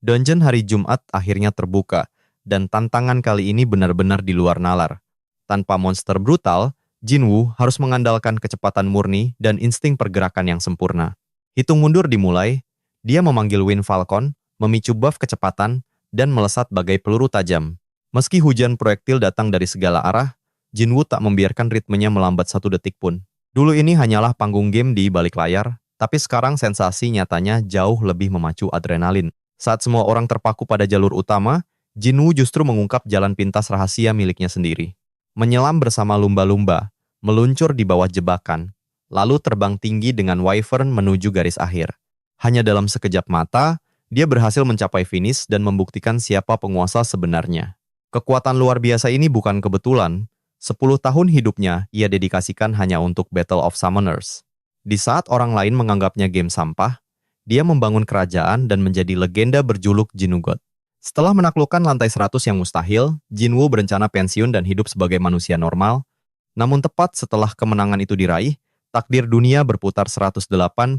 Dungeon hari Jumat akhirnya terbuka, dan tantangan kali ini benar-benar di luar nalar. Tanpa monster brutal, Jinwoo harus mengandalkan kecepatan murni dan insting pergerakan yang sempurna. Hitung mundur dimulai, dia memanggil Wind Falcon, memicu buff kecepatan, dan melesat bagai peluru tajam. Meski hujan proyektil datang dari segala arah, Jinwoo tak membiarkan ritmenya melambat satu detik pun. Dulu ini hanyalah panggung game di balik layar, tapi sekarang sensasi nyatanya jauh lebih memacu adrenalin. Saat semua orang terpaku pada jalur utama, Jinwoo justru mengungkap jalan pintas rahasia miliknya sendiri. Menyelam bersama lumba-lumba, meluncur di bawah jebakan, lalu terbang tinggi dengan Wyvern menuju garis akhir. Hanya dalam sekejap mata, dia berhasil mencapai finish dan membuktikan siapa penguasa sebenarnya. Kekuatan luar biasa ini bukan kebetulan. 10 tahun hidupnya ia dedikasikan hanya untuk Battle of Summoners. Di saat orang lain menganggapnya game sampah, dia membangun kerajaan dan menjadi legenda berjuluk Jinwoo God. Setelah menaklukkan lantai 100 yang mustahil, Jinwoo berencana pensiun dan hidup sebagai manusia normal. Namun tepat setelah kemenangan itu diraih, takdir dunia berputar 180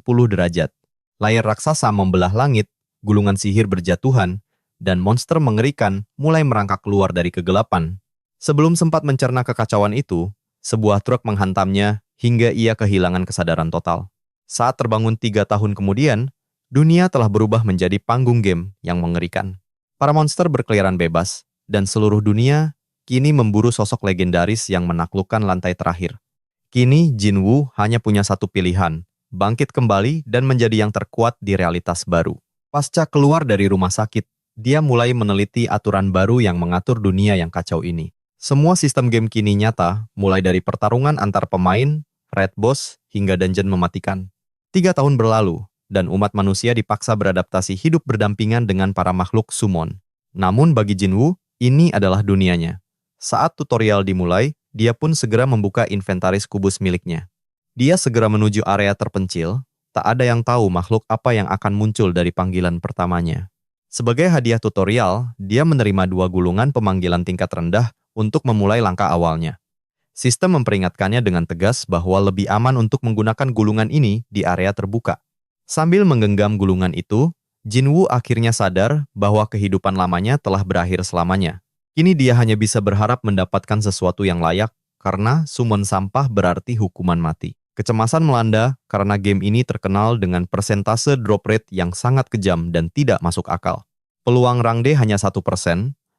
derajat. Layar raksasa membelah langit, gulungan sihir berjatuhan, dan monster mengerikan mulai merangkak keluar dari kegelapan. Sebelum sempat mencerna kekacauan itu, sebuah truk menghantamnya hingga ia kehilangan kesadaran total. Saat terbangun 3 tahun kemudian, dunia telah berubah menjadi panggung game yang mengerikan. Para monster berkeliaran bebas, dan seluruh dunia kini memburu sosok legendaris yang menaklukkan lantai terakhir. Kini Jinwoo hanya punya satu pilihan, bangkit kembali dan menjadi yang terkuat di realitas baru. Pasca keluar dari rumah sakit, dia mulai meneliti aturan baru yang mengatur dunia yang kacau ini. Semua sistem game kini nyata, mulai dari pertarungan antar pemain, raid boss, hingga dungeon mematikan. 3 tahun berlalu, dan umat manusia dipaksa beradaptasi hidup berdampingan dengan para makhluk summon. Namun bagi Jinwoo, ini adalah dunianya. Saat tutorial dimulai, dia pun segera membuka inventaris kubus miliknya. Dia segera menuju area terpencil, tak ada yang tahu makhluk apa yang akan muncul dari panggilan pertamanya. Sebagai hadiah tutorial, dia menerima 2 gulungan pemanggilan tingkat rendah untuk memulai langkah awalnya. Sistem memperingatkannya dengan tegas bahwa lebih aman untuk menggunakan gulungan ini di area terbuka. Sambil menggenggam gulungan itu, Jinwoo akhirnya sadar bahwa kehidupan lamanya telah berakhir selamanya. Kini dia hanya bisa berharap mendapatkan sesuatu yang layak, karena summon sampah berarti hukuman mati. Kecemasan melanda karena game ini terkenal dengan persentase drop rate yang sangat kejam dan tidak masuk akal. Peluang rang D hanya 1%,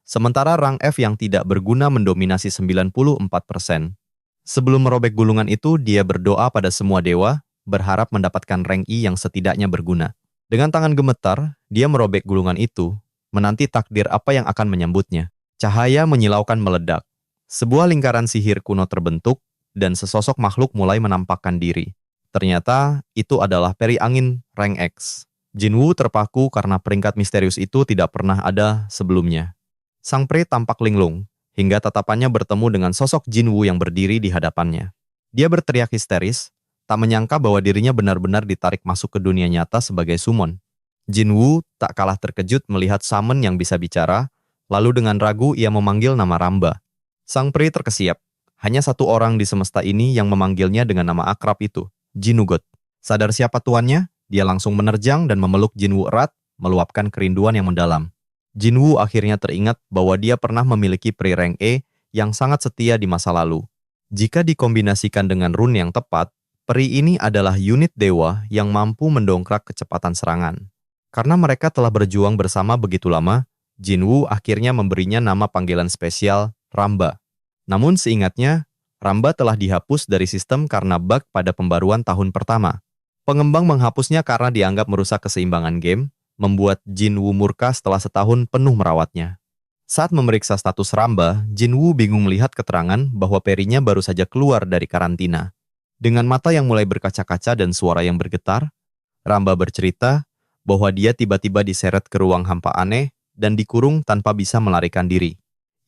sementara rang F yang tidak berguna mendominasi 94%. Sebelum merobek gulungan itu, dia berdoa pada semua dewa, berharap mendapatkan rank I yang setidaknya berguna. Dengan tangan gemetar, dia merobek gulungan itu, menanti takdir apa yang akan menyambutnya. Cahaya menyilaukan meledak. Sebuah lingkaran sihir kuno terbentuk, dan sesosok makhluk mulai menampakkan diri. Ternyata, itu adalah peri angin rank X. Jinwoo terpaku karena peringkat misterius itu tidak pernah ada sebelumnya. Sang peri tampak linglung, hingga tatapannya bertemu dengan sosok Jinwoo yang berdiri di hadapannya. Dia berteriak histeris, tak menyangka bahwa dirinya benar-benar ditarik masuk ke dunia nyata sebagai summon. Jinwoo tak kalah terkejut melihat summon yang bisa bicara, lalu dengan ragu ia memanggil nama Ramba. Sang peri terkesiap. Hanya satu orang di semesta ini yang memanggilnya dengan nama akrab itu, Jinwoo God. Sadar siapa tuannya, dia langsung menerjang dan memeluk Jinwoo erat, meluapkan kerinduan yang mendalam. Jinwoo akhirnya teringat bahwa dia pernah memiliki peri rank E yang sangat setia di masa lalu. Jika dikombinasikan dengan rune yang tepat, peri ini adalah unit dewa yang mampu mendongkrak kecepatan serangan. Karena mereka telah berjuang bersama begitu lama, Jinwoo akhirnya memberinya nama panggilan spesial, Ramba. Namun seingatnya, Ramba telah dihapus dari sistem karena bug pada pembaruan tahun pertama. Pengembang menghapusnya karena dianggap merusak keseimbangan game, membuat Jinwoo murka setelah setahun penuh merawatnya. Saat memeriksa status Ramba, Jinwoo bingung melihat keterangan bahwa perinya baru saja keluar dari karantina. Dengan mata yang mulai berkaca-kaca dan suara yang bergetar, Ramba bercerita bahwa dia tiba-tiba diseret ke ruang hampa aneh dan dikurung tanpa bisa melarikan diri.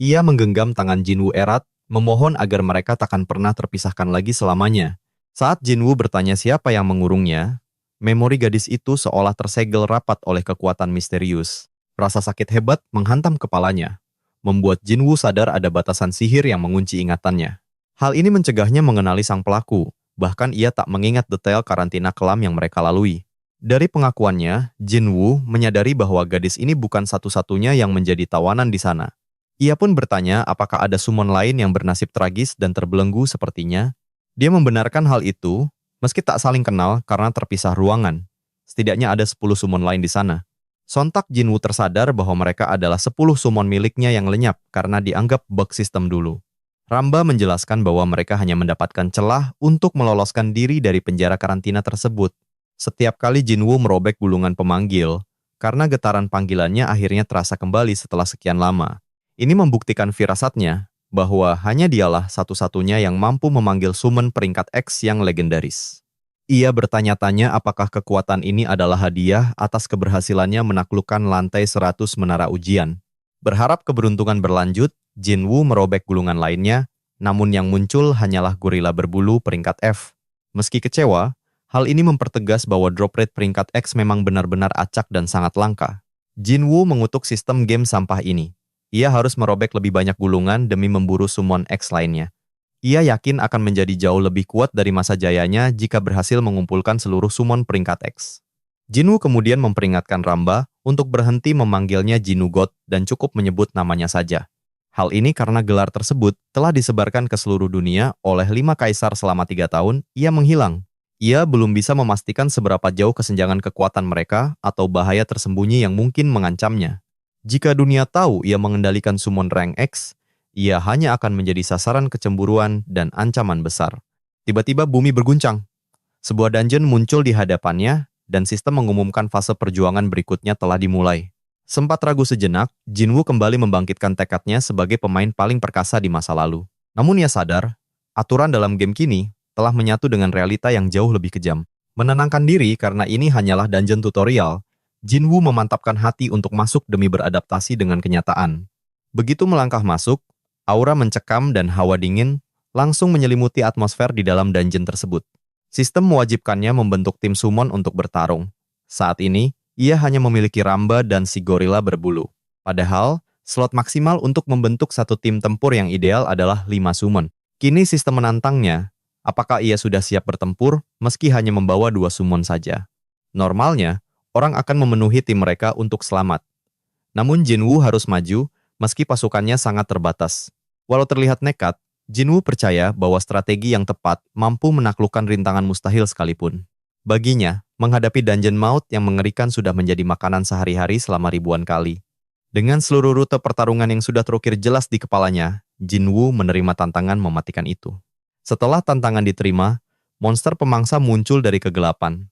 Ia menggenggam tangan Jinwoo erat, memohon agar mereka takkan pernah terpisahkan lagi selamanya. Saat Jinwoo bertanya siapa yang mengurungnya, memori gadis itu seolah tersegel rapat oleh kekuatan misterius. Rasa sakit hebat menghantam kepalanya, membuat Jinwoo sadar ada batasan sihir yang mengunci ingatannya. Hal ini mencegahnya mengenali sang pelaku, bahkan ia tak mengingat detail karantina kelam yang mereka lalui. Dari pengakuannya, Jinwoo menyadari bahwa gadis ini bukan satu-satunya yang menjadi tawanan di sana. Ia pun bertanya apakah ada summon lain yang bernasib tragis dan terbelenggu sepertinya. Dia membenarkan hal itu, meski tak saling kenal karena terpisah ruangan. Setidaknya ada 10 summon lain di sana. Sontak Jinwoo tersadar bahwa mereka adalah 10 summon miliknya yang lenyap karena dianggap bug sistem dulu. Ramba menjelaskan bahwa mereka hanya mendapatkan celah untuk meloloskan diri dari penjara karantina tersebut. Setiap kali Jinwoo merobek gulungan pemanggil, karena getaran panggilannya akhirnya terasa kembali setelah sekian lama. Ini membuktikan firasatnya bahwa hanya dialah satu-satunya yang mampu memanggil summon peringkat X yang legendaris. Ia bertanya-tanya apakah kekuatan ini adalah hadiah atas keberhasilannya menaklukkan lantai 100 menara ujian. Berharap keberuntungan berlanjut, Jinwoo merobek gulungan lainnya, namun yang muncul hanyalah gorila berbulu peringkat F. Meski kecewa, hal ini mempertegas bahwa drop rate peringkat X memang benar-benar acak dan sangat langka. Jinwoo mengutuk sistem game sampah ini. Ia harus merobek lebih banyak gulungan demi memburu summon X lainnya. Ia yakin akan menjadi jauh lebih kuat dari masa jayanya jika berhasil mengumpulkan seluruh summon peringkat X. Jinwoo kemudian memperingatkan Ramba untuk berhenti memanggilnya Jinwoo God dan cukup menyebut namanya saja. Hal ini karena gelar tersebut telah disebarkan ke seluruh dunia oleh 5 kaisar selama 3 tahun, ia menghilang. Ia belum bisa memastikan seberapa jauh kesenjangan kekuatan mereka atau bahaya tersembunyi yang mungkin mengancamnya. Jika dunia tahu ia mengendalikan summon rank X, ia hanya akan menjadi sasaran kecemburuan dan ancaman besar. Tiba-tiba bumi berguncang. Sebuah dungeon muncul di hadapannya, dan sistem mengumumkan fase perjuangan berikutnya telah dimulai. Sempat ragu sejenak, Jinwoo kembali membangkitkan tekadnya sebagai pemain paling perkasa di masa lalu. Namun ia sadar, aturan dalam game kini telah menyatu dengan realita yang jauh lebih kejam. Menenangkan diri karena ini hanyalah dungeon tutorial, Jinwoo memantapkan hati untuk masuk demi beradaptasi dengan kenyataan. Begitu melangkah masuk, aura mencekam dan hawa dingin langsung menyelimuti atmosfer di dalam dungeon tersebut. Sistem mewajibkannya membentuk tim summon untuk bertarung. Saat ini, ia hanya memiliki Ramba dan si gorila berbulu. Padahal, slot maksimal untuk membentuk satu tim tempur yang ideal adalah 5 summon. Kini sistem menantangnya, apakah ia sudah siap bertempur meski hanya membawa 2 summon saja. Normalnya, orang akan memenuhi tim mereka untuk selamat. Namun Jinwoo harus maju meski pasukannya sangat terbatas. Walau terlihat nekat, Jinwoo percaya bahwa strategi yang tepat mampu menaklukkan rintangan mustahil sekalipun. Baginya, menghadapi dungeon maut yang mengerikan sudah menjadi makanan sehari-hari selama ribuan kali. Dengan seluruh rute pertarungan yang sudah terukir jelas di kepalanya, Jinwoo menerima tantangan mematikan itu. Setelah tantangan diterima, monster pemangsa muncul dari kegelapan.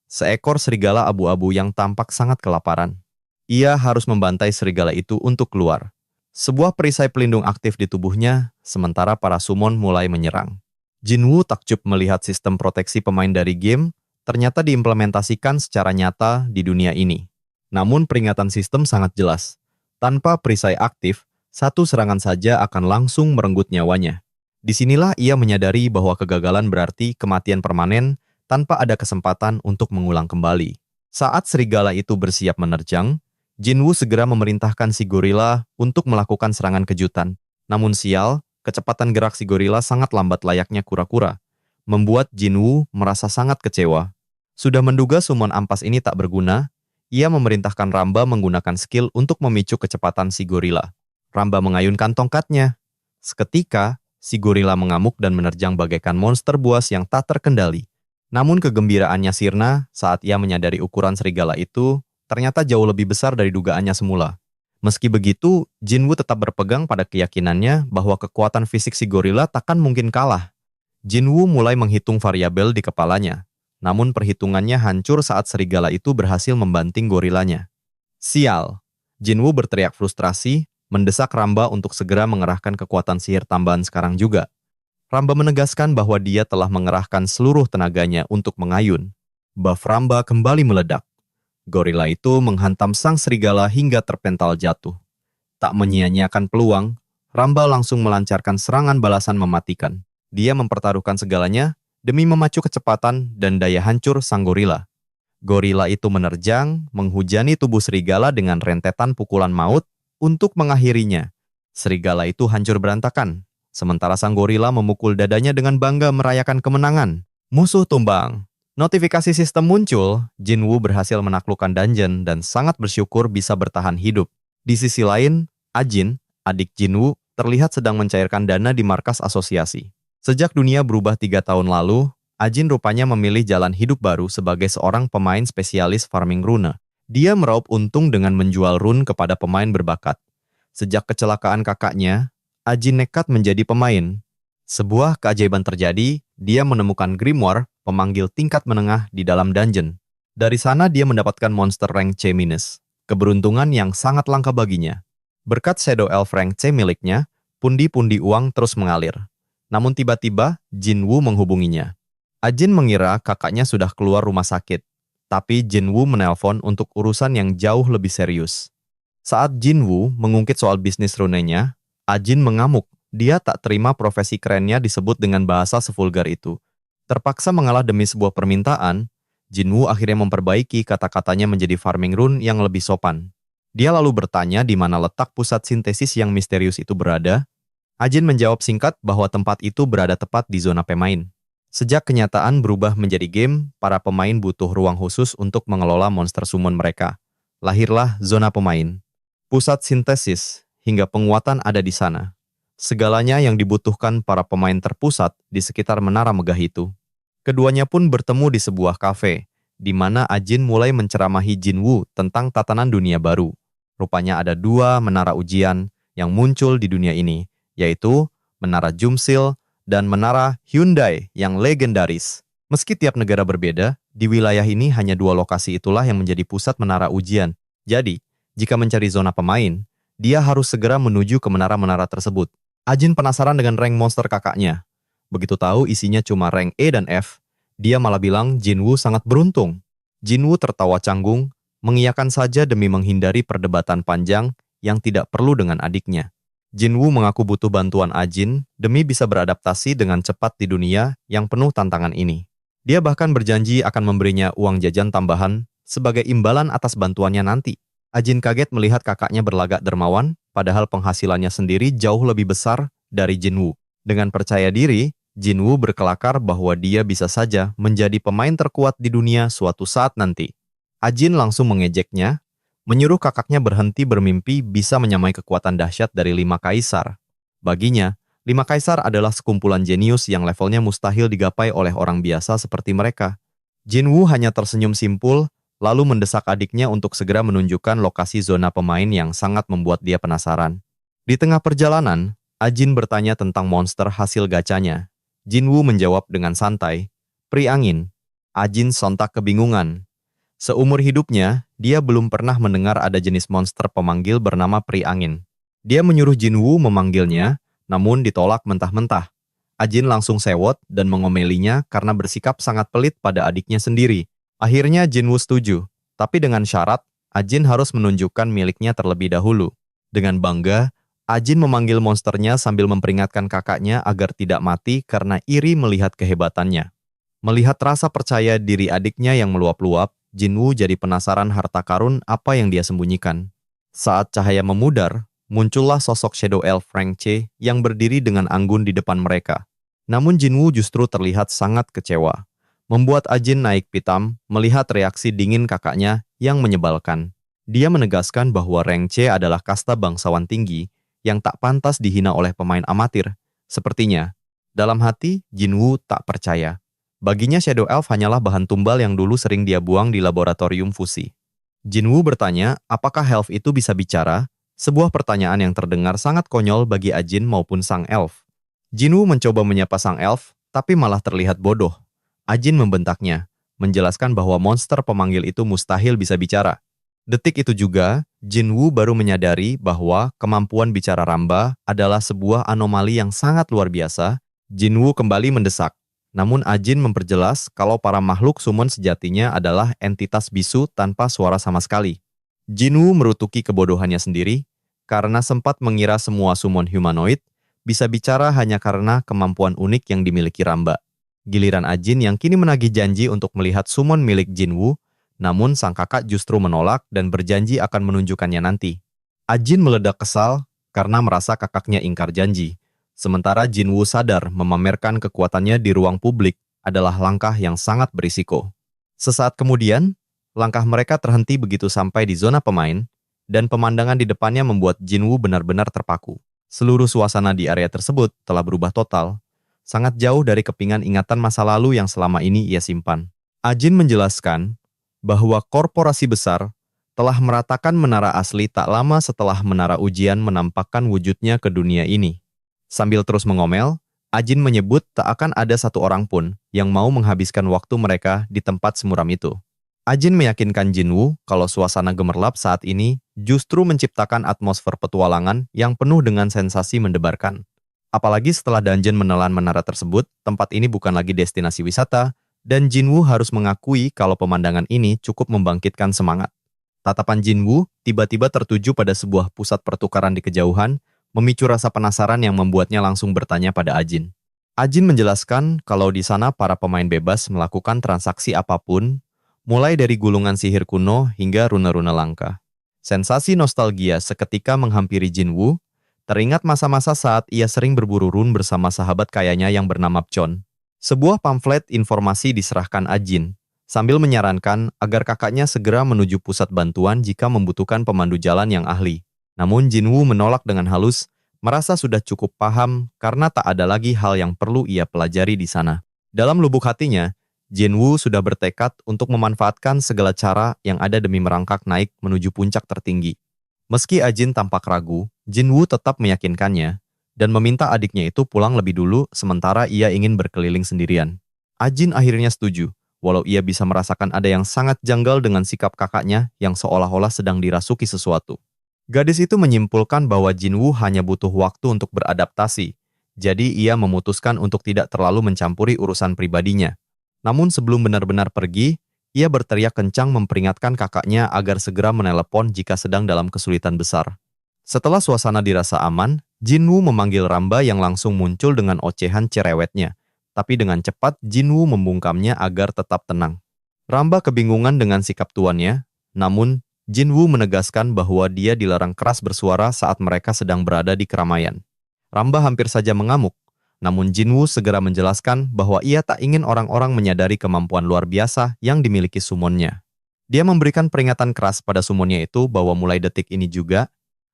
Seekor serigala abu-abu yang tampak sangat kelaparan. Ia harus membantai serigala itu untuk keluar. Sebuah perisai pelindung aktif di tubuhnya, sementara para summon mulai menyerang. Jinwoo takjub melihat sistem proteksi pemain dari game ternyata diimplementasikan secara nyata di dunia ini. Namun peringatan sistem sangat jelas. Tanpa perisai aktif, satu serangan saja akan langsung merenggut nyawanya. Disinilah ia menyadari bahwa kegagalan berarti kematian permanen tanpa ada kesempatan untuk mengulang kembali. Saat serigala itu bersiap menerjang, Jinwoo segera memerintahkan si gorila untuk melakukan serangan kejutan. Namun sial, kecepatan gerak si gorila sangat lambat layaknya kura-kura, membuat Jinwoo merasa sangat kecewa. Sudah menduga summon ampas ini tak berguna, ia memerintahkan Ramba menggunakan skill untuk memicu kecepatan si gorila. Ramba mengayunkan tongkatnya. Seketika, si gorila mengamuk dan menerjang bagaikan monster buas yang tak terkendali. Namun kegembiraannya sirna saat ia menyadari ukuran serigala itu ternyata jauh lebih besar dari dugaannya semula. Meski begitu, Jinwoo tetap berpegang pada keyakinannya bahwa kekuatan fisik si gorila takkan mungkin kalah. Jinwoo mulai menghitung variabel di kepalanya, namun perhitungannya hancur saat serigala itu berhasil membanting gorilanya. Sial! Jinwoo berteriak frustrasi, mendesak Ramba untuk segera mengerahkan kekuatan sihir tambahan sekarang juga. Ramba menegaskan bahwa dia telah mengerahkan seluruh tenaganya untuk mengayun. Buff Ramba kembali meledak. Gorila itu menghantam sang serigala hingga terpental jatuh. Tak menyia-nyiakan peluang, Ramba langsung melancarkan serangan balasan mematikan. Dia mempertaruhkan segalanya demi memacu kecepatan dan daya hancur sang gorila. Gorila itu menerjang, menghujani tubuh serigala dengan rentetan pukulan maut untuk mengakhirinya. Serigala itu hancur berantakan, sementara sang gorila memukul dadanya dengan bangga merayakan kemenangan. Musuh tumbang. Notifikasi sistem muncul, Jinwoo berhasil menaklukkan dungeon dan sangat bersyukur bisa bertahan hidup. Di sisi lain, Ajin, adik Jinwoo, terlihat sedang mencairkan dana di markas asosiasi. Sejak dunia berubah 3 tahun lalu, Ajin rupanya memilih jalan hidup baru sebagai seorang pemain spesialis farming rune. Dia meraup untung dengan menjual rune kepada pemain berbakat. Sejak kecelakaan kakaknya, Ajin nekat menjadi pemain. Sebuah keajaiban terjadi, dia menemukan grimoire, pemanggil tingkat menengah di dalam dungeon. Dari sana dia mendapatkan monster rank C-, keberuntungan yang sangat langka baginya. Berkat Shadow Elf rank C miliknya, pundi-pundi uang terus mengalir. Namun tiba-tiba, Jinwoo menghubunginya. Ajin mengira kakaknya sudah keluar rumah sakit, tapi Jinwoo menelpon untuk urusan yang jauh lebih serius. Saat Jinwoo mengungkit soal bisnis runenya, Ajin mengamuk. Dia tak terima profesi kerennya disebut dengan bahasa sevulgar itu. Terpaksa mengalah demi sebuah permintaan, Jinwoo akhirnya memperbaiki kata-katanya menjadi farming rune yang lebih sopan. Dia lalu bertanya di mana letak pusat sintesis yang misterius itu berada. Ajin menjawab singkat bahwa tempat itu berada tepat di zona pemain. Sejak kenyataan berubah menjadi game, para pemain butuh ruang khusus untuk mengelola monster summon mereka. Lahirlah zona pemain. Pusat sintesis hingga penguatan ada di sana. Segalanya yang dibutuhkan para pemain terpusat di sekitar menara megah itu. Keduanya pun bertemu di sebuah kafe, di mana Ajin mulai menceramahi Jinwoo tentang tatanan dunia baru. Rupanya ada 2 menara ujian yang muncul di dunia ini, yaitu Menara Jumsil dan Menara Hyundai yang legendaris. Meski tiap negara berbeda, di wilayah ini hanya 2 lokasi itulah yang menjadi pusat menara ujian. Jadi, jika mencari zona pemain, dia harus segera menuju ke menara-menara tersebut. Ajin penasaran dengan rank monster kakaknya. Begitu tahu isinya cuma rank E dan F, dia malah bilang Jinwoo sangat beruntung. Jinwoo tertawa canggung, mengiyakan saja demi menghindari perdebatan panjang yang tidak perlu dengan adiknya. Jinwoo mengaku butuh bantuan Ajin demi bisa beradaptasi dengan cepat di dunia yang penuh tantangan ini. Dia bahkan berjanji akan memberinya uang jajan tambahan sebagai imbalan atas bantuannya nanti. Ajin kaget melihat kakaknya berlagak dermawan, padahal penghasilannya sendiri jauh lebih besar dari Jinwoo. Dengan percaya diri, Jinwoo berkelakar bahwa dia bisa saja menjadi pemain terkuat di dunia suatu saat nanti. Ajin langsung mengejeknya, menyuruh kakaknya berhenti bermimpi bisa menyamai kekuatan dahsyat dari 5 kaisar. Baginya, 5 kaisar adalah sekumpulan jenius yang levelnya mustahil digapai oleh orang biasa seperti mereka. Jinwoo hanya tersenyum simpul, lalu mendesak adiknya untuk segera menunjukkan lokasi zona pemain yang sangat membuat dia penasaran. Di tengah perjalanan, Ajin bertanya tentang monster hasil gacanya. Jinwoo menjawab dengan santai, "Pri angin." Ajin sontak kebingungan. Seumur hidupnya, dia belum pernah mendengar ada jenis monster pemanggil bernama Pri angin. Dia menyuruh Jinwoo memanggilnya, namun ditolak mentah-mentah. Ajin langsung sewot dan mengomelinya karena bersikap sangat pelit pada adiknya sendiri. Akhirnya Jinwoo setuju, tapi dengan syarat, Ajin harus menunjukkan miliknya terlebih dahulu. Dengan bangga, Ajin memanggil monsternya sambil memperingatkan kakaknya agar tidak mati karena iri melihat kehebatannya. Melihat rasa percaya diri adiknya yang meluap-luap, Jinwoo jadi penasaran harta karun apa yang dia sembunyikan. Saat cahaya memudar, muncullah sosok Shadow Elf rank C yang berdiri dengan anggun di depan mereka. Namun Jinwoo justru terlihat sangat kecewa. Membuat Ajin naik pitam melihat reaksi dingin kakaknya yang menyebalkan. Dia menegaskan bahwa rank C adalah kasta bangsawan tinggi yang tak pantas dihina oleh pemain amatir. Sepertinya, dalam hati Jinwoo tak percaya. Baginya Shadow Elf hanyalah bahan tumbal yang dulu sering dia buang di laboratorium fusi. Jinwoo bertanya apakah elf itu bisa bicara, sebuah pertanyaan yang terdengar sangat konyol bagi Ajin maupun sang elf. Jinwoo mencoba menyapa sang elf, tapi malah terlihat bodoh. Ajin membentaknya, menjelaskan bahwa monster pemanggil itu mustahil bisa bicara. Detik itu juga, Jinwoo baru menyadari bahwa kemampuan bicara Ramba adalah sebuah anomali yang sangat luar biasa. Jinwoo kembali mendesak. Namun Ajin memperjelas kalau para makhluk summon sejatinya adalah entitas bisu tanpa suara sama sekali. Jinwoo merutuki kebodohannya sendiri, karena sempat mengira semua summon humanoid bisa bicara hanya karena kemampuan unik yang dimiliki Ramba. Giliran Ajin yang kini menagih janji untuk melihat summon milik Jinwoo, namun sang kakak justru menolak dan berjanji akan menunjukkannya nanti. Ajin meledak kesal karena merasa kakaknya ingkar janji. Sementara Jinwoo sadar memamerkan kekuatannya di ruang publik adalah langkah yang sangat berisiko. Sesaat kemudian, langkah mereka terhenti begitu sampai di zona pemain, dan pemandangan di depannya membuat Jinwoo benar-benar terpaku. Seluruh suasana di area tersebut telah berubah total, sangat jauh dari kepingan ingatan masa lalu yang selama ini ia simpan. Ajin menjelaskan bahwa korporasi besar telah meratakan menara asli tak lama setelah menara ujian menampakkan wujudnya ke dunia ini. Sambil terus mengomel, Ajin menyebut tak akan ada satu orang pun yang mau menghabiskan waktu mereka di tempat semuram itu. Ajin meyakinkan Jinwoo kalau suasana gemerlap saat ini justru menciptakan atmosfer petualangan yang penuh dengan sensasi mendebarkan. Apalagi setelah Dungeon menelan menara tersebut, tempat ini bukan lagi destinasi wisata, dan Jinwoo harus mengakui kalau pemandangan ini cukup membangkitkan semangat. Tatapan Jinwoo tiba-tiba tertuju pada sebuah pusat pertukaran di kejauhan, memicu rasa penasaran yang membuatnya langsung bertanya pada Ajin. Ajin menjelaskan kalau di sana para pemain bebas melakukan transaksi apapun, mulai dari gulungan sihir kuno hingga rune-rune langka. Sensasi nostalgia seketika menghampiri Jinwoo, teringat masa-masa saat ia sering berburu rune bersama sahabat kayanya yang bernama Pchon. Sebuah pamflet informasi diserahkan Ajin, sambil menyarankan agar kakaknya segera menuju pusat bantuan jika membutuhkan pemandu jalan yang ahli. Namun Jinwoo menolak dengan halus, merasa sudah cukup paham karena tak ada lagi hal yang perlu ia pelajari di sana. Dalam lubuk hatinya, Jinwoo sudah bertekad untuk memanfaatkan segala cara yang ada demi merangkak naik menuju puncak tertinggi. Meski Ajin tampak ragu, Jinwoo tetap meyakinkannya dan meminta adiknya itu pulang lebih dulu sementara ia ingin berkeliling sendirian. Ajin akhirnya setuju, walau ia bisa merasakan ada yang sangat janggal dengan sikap kakaknya yang seolah-olah sedang dirasuki sesuatu. Gadis itu menyimpulkan bahwa Jinwoo hanya butuh waktu untuk beradaptasi, jadi ia memutuskan untuk tidak terlalu mencampuri urusan pribadinya. Namun sebelum benar-benar pergi, ia berteriak kencang memperingatkan kakaknya agar segera menelepon jika sedang dalam kesulitan besar. Setelah suasana dirasa aman, Jinwoo memanggil Ramba yang langsung muncul dengan ocehan cerewetnya. Tapi dengan cepat Jinwoo membungkamnya agar tetap tenang. Ramba kebingungan dengan sikap tuannya, namun Jinwoo menegaskan bahwa dia dilarang keras bersuara saat mereka sedang berada di keramaian. Ramba hampir saja mengamuk, namun Jinwoo segera menjelaskan bahwa ia tak ingin orang-orang menyadari kemampuan luar biasa yang dimiliki sumonnya. Dia memberikan peringatan keras pada sumonnya itu bahwa mulai detik ini juga,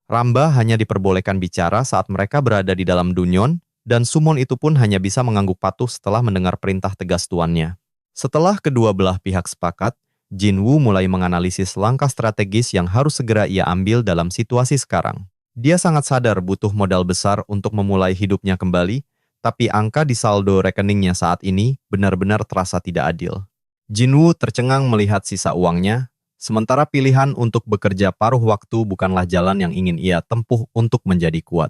Ramba hanya diperbolehkan bicara saat mereka berada di dalam dungeon, dan sumon itu pun hanya bisa mengangguk patuh setelah mendengar perintah tegas tuannya. Setelah kedua belah pihak sepakat, Jinwoo mulai menganalisis langkah strategis yang harus segera ia ambil dalam situasi sekarang. Dia sangat sadar butuh modal besar untuk memulai hidupnya kembali, tapi angka di saldo rekeningnya saat ini benar-benar terasa tidak adil. Jinwoo tercengang melihat sisa uangnya, sementara pilihan untuk bekerja paruh waktu bukanlah jalan yang ingin ia tempuh untuk menjadi kuat.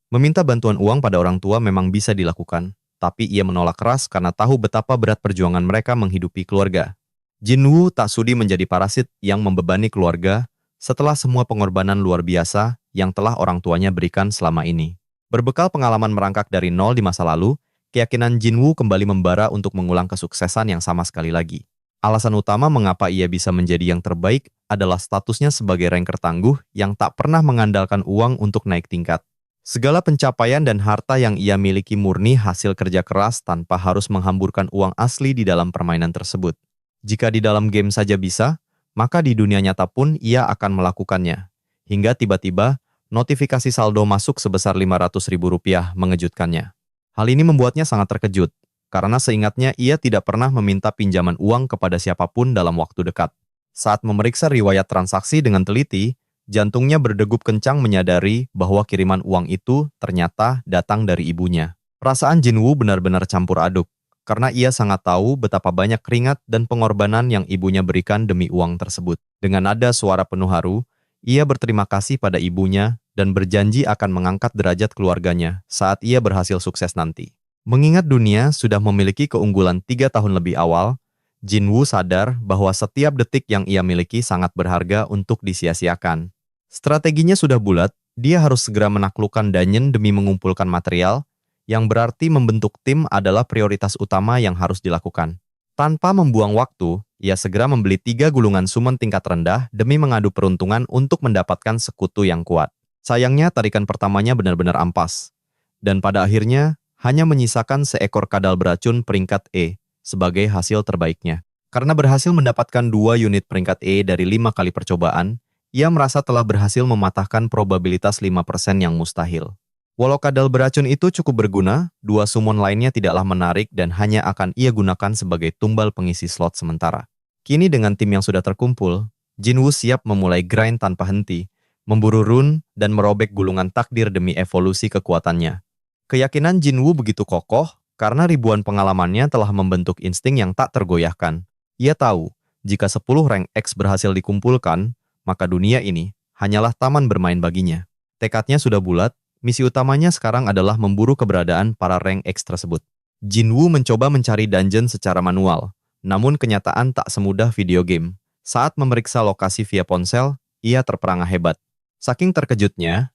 Meminta bantuan uang pada orang tua memang bisa dilakukan, tapi ia menolak keras karena tahu betapa berat perjuangan mereka menghidupi keluarga. Jinwoo tak sudi menjadi parasit yang membebani keluarga setelah semua pengorbanan luar biasa yang telah orang tuanya berikan selama ini. Berbekal pengalaman merangkak dari nol di masa lalu, keyakinan Jinwoo kembali membara untuk mengulang kesuksesan yang sama sekali lagi. Alasan utama mengapa ia bisa menjadi yang terbaik adalah statusnya sebagai ranker tangguh yang tak pernah mengandalkan uang untuk naik tingkat. Segala pencapaian dan harta yang ia miliki murni hasil kerja keras tanpa harus menghamburkan uang asli di dalam permainan tersebut. Jika di dalam game saja bisa, maka di dunia nyata pun ia akan melakukannya. Hingga tiba-tiba, notifikasi saldo masuk sebesar Rp500.000 mengejutkannya. Hal ini membuatnya sangat terkejut, karena seingatnya ia tidak pernah meminta pinjaman uang kepada siapapun dalam waktu dekat. Saat memeriksa riwayat transaksi dengan teliti, jantungnya berdegup kencang menyadari bahwa kiriman uang itu ternyata datang dari ibunya. Perasaan Jinwoo benar-benar campur aduk, karena ia sangat tahu betapa banyak keringat dan pengorbanan yang ibunya berikan demi uang tersebut. Dengan nada suara penuh haru, ia berterima kasih pada ibunya dan berjanji akan mengangkat derajat keluarganya saat ia berhasil sukses nanti. Mengingat dunia sudah memiliki keunggulan 3 tahun lebih awal, Jinwoo sadar bahwa setiap detik yang ia miliki sangat berharga untuk disia-siakan. Strateginya sudah bulat, dia harus segera menaklukkan Dungeon demi mengumpulkan material, yang berarti membentuk tim adalah prioritas utama yang harus dilakukan. Tanpa membuang waktu, ia segera membeli 3 gulungan summon tingkat rendah demi mengadu peruntungan untuk mendapatkan sekutu yang kuat. Sayangnya tarikan pertamanya benar-benar ampas, dan pada akhirnya hanya menyisakan seekor kadal beracun peringkat E, sebagai hasil terbaiknya. Karena berhasil mendapatkan 2 unit peringkat E dari 5 kali percobaan, ia merasa telah berhasil mematahkan probabilitas 5% yang mustahil. Walau kadal beracun itu cukup berguna, 2 summon lainnya tidaklah menarik dan hanya akan ia gunakan sebagai tumbal pengisi slot sementara. Kini dengan tim yang sudah terkumpul, Jinwoo siap memulai grind tanpa henti, memburu rune dan merobek gulungan takdir demi evolusi kekuatannya. Keyakinan Jinwoo begitu kokoh karena ribuan pengalamannya telah membentuk insting yang tak tergoyahkan. Ia tahu, jika 10 rank X berhasil dikumpulkan, maka dunia ini hanyalah taman bermain baginya. Tekadnya sudah bulat, misi utamanya sekarang adalah memburu keberadaan para rank X tersebut. Jinwoo mencoba mencari dungeon secara manual, namun kenyataan tak semudah video game. Saat memeriksa lokasi via ponsel, ia terperangah hebat. Saking terkejutnya,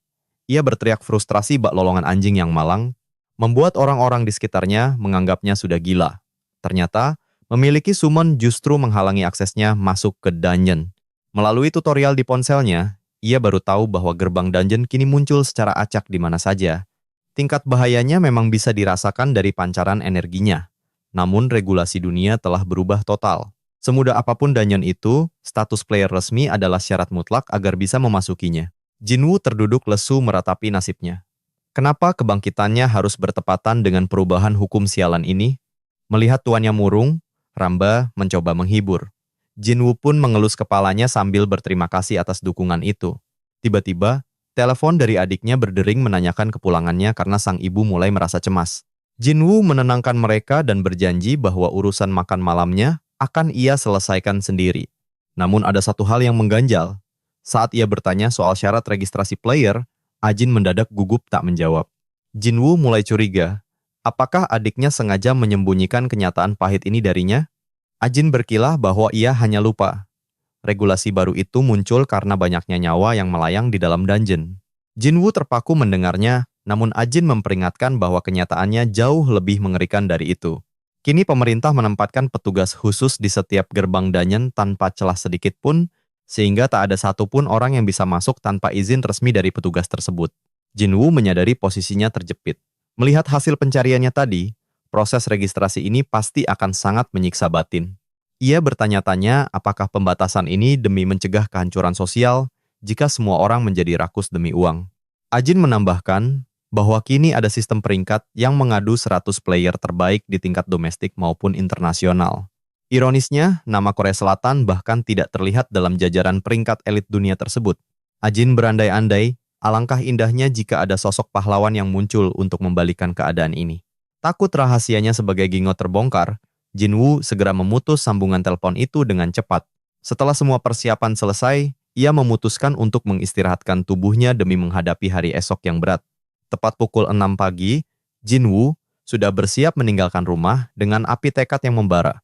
ia berteriak frustrasi bak lolongan anjing yang malang, membuat orang-orang di sekitarnya menganggapnya sudah gila. Ternyata, memiliki summon justru menghalangi aksesnya masuk ke dungeon. Melalui tutorial di ponselnya, ia baru tahu bahwa gerbang dungeon kini muncul secara acak di mana saja. Tingkat bahayanya memang bisa dirasakan dari pancaran energinya. Namun regulasi dunia telah berubah total. Semudah apapun dungeon itu, status player resmi adalah syarat mutlak agar bisa memasukinya. Jinwoo terduduk lesu meratapi nasibnya. Kenapa kebangkitannya harus bertepatan dengan perubahan hukum sialan ini? Melihat tuannya murung, Ramba mencoba menghibur. Jinwoo pun mengelus kepalanya sambil berterima kasih atas dukungan itu. Tiba-tiba, telepon dari adiknya berdering menanyakan kepulangannya karena sang ibu mulai merasa cemas. Jinwoo menenangkan mereka dan berjanji bahwa urusan makan malamnya akan ia selesaikan sendiri. Namun ada satu hal yang mengganjal. Saat ia bertanya soal syarat registrasi player, Ajin mendadak gugup tak menjawab. Jinwoo mulai curiga. Apakah adiknya sengaja menyembunyikan kenyataan pahit ini darinya? Ajin berkilah bahwa ia hanya lupa. Regulasi baru itu muncul karena banyaknya nyawa yang melayang di dalam dungeon. Jinwoo terpaku mendengarnya, namun Ajin memperingatkan bahwa kenyataannya jauh lebih mengerikan dari itu. Kini pemerintah menempatkan petugas khusus di setiap gerbang dungeon tanpa celah sedikit pun, sehingga tak ada satupun orang yang bisa masuk tanpa izin resmi dari petugas tersebut. Jinwoo menyadari posisinya terjepit. Melihat hasil pencariannya tadi, proses registrasi ini pasti akan sangat menyiksa batin. Ia bertanya-tanya apakah pembatasan ini demi mencegah kehancuran sosial jika semua orang menjadi rakus demi uang. Ajin menambahkan bahwa kini ada sistem peringkat yang mengadu 100 player terbaik di tingkat domestik maupun internasional. Ironisnya, nama Korea Selatan bahkan tidak terlihat dalam jajaran peringkat elit dunia tersebut. Ajin berandai-andai, alangkah indahnya jika ada sosok pahlawan yang muncul untuk membalikan keadaan ini. Takut rahasianya sebagai Gingo terbongkar, Jinwoo segera memutus sambungan telepon itu dengan cepat. Setelah semua persiapan selesai, ia memutuskan untuk mengistirahatkan tubuhnya demi menghadapi hari esok yang berat. Tepat pukul 6 pagi, Jinwoo sudah bersiap meninggalkan rumah dengan api tekad yang membara.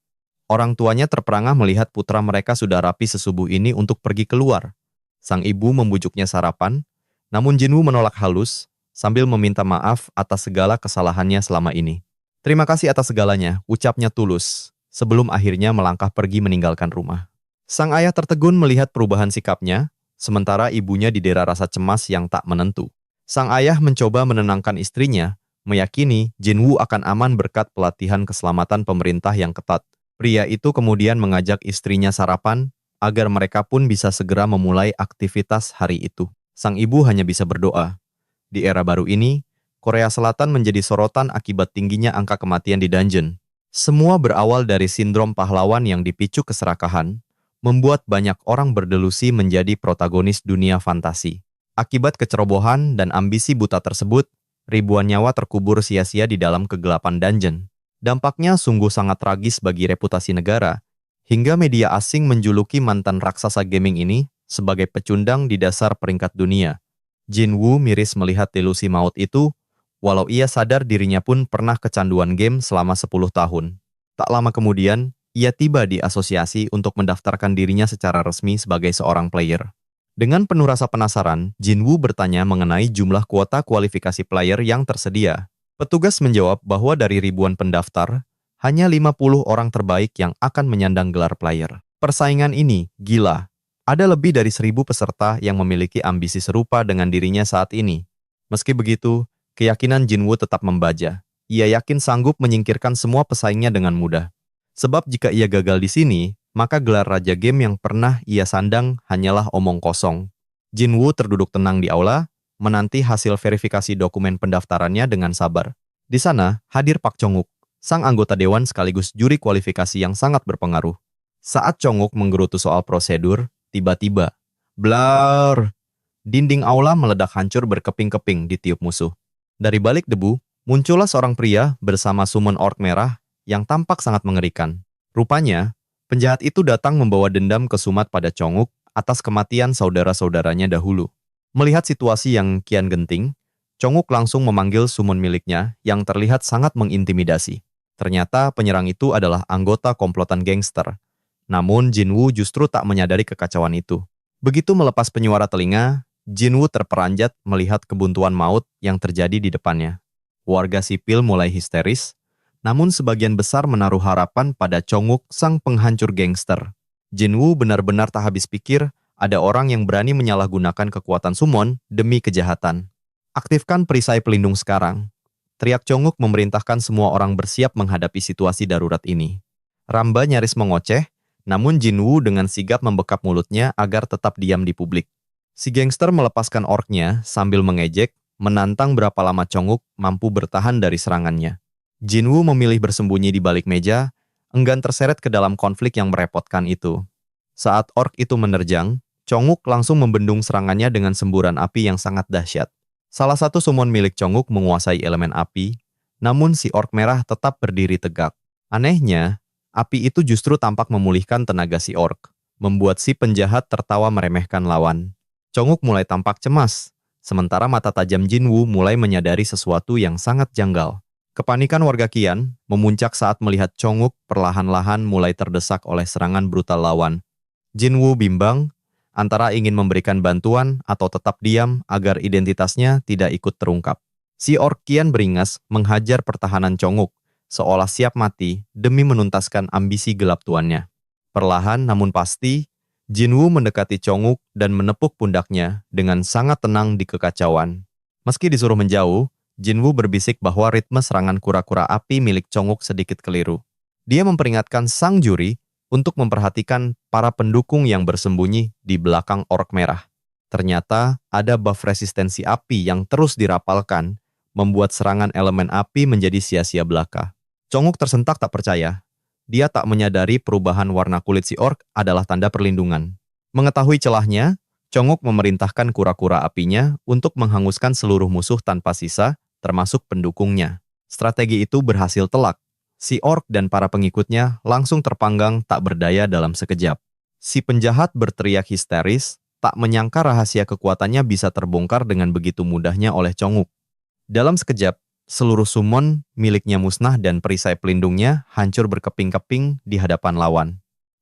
Orang tuanya terperangah melihat putra mereka sudah rapi sesubuh ini untuk pergi keluar. Sang ibu membujuknya sarapan, namun Jinwoo menolak halus sambil meminta maaf atas segala kesalahannya selama ini. Terima kasih atas segalanya, ucapnya tulus, sebelum akhirnya melangkah pergi meninggalkan rumah. Sang ayah tertegun melihat perubahan sikapnya, sementara ibunya didera rasa cemas yang tak menentu. Sang ayah mencoba menenangkan istrinya, meyakini Jinwoo akan aman berkat pelatihan keselamatan pemerintah yang ketat. Pria itu kemudian mengajak istrinya sarapan, agar mereka pun bisa segera memulai aktivitas hari itu. Sang ibu hanya bisa berdoa. Di era baru ini, Korea Selatan menjadi sorotan akibat tingginya angka kematian di dungeon. Semua berawal dari sindrom pahlawan yang dipicu keserakahan, membuat banyak orang berdelusi menjadi protagonis dunia fantasi. Akibat kecerobohan dan ambisi buta tersebut, ribuan nyawa terkubur sia-sia di dalam kegelapan dungeon. Dampaknya sungguh sangat tragis bagi reputasi negara, hingga media asing menjuluki mantan raksasa gaming ini sebagai pecundang di dasar peringkat dunia. Jinwoo miris melihat delusi maut itu, walau ia sadar dirinya pun pernah kecanduan game selama 10 tahun. Tak lama kemudian, ia tiba di asosiasi untuk mendaftarkan dirinya secara resmi sebagai seorang player. Dengan penuh rasa penasaran, Jinwoo bertanya mengenai jumlah kuota kualifikasi player yang tersedia. Petugas menjawab bahwa dari ribuan pendaftar, hanya 50 orang terbaik yang akan menyandang gelar player. Persaingan ini gila. Ada lebih dari 1.000 peserta yang memiliki ambisi serupa dengan dirinya saat ini. Meski begitu, keyakinan Jinwoo tetap membaja. Ia yakin sanggup menyingkirkan semua pesaingnya dengan mudah. Sebab jika ia gagal di sini, maka gelar Raja Game yang pernah ia sandang hanyalah omong kosong. Jinwoo terduduk tenang di aula, menanti hasil verifikasi dokumen pendaftarannya dengan sabar. Di sana, hadir Pak Chong-wook, sang anggota dewan sekaligus juri kualifikasi yang sangat berpengaruh. Saat Chong-wook menggerutu soal prosedur, tiba-tiba, blar! Dinding aula meledak hancur berkeping-keping ditiup musuh. Dari balik debu, muncullah seorang pria bersama summon orc merah yang tampak sangat mengerikan. Rupanya, penjahat itu datang membawa dendam kesumat pada Chong-wook atas kematian saudara-saudaranya dahulu. Melihat situasi yang kian genting, Chong-wook langsung memanggil summon miliknya yang terlihat sangat mengintimidasi. Ternyata penyerang itu adalah anggota komplotan gangster. Namun Jinwoo justru tak menyadari kekacauan itu. Begitu melepas penyuara telinga, Jinwoo terperanjat melihat kebuntuan maut yang terjadi di depannya. Warga sipil mulai histeris, namun sebagian besar menaruh harapan pada Chong-wook sang penghancur gangster. Jinwoo benar-benar tak habis pikir ada orang yang berani menyalahgunakan kekuatan summon demi kejahatan. Aktifkan perisai pelindung sekarang. Teriak Chong-wook memerintahkan semua orang bersiap menghadapi situasi darurat ini. Ramba nyaris mengoceh, namun Jinwoo dengan sigap membekap mulutnya agar tetap diam di publik. Si gangster melepaskan orknya sambil mengejek, menantang berapa lama Chong-wook mampu bertahan dari serangannya. Jinwoo memilih bersembunyi di balik meja, enggan terseret ke dalam konflik yang merepotkan itu. Saat ork itu menerjang, Chong-wook langsung membendung serangannya dengan semburan api yang sangat dahsyat. Salah satu summon milik Chong-wook menguasai elemen api, namun si ork merah tetap berdiri tegak. Anehnya, api itu justru tampak memulihkan tenaga si ork, membuat si penjahat tertawa meremehkan lawan. Chong-wook mulai tampak cemas, sementara mata tajam Jinwoo mulai menyadari sesuatu yang sangat janggal. Kepanikan warga Qian memuncak saat melihat Chong-wook perlahan-lahan mulai terdesak oleh serangan brutal lawan. Jinwoo bimbang antara ingin memberikan bantuan atau tetap diam agar identitasnya tidak ikut terungkap. Si orc Qian beringas menghajar pertahanan Chong-wook, seolah siap mati demi menuntaskan ambisi gelap tuannya. Perlahan namun pasti, Jinwoo mendekati Chong-wook dan menepuk pundaknya dengan sangat tenang di kekacauan. Meski disuruh menjauh, Jinwoo berbisik bahwa ritme serangan kura-kura api milik Chong-wook sedikit keliru. Dia memperingatkan sang juri untuk memperhatikan para pendukung yang bersembunyi di belakang ork merah. Ternyata ada buff resistensi api yang terus dirapalkan, membuat serangan elemen api menjadi sia-sia belaka. Chong-wook tersentak tak percaya. Dia tak menyadari perubahan warna kulit si ork adalah tanda perlindungan. Mengetahui celahnya, Chong-wook memerintahkan kura-kura apinya untuk menghanguskan seluruh musuh tanpa sisa, termasuk pendukungnya. Strategi itu berhasil telak. Si orc dan para pengikutnya langsung terpanggang tak berdaya dalam sekejap. Si penjahat berteriak histeris, tak menyangka rahasia kekuatannya bisa terbongkar dengan begitu mudahnya oleh Chong-wook. Dalam sekejap, seluruh summon miliknya musnah dan perisai pelindungnya hancur berkeping-keping di hadapan lawan.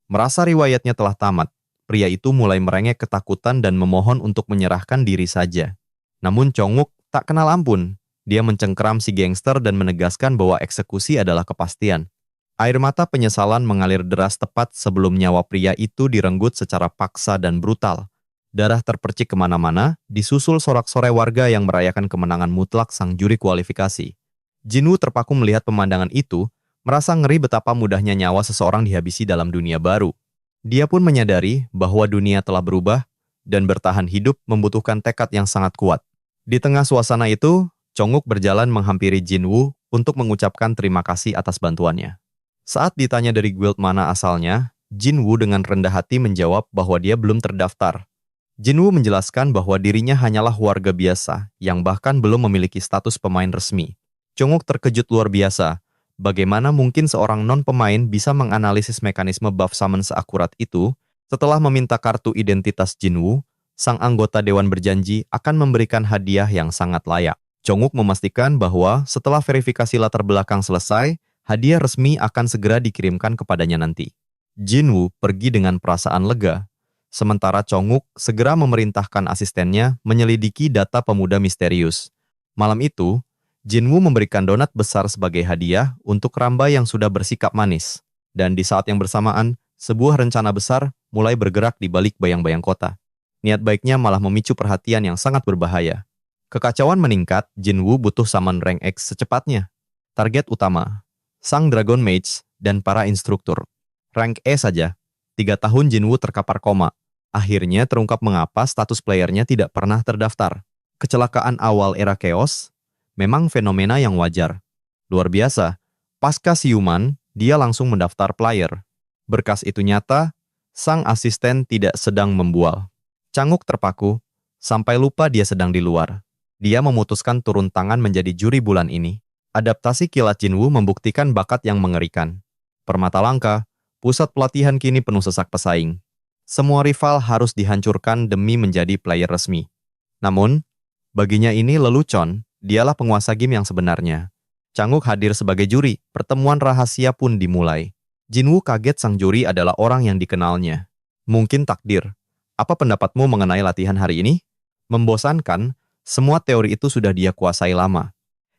Merasa riwayatnya telah tamat, pria itu mulai merengek ketakutan dan memohon untuk menyerahkan diri saja. Namun Chong-wook tak kenal ampun. Dia mencengkeram si gangster dan menegaskan bahwa eksekusi adalah kepastian. Air mata penyesalan mengalir deras tepat sebelum nyawa pria itu direnggut secara paksa dan brutal. Darah terpercik kemana-mana, disusul sorak-sorai warga yang merayakan kemenangan mutlak sang juri kualifikasi. Jinwoo terpaku melihat pemandangan itu, merasa ngeri betapa mudahnya nyawa seseorang dihabisi dalam dunia baru. Dia pun menyadari bahwa dunia telah berubah, dan bertahan hidup membutuhkan tekad yang sangat kuat. Di tengah suasana itu, Chong-wook berjalan menghampiri Jinwoo untuk mengucapkan terima kasih atas bantuannya. Saat ditanya dari guild mana asalnya, Jinwoo dengan rendah hati menjawab bahwa dia belum terdaftar. Jinwoo menjelaskan bahwa dirinya hanyalah warga biasa yang bahkan belum memiliki status pemain resmi. Chong-wook terkejut luar biasa. Bagaimana mungkin seorang non-pemain bisa menganalisis mekanisme buff summon seakurat itu? Setelah meminta kartu identitas Jinwoo, sang anggota dewan berjanji akan memberikan hadiah yang sangat layak. Chong-wook memastikan bahwa setelah verifikasi latar belakang selesai, hadiah resmi akan segera dikirimkan kepadanya nanti. Jinwoo pergi dengan perasaan lega, sementara Chong-wook segera memerintahkan asistennya menyelidiki data pemuda misterius. Malam itu, Jinwoo memberikan donat besar sebagai hadiah untuk Ramba yang sudah bersikap manis. Dan di saat yang bersamaan, sebuah rencana besar mulai bergerak di balik bayang-bayang kota. Niat baiknya malah memicu perhatian yang sangat berbahaya. Kekacauan meningkat, Jinwoo butuh summon rank X secepatnya. Target utama, sang Dragon Mage, dan para instruktur. Rank E saja, 3 tahun Jinwoo terkapar koma. Akhirnya terungkap mengapa status playernya tidak pernah terdaftar. Kecelakaan awal era Chaos memang fenomena yang wajar. Luar biasa, pasca siuman, dia langsung mendaftar player. Berkas itu nyata, sang asisten tidak sedang membual. Changuk terpaku, sampai lupa dia sedang di luar. Dia memutuskan turun tangan menjadi juri bulan ini. Adaptasi kilat Jinwoo membuktikan bakat yang mengerikan. Permata langka, pusat pelatihan kini penuh sesak pesaing. Semua rival harus dihancurkan demi menjadi player resmi. Namun, baginya ini lelucon, dialah penguasa game yang sebenarnya. Changuk hadir sebagai juri, pertemuan rahasia pun dimulai. Jinwoo kaget sang juri adalah orang yang dikenalnya. Mungkin takdir. Apa pendapatmu mengenai latihan hari ini? Membosankan, semua teori itu sudah dia kuasai lama.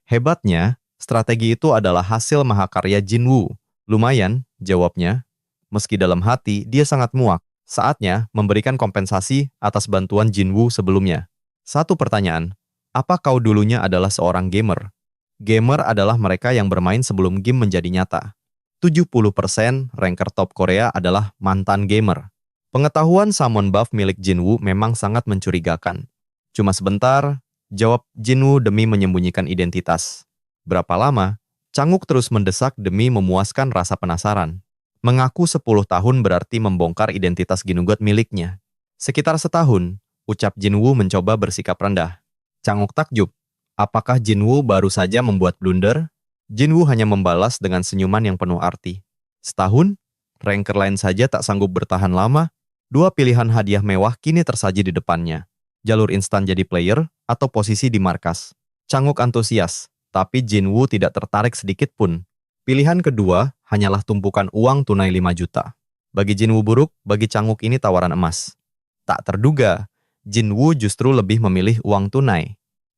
Hebatnya, strategi itu adalah hasil mahakarya Jinwoo. Lumayan, jawabnya. Meski dalam hati, dia sangat muak. Saatnya memberikan kompensasi atas bantuan Jinwoo sebelumnya. Satu pertanyaan, apa kau dulunya adalah seorang gamer? Gamer adalah mereka yang bermain sebelum game menjadi nyata. 70% ranker top Korea adalah mantan gamer. Pengetahuan summon buff milik Jinwoo memang sangat mencurigakan. Cuma sebentar, jawab Jinwoo demi menyembunyikan identitas. Berapa lama? Changuk terus mendesak demi memuaskan rasa penasaran. Mengaku 10 tahun berarti membongkar identitas Ginugot miliknya. Sekitar setahun, ucap Jinwoo mencoba bersikap rendah. Changuk takjub. Apakah Jinwoo baru saja membuat blunder? Jinwoo hanya membalas dengan senyuman yang penuh arti. Setahun? Ranker lain saja tak sanggup bertahan lama. 2 pilihan hadiah mewah kini tersaji di depannya. Jalur instan jadi player atau posisi di markas. Changuk antusias, tapi Jinwoo tidak tertarik sedikit pun. Pilihan kedua hanyalah tumpukan uang tunai 5 juta. Bagi Jinwoo buruk, bagi Changuk ini tawaran emas. Tak terduga, Jinwoo justru lebih memilih uang tunai.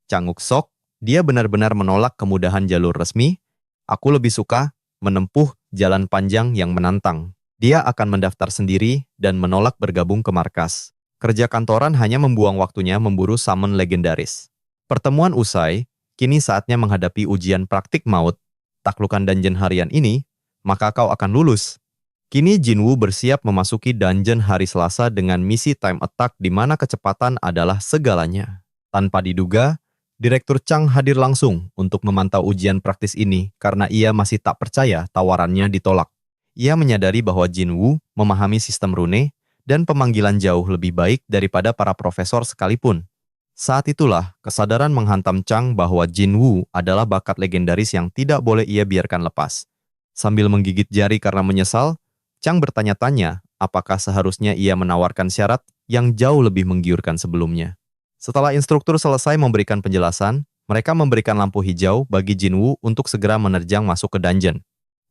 Changuk sok, dia benar-benar menolak kemudahan jalur resmi. Aku lebih suka menempuh jalan panjang yang menantang. Dia akan mendaftar sendiri dan menolak bergabung ke markas. Kerja kantoran hanya membuang waktunya memburu summon legendaris. Pertemuan usai, kini saatnya menghadapi ujian praktik maut. Taklukan dungeon harian ini, maka kau akan lulus. Kini Jinwoo bersiap memasuki dungeon hari Selasa dengan misi time attack di mana kecepatan adalah segalanya. Tanpa diduga, Direktur Chang hadir langsung untuk memantau ujian praktis ini karena ia masih tak percaya tawarannya ditolak. Ia menyadari bahwa Jinwoo memahami sistem rune dan pemanggilan jauh lebih baik daripada para profesor sekalipun. Saat itulah, kesadaran menghantam Chang bahwa Jinwoo adalah bakat legendaris yang tidak boleh ia biarkan lepas. Sambil menggigit jari karena menyesal, Chang bertanya-tanya apakah seharusnya ia menawarkan syarat yang jauh lebih menggiurkan sebelumnya. Setelah instruktur selesai memberikan penjelasan, mereka memberikan lampu hijau bagi Jinwoo untuk segera menerjang masuk ke dungeon.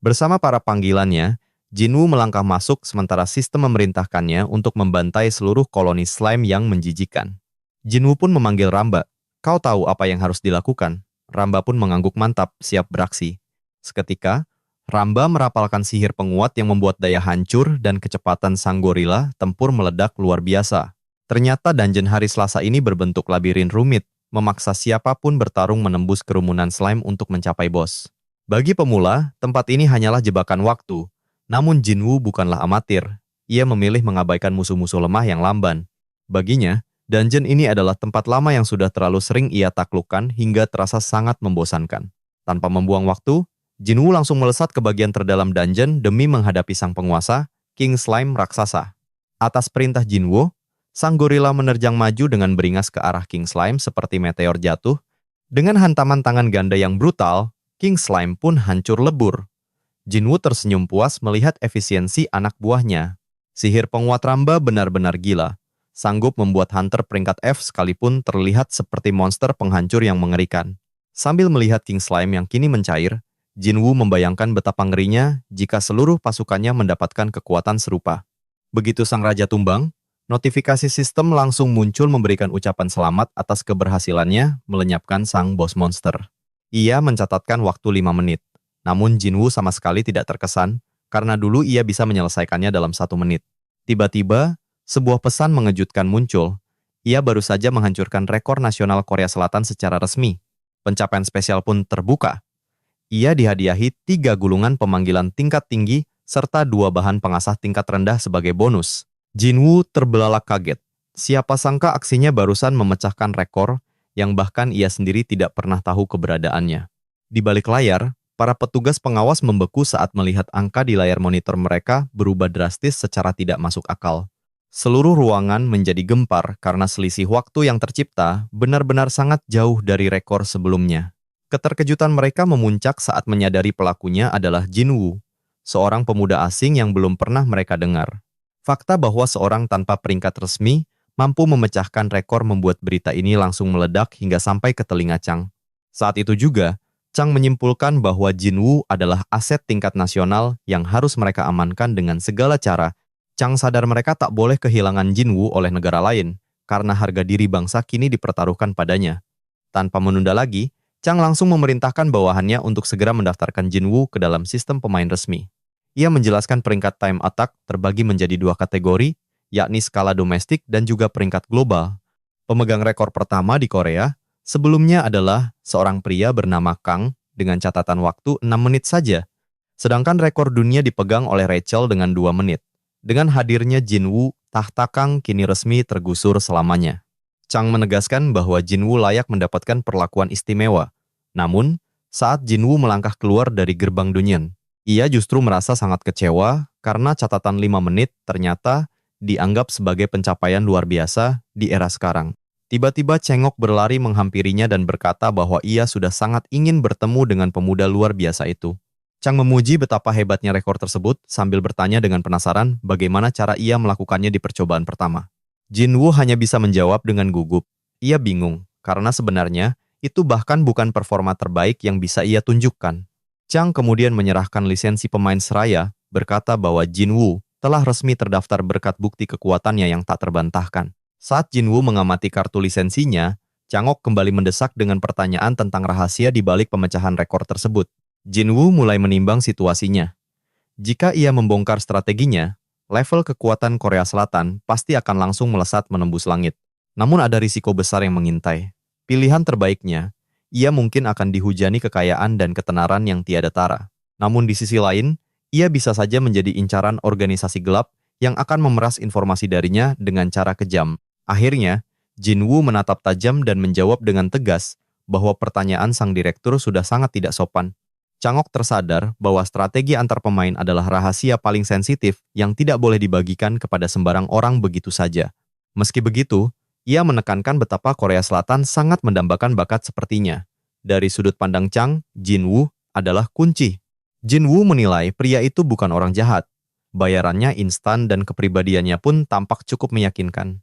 Bersama para panggilannya, Jinwoo melangkah masuk sementara sistem memerintahkannya untuk membantai seluruh koloni slime yang menjijikan. Jinwoo pun memanggil Ramba. Kau tahu apa yang harus dilakukan? Ramba pun mengangguk mantap, siap beraksi. Seketika, Ramba merapalkan sihir penguat yang membuat daya hancur dan kecepatan sang gorila tempur meledak luar biasa. Ternyata dungeon hari Selasa ini berbentuk labirin rumit, memaksa siapapun bertarung menembus kerumunan slime untuk mencapai bos. Bagi pemula, tempat ini hanyalah jebakan waktu. Namun Jinwoo bukanlah amatir. Ia memilih mengabaikan musuh-musuh lemah yang lamban. Baginya, dungeon ini adalah tempat lama yang sudah terlalu sering ia taklukkan hingga terasa sangat membosankan. Tanpa membuang waktu, Jinwoo langsung melesat ke bagian terdalam dungeon demi menghadapi sang penguasa, King Slime raksasa. Atas perintah Jinwoo, sang gorila menerjang maju dengan beringas ke arah King Slime seperti meteor jatuh. Dengan hantaman tangan ganda yang brutal, King Slime pun hancur lebur. Jinwoo tersenyum puas melihat efisiensi anak buahnya. Sihir penguat Ramba benar-benar gila. Sanggup membuat hunter peringkat F sekalipun terlihat seperti monster penghancur yang mengerikan. Sambil melihat King Slime yang kini mencair, Jinwoo membayangkan betapa ngerinya jika seluruh pasukannya mendapatkan kekuatan serupa. Begitu sang raja tumbang, notifikasi sistem langsung muncul memberikan ucapan selamat atas keberhasilannya melenyapkan sang bos monster. Ia mencatatkan waktu 5 menit. Namun Jinwoo sama sekali tidak terkesan karena dulu ia bisa menyelesaikannya dalam 1 menit. Tiba-tiba, sebuah pesan mengejutkan muncul. Ia baru saja menghancurkan rekor nasional Korea Selatan secara resmi. Pencapaian spesial pun terbuka. Ia dihadiahi 3 gulungan pemanggilan tingkat tinggi serta 2 bahan pengasah tingkat rendah sebagai bonus. Jinwoo terbelalak kaget. Siapa sangka aksinya barusan memecahkan rekor yang bahkan ia sendiri tidak pernah tahu keberadaannya. Di balik layar, para petugas pengawas membeku saat melihat angka di layar monitor mereka berubah drastis secara tidak masuk akal. Seluruh ruangan menjadi gempar karena selisih waktu yang tercipta benar-benar sangat jauh dari rekor sebelumnya. Keterkejutan mereka memuncak saat menyadari pelakunya adalah Jinwoo, seorang pemuda asing yang belum pernah mereka dengar. Fakta bahwa seorang tanpa peringkat resmi mampu memecahkan rekor membuat berita ini langsung meledak hingga sampai ke telinga Chang. Saat itu juga, Chang menyimpulkan bahwa Jinwoo adalah aset tingkat nasional yang harus mereka amankan dengan segala cara. Chang sadar mereka tak boleh kehilangan Jinwoo oleh negara lain, karena harga diri bangsa kini dipertaruhkan padanya. Tanpa menunda lagi, Chang langsung memerintahkan bawahannya untuk segera mendaftarkan Jinwoo ke dalam sistem pemain resmi. Ia menjelaskan peringkat time attack terbagi menjadi 2 kategori, yakni skala domestik dan juga peringkat global. Pemegang rekor pertama di Korea sebelumnya adalah seorang pria bernama Kang dengan catatan waktu 6 menit saja. Sedangkan rekor dunia dipegang oleh Rachel dengan 2 menit. Dengan hadirnya Jinwoo, tahta Kang kini resmi tergusur selamanya. Chang menegaskan bahwa Jinwoo layak mendapatkan perlakuan istimewa. Namun, saat Jinwoo melangkah keluar dari gerbang Dunyan, ia justru merasa sangat kecewa karena catatan 5 menit ternyata dianggap sebagai pencapaian luar biasa di era sekarang. Tiba-tiba Chengok berlari menghampirinya dan berkata bahwa ia sudah sangat ingin bertemu dengan pemuda luar biasa itu. Chang memuji betapa hebatnya rekor tersebut sambil bertanya dengan penasaran bagaimana cara ia melakukannya di percobaan pertama. Jinwoo hanya bisa menjawab dengan gugup. Ia bingung, karena sebenarnya itu bahkan bukan performa terbaik yang bisa ia tunjukkan. Chang kemudian menyerahkan lisensi pemain seraya, berkata bahwa Jinwoo telah resmi terdaftar berkat bukti kekuatannya yang tak terbantahkan. Saat Jinwoo mengamati kartu lisensinya, Changok kembali mendesak dengan pertanyaan tentang rahasia di balik pemecahan rekor tersebut. Jinwoo mulai menimbang situasinya. Jika ia membongkar strateginya, level kekuatan Korea Selatan pasti akan langsung melesat menembus langit. Namun ada risiko besar yang mengintai. Pilihan terbaiknya, ia mungkin akan dihujani kekayaan dan ketenaran yang tiada tara. Namun di sisi lain, ia bisa saja menjadi incaran organisasi gelap yang akan memeras informasi darinya dengan cara kejam. Akhirnya, Jinwoo menatap tajam dan menjawab dengan tegas bahwa pertanyaan sang direktur sudah sangat tidak sopan. Changok tersadar bahwa strategi antar pemain adalah rahasia paling sensitif yang tidak boleh dibagikan kepada sembarang orang begitu saja. Meski begitu, ia menekankan betapa Korea Selatan sangat mendambakan bakat sepertinya. Dari sudut pandang Chang, Jinwoo adalah kunci. Jinwoo menilai pria itu bukan orang jahat. Bayarannya instan dan kepribadiannya pun tampak cukup meyakinkan.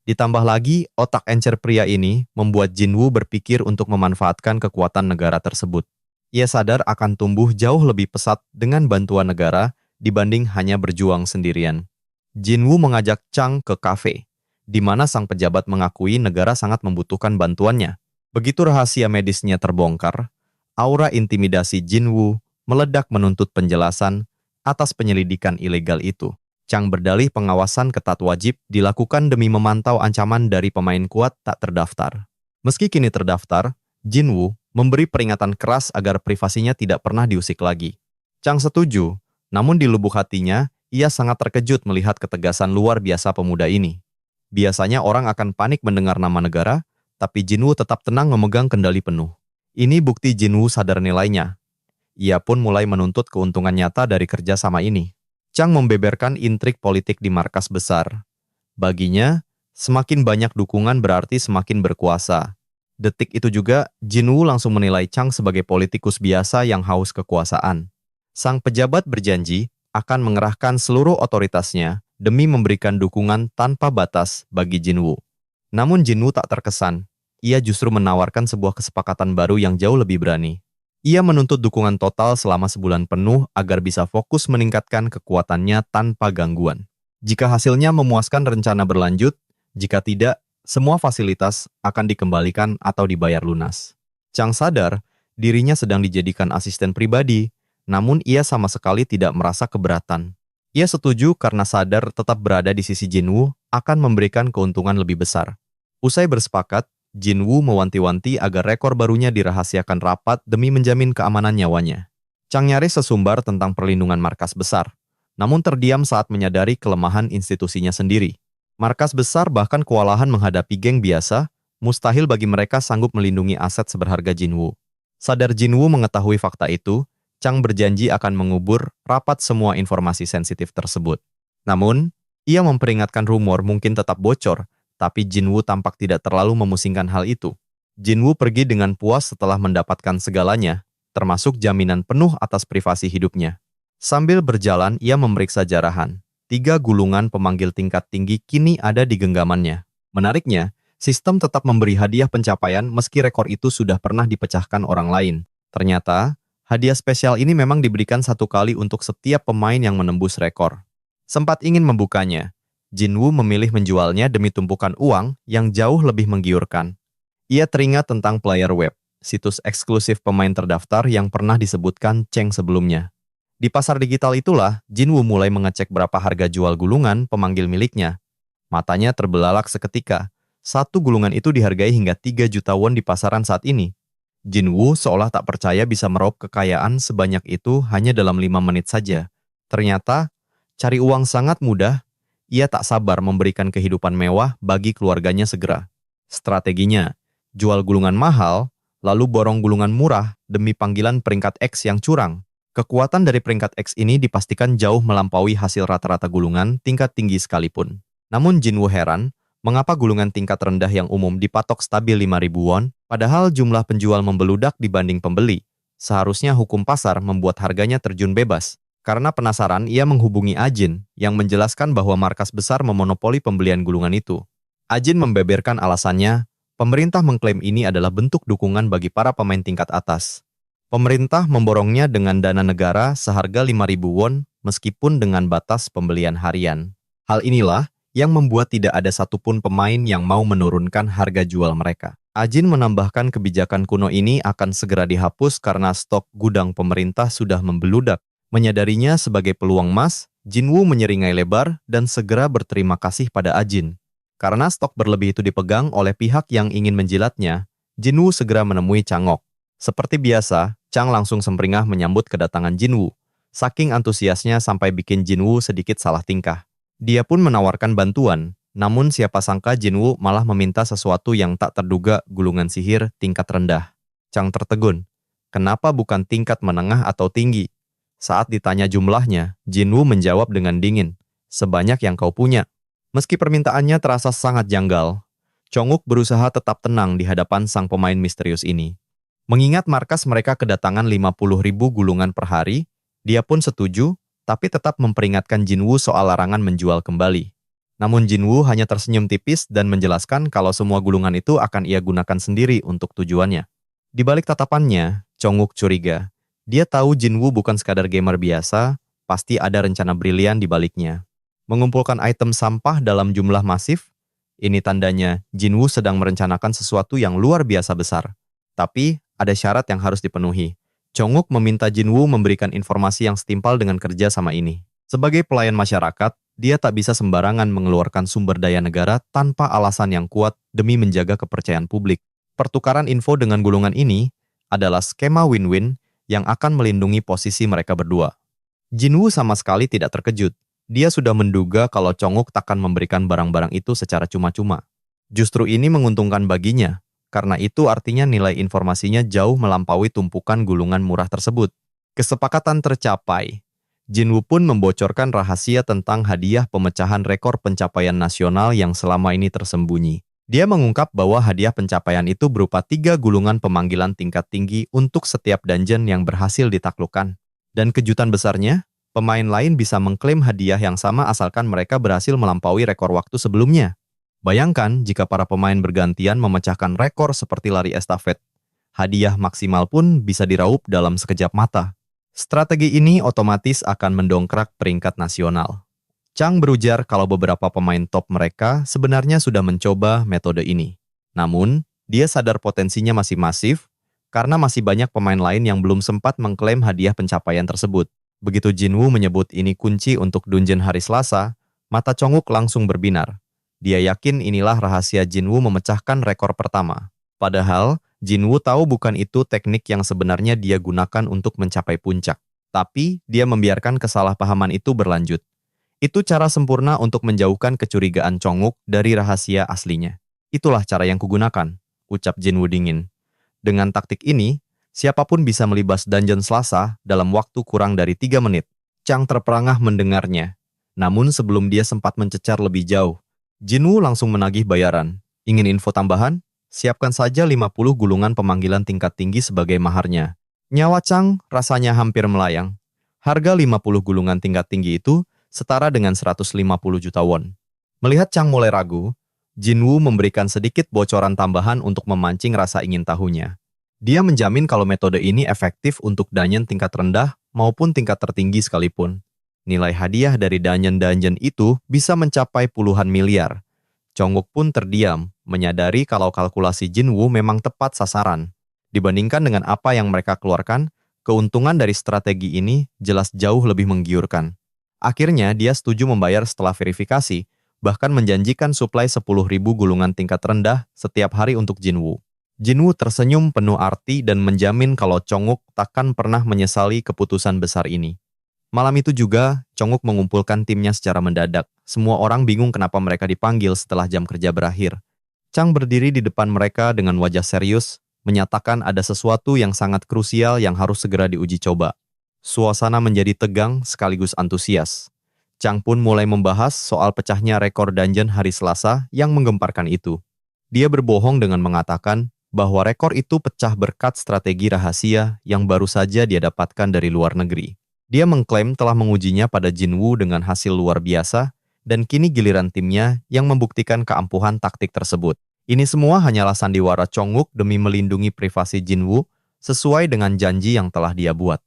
Ditambah lagi, otak encer pria ini membuat Jinwoo berpikir untuk memanfaatkan kekuatan negara tersebut. Ia sadar akan tumbuh jauh lebih pesat dengan bantuan negara dibanding hanya berjuang sendirian. Jinwoo mengajak Chang ke kafe, di mana sang pejabat mengakui negara sangat membutuhkan bantuannya. Begitu rahasia medisnya terbongkar, aura intimidasi Jinwoo meledak menuntut penjelasan atas penyelidikan ilegal itu. Chang berdalih pengawasan ketat wajib dilakukan demi memantau ancaman dari pemain kuat tak terdaftar. Meski kini terdaftar, Jinwoo memberi peringatan keras agar privasinya tidak pernah diusik lagi. Chang setuju, namun di lubuk hatinya, ia sangat terkejut melihat ketegasan luar biasa pemuda ini. Biasanya orang akan panik mendengar nama negara, tapi Jinwoo tetap tenang memegang kendali penuh. Ini bukti Jinwoo sadar nilainya. Ia pun mulai menuntut keuntungan nyata dari kerjasama ini. Chang membeberkan intrik politik di markas besar. Baginya, semakin banyak dukungan berarti semakin berkuasa. Detik itu juga, Jinwoo langsung menilai Chang sebagai politikus biasa yang haus kekuasaan. Sang pejabat berjanji akan mengerahkan seluruh otoritasnya demi memberikan dukungan tanpa batas bagi Jinwoo. Namun Jinwoo tak terkesan. Ia justru menawarkan sebuah kesepakatan baru yang jauh lebih berani. Ia menuntut dukungan total selama sebulan penuh agar bisa fokus meningkatkan kekuatannya tanpa gangguan. Jika hasilnya memuaskan rencana berlanjut, jika tidak, semua fasilitas akan dikembalikan atau dibayar lunas. Chang sadar dirinya sedang dijadikan asisten pribadi, namun ia sama sekali tidak merasa keberatan. Ia setuju karena sadar tetap berada di sisi Jinwoo akan memberikan keuntungan lebih besar. Usai bersepakat, Jinwoo mewanti-wanti agar rekor barunya dirahasiakan rapat demi menjamin keamanan nyawanya. Chang nyaris sesumbar tentang perlindungan markas besar, namun terdiam saat menyadari kelemahan institusinya sendiri. Markas besar bahkan kewalahan menghadapi geng biasa, mustahil bagi mereka sanggup melindungi aset seberharga Jinwoo. Sadar Jinwoo mengetahui fakta itu, Chang berjanji akan mengubur rapat semua informasi sensitif tersebut. Namun, ia memperingatkan rumor mungkin tetap bocor, tapi Jinwoo tampak tidak terlalu memusingkan hal itu. Jinwoo pergi dengan puas setelah mendapatkan segalanya, termasuk jaminan penuh atas privasi hidupnya. Sambil berjalan, ia memeriksa jarahan. 3 gulungan pemanggil tingkat tinggi kini ada di genggamannya. Menariknya, sistem tetap memberi hadiah pencapaian meski rekor itu sudah pernah dipecahkan orang lain. Ternyata, hadiah spesial ini memang diberikan 1 kali untuk setiap pemain yang menembus rekor. Sempat ingin membukanya, Jinwoo memilih menjualnya demi tumpukan uang yang jauh lebih menggiurkan. Ia teringat tentang Player Web, situs eksklusif pemain terdaftar yang pernah disebutkan Cheng sebelumnya. Di pasar digital itulah, Jinwoo mulai mengecek berapa harga jual gulungan pemanggil miliknya. Matanya terbelalak seketika. 1 gulungan itu dihargai hingga 3 juta won di pasaran saat ini. Jinwoo seolah tak percaya bisa meraup kekayaan sebanyak itu hanya dalam 5 menit saja. Ternyata, cari uang sangat mudah. Ia tak sabar memberikan kehidupan mewah bagi keluarganya segera. Strateginya, jual gulungan mahal, lalu borong gulungan murah demi panggilan peringkat X yang curang. Kekuatan dari peringkat X ini dipastikan jauh melampaui hasil rata-rata gulungan tingkat tinggi sekalipun. Namun Jinwoo heran, mengapa gulungan tingkat rendah yang umum dipatok stabil 5.000 won, padahal jumlah penjual membeludak dibanding pembeli. Seharusnya hukum pasar membuat harganya terjun bebas. Karena penasaran, ia menghubungi Ajin yang menjelaskan bahwa markas besar memonopoli pembelian gulungan itu. Ajin membeberkan alasannya, pemerintah mengklaim ini adalah bentuk dukungan bagi para pemain tingkat atas. Pemerintah memborongnya dengan dana negara seharga 5.000 won meskipun dengan batas pembelian harian. Hal inilah yang membuat tidak ada satupun pemain yang mau menurunkan harga jual mereka. Ajin menambahkan kebijakan kuno ini akan segera dihapus karena stok gudang pemerintah sudah membeludak. Menyadarinya sebagai peluang emas, Jinwoo menyeringai lebar dan segera berterima kasih pada Ajin. Karena stok berlebih itu dipegang oleh pihak yang ingin menjilatnya, Jinwoo segera menemui Changok. Seperti biasa, Chang langsung sempringah menyambut kedatangan Jinwoo. Saking antusiasnya sampai bikin Jinwoo sedikit salah tingkah. Dia pun menawarkan bantuan, namun siapa sangka Jinwoo malah meminta sesuatu yang tak terduga, gulungan sihir tingkat rendah. Chang tertegun. Kenapa bukan tingkat menengah atau tinggi? Saat ditanya jumlahnya, Jinwoo menjawab dengan dingin, sebanyak yang kau punya. Meski permintaannya terasa sangat janggal, Chonguk berusaha tetap tenang di hadapan sang pemain misterius ini. Mengingat markas mereka kedatangan 50.000 gulungan per hari, dia pun setuju, tapi tetap memperingatkan Jinwoo soal larangan menjual kembali. Namun Jinwoo hanya tersenyum tipis dan menjelaskan kalau semua gulungan itu akan ia gunakan sendiri untuk tujuannya. Di balik tatapannya, Chonguk curiga. Dia tahu Jinwoo bukan sekadar gamer biasa, pasti ada rencana brilian di baliknya. Mengumpulkan item sampah dalam jumlah masif, ini tandanya Jinwoo sedang merencanakan sesuatu yang luar biasa besar. Tapi, ada syarat yang harus dipenuhi. Chonguk meminta Jinwoo memberikan informasi yang setimpal dengan kerja sama ini. Sebagai pelayan masyarakat, dia tak bisa sembarangan mengeluarkan sumber daya negara tanpa alasan yang kuat demi menjaga kepercayaan publik. Pertukaran info dengan gulungan ini adalah skema win-win yang akan melindungi posisi mereka berdua. Jinwoo sama sekali tidak terkejut. Dia sudah menduga kalau Chonguk takkan memberikan barang-barang itu secara cuma-cuma. Justru ini menguntungkan baginya, karena itu artinya nilai informasinya jauh melampaui tumpukan gulungan murah tersebut. Kesepakatan tercapai. Jinwoo pun membocorkan rahasia tentang hadiah pemecahan rekor pencapaian nasional yang selama ini tersembunyi. Dia mengungkap bahwa hadiah pencapaian itu berupa 3 gulungan pemanggilan tingkat tinggi untuk setiap dungeon yang berhasil ditaklukkan. Dan kejutan besarnya, pemain lain bisa mengklaim hadiah yang sama asalkan mereka berhasil melampaui rekor waktu sebelumnya. Bayangkan jika para pemain bergantian memecahkan rekor seperti lari estafet. Hadiah maksimal pun bisa diraup dalam sekejap mata. Strategi ini otomatis akan mendongkrak peringkat nasional. Chang berujar kalau beberapa pemain top mereka sebenarnya sudah mencoba metode ini. Namun, dia sadar potensinya masih masif karena masih banyak pemain lain yang belum sempat mengklaim hadiah pencapaian tersebut. Begitu Jinwoo menyebut ini kunci untuk dungeon hari Selasa, mata Chonguk langsung berbinar. Dia yakin inilah rahasia Jinwoo memecahkan rekor pertama. Padahal, Jinwoo tahu bukan itu teknik yang sebenarnya dia gunakan untuk mencapai puncak. Tapi, dia membiarkan kesalahpahaman itu berlanjut. Itu cara sempurna untuk menjauhkan kecurigaan Chonguk dari rahasia aslinya. Itulah cara yang kugunakan, ucap Jinwoo dingin. Dengan taktik ini, siapapun bisa melibas dungeon Selasa dalam waktu kurang dari 3 menit. Chang terperangah mendengarnya. Namun sebelum dia sempat mencecar lebih jauh, Jinwoo langsung menagih bayaran. Ingin info tambahan? Siapkan saja 50 gulungan pemanggilan tingkat tinggi sebagai maharnya. Nyawa Chang rasanya hampir melayang. Harga 50 gulungan tingkat tinggi itu setara dengan 150 juta won. Melihat Chang mulai ragu, Jinwoo memberikan sedikit bocoran tambahan untuk memancing rasa ingin tahunya. Dia menjamin kalau metode ini efektif untuk dungeon tingkat rendah maupun tingkat tertinggi sekalipun. Nilai hadiah dari dungeon-dungeon itu bisa mencapai puluhan miliar. Chonguk pun terdiam, menyadari kalau kalkulasi Jinwoo memang tepat sasaran. Dibandingkan dengan apa yang mereka keluarkan, keuntungan dari strategi ini jelas jauh lebih menggiurkan. Akhirnya dia setuju membayar setelah verifikasi, bahkan menjanjikan suplai 10.000 gulungan tingkat rendah setiap hari untuk Jinwoo. Jinwoo tersenyum penuh arti dan menjamin kalau Chonguk takkan pernah menyesali keputusan besar ini. Malam itu juga, Chonguk mengumpulkan timnya secara mendadak. Semua orang bingung kenapa mereka dipanggil setelah jam kerja berakhir. Chang berdiri di depan mereka dengan wajah serius, menyatakan ada sesuatu yang sangat krusial yang harus segera diuji coba. Suasana menjadi tegang sekaligus antusias. Chang pun mulai membahas soal pecahnya rekor dungeon hari Selasa yang menggemparkan itu. Dia berbohong dengan mengatakan bahwa rekor itu pecah berkat strategi rahasia yang baru saja dia dapatkan dari luar negeri. Dia mengklaim telah mengujinya pada Jinwoo dengan hasil luar biasa, dan kini giliran timnya yang membuktikan keampuhan taktik tersebut. Ini semua hanyalah sandiwara Chonguk demi melindungi privasi Jinwoo sesuai dengan janji yang telah dia buat.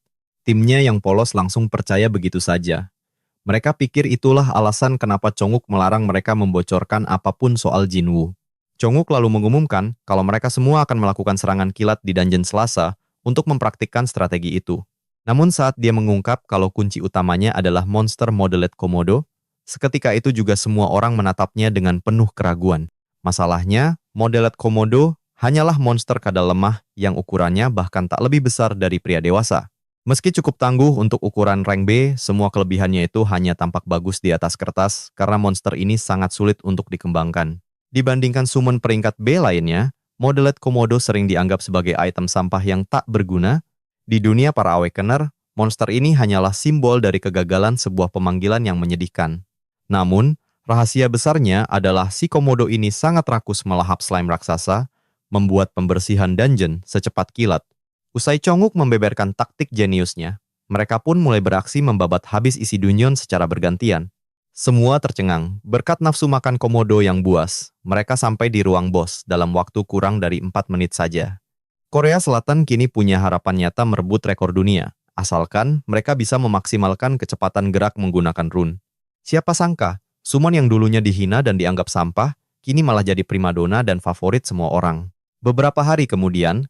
Timnya yang polos langsung percaya begitu saja. Mereka pikir itulah alasan kenapa Chonguk melarang mereka membocorkan apapun soal Jinwoo. Chonguk lalu mengumumkan kalau mereka semua akan melakukan serangan kilat di dungeon Selasa untuk mempraktikkan strategi itu. Namun saat dia mengungkap kalau kunci utamanya adalah monster modelet Komodo, seketika itu juga semua orang menatapnya dengan penuh keraguan. Masalahnya, modelet Komodo hanyalah monster kadal lemah yang ukurannya bahkan tak lebih besar dari pria dewasa. Meski cukup tangguh untuk ukuran rank B, semua kelebihannya itu hanya tampak bagus di atas kertas karena monster ini sangat sulit untuk dikembangkan. Dibandingkan summon peringkat B lainnya, modelet Komodo sering dianggap sebagai item sampah yang tak berguna. Di dunia para awakener, monster ini hanyalah simbol dari kegagalan sebuah pemanggilan yang menyedihkan. Namun, rahasia besarnya adalah si Komodo ini sangat rakus melahap slime raksasa, membuat pembersihan dungeon secepat kilat. Usai Chonguk membeberkan taktik jeniusnya, mereka pun mulai beraksi membabat habis isi dungeon secara bergantian. Semua tercengang, berkat nafsu makan Komodo yang buas, mereka sampai di ruang bos dalam waktu kurang dari 4 menit saja. Korea Selatan kini punya harapan nyata merebut rekor dunia, asalkan mereka bisa memaksimalkan kecepatan gerak menggunakan rune. Siapa sangka, summon yang dulunya dihina dan dianggap sampah, kini malah jadi primadona dan favorit semua orang. Beberapa hari kemudian,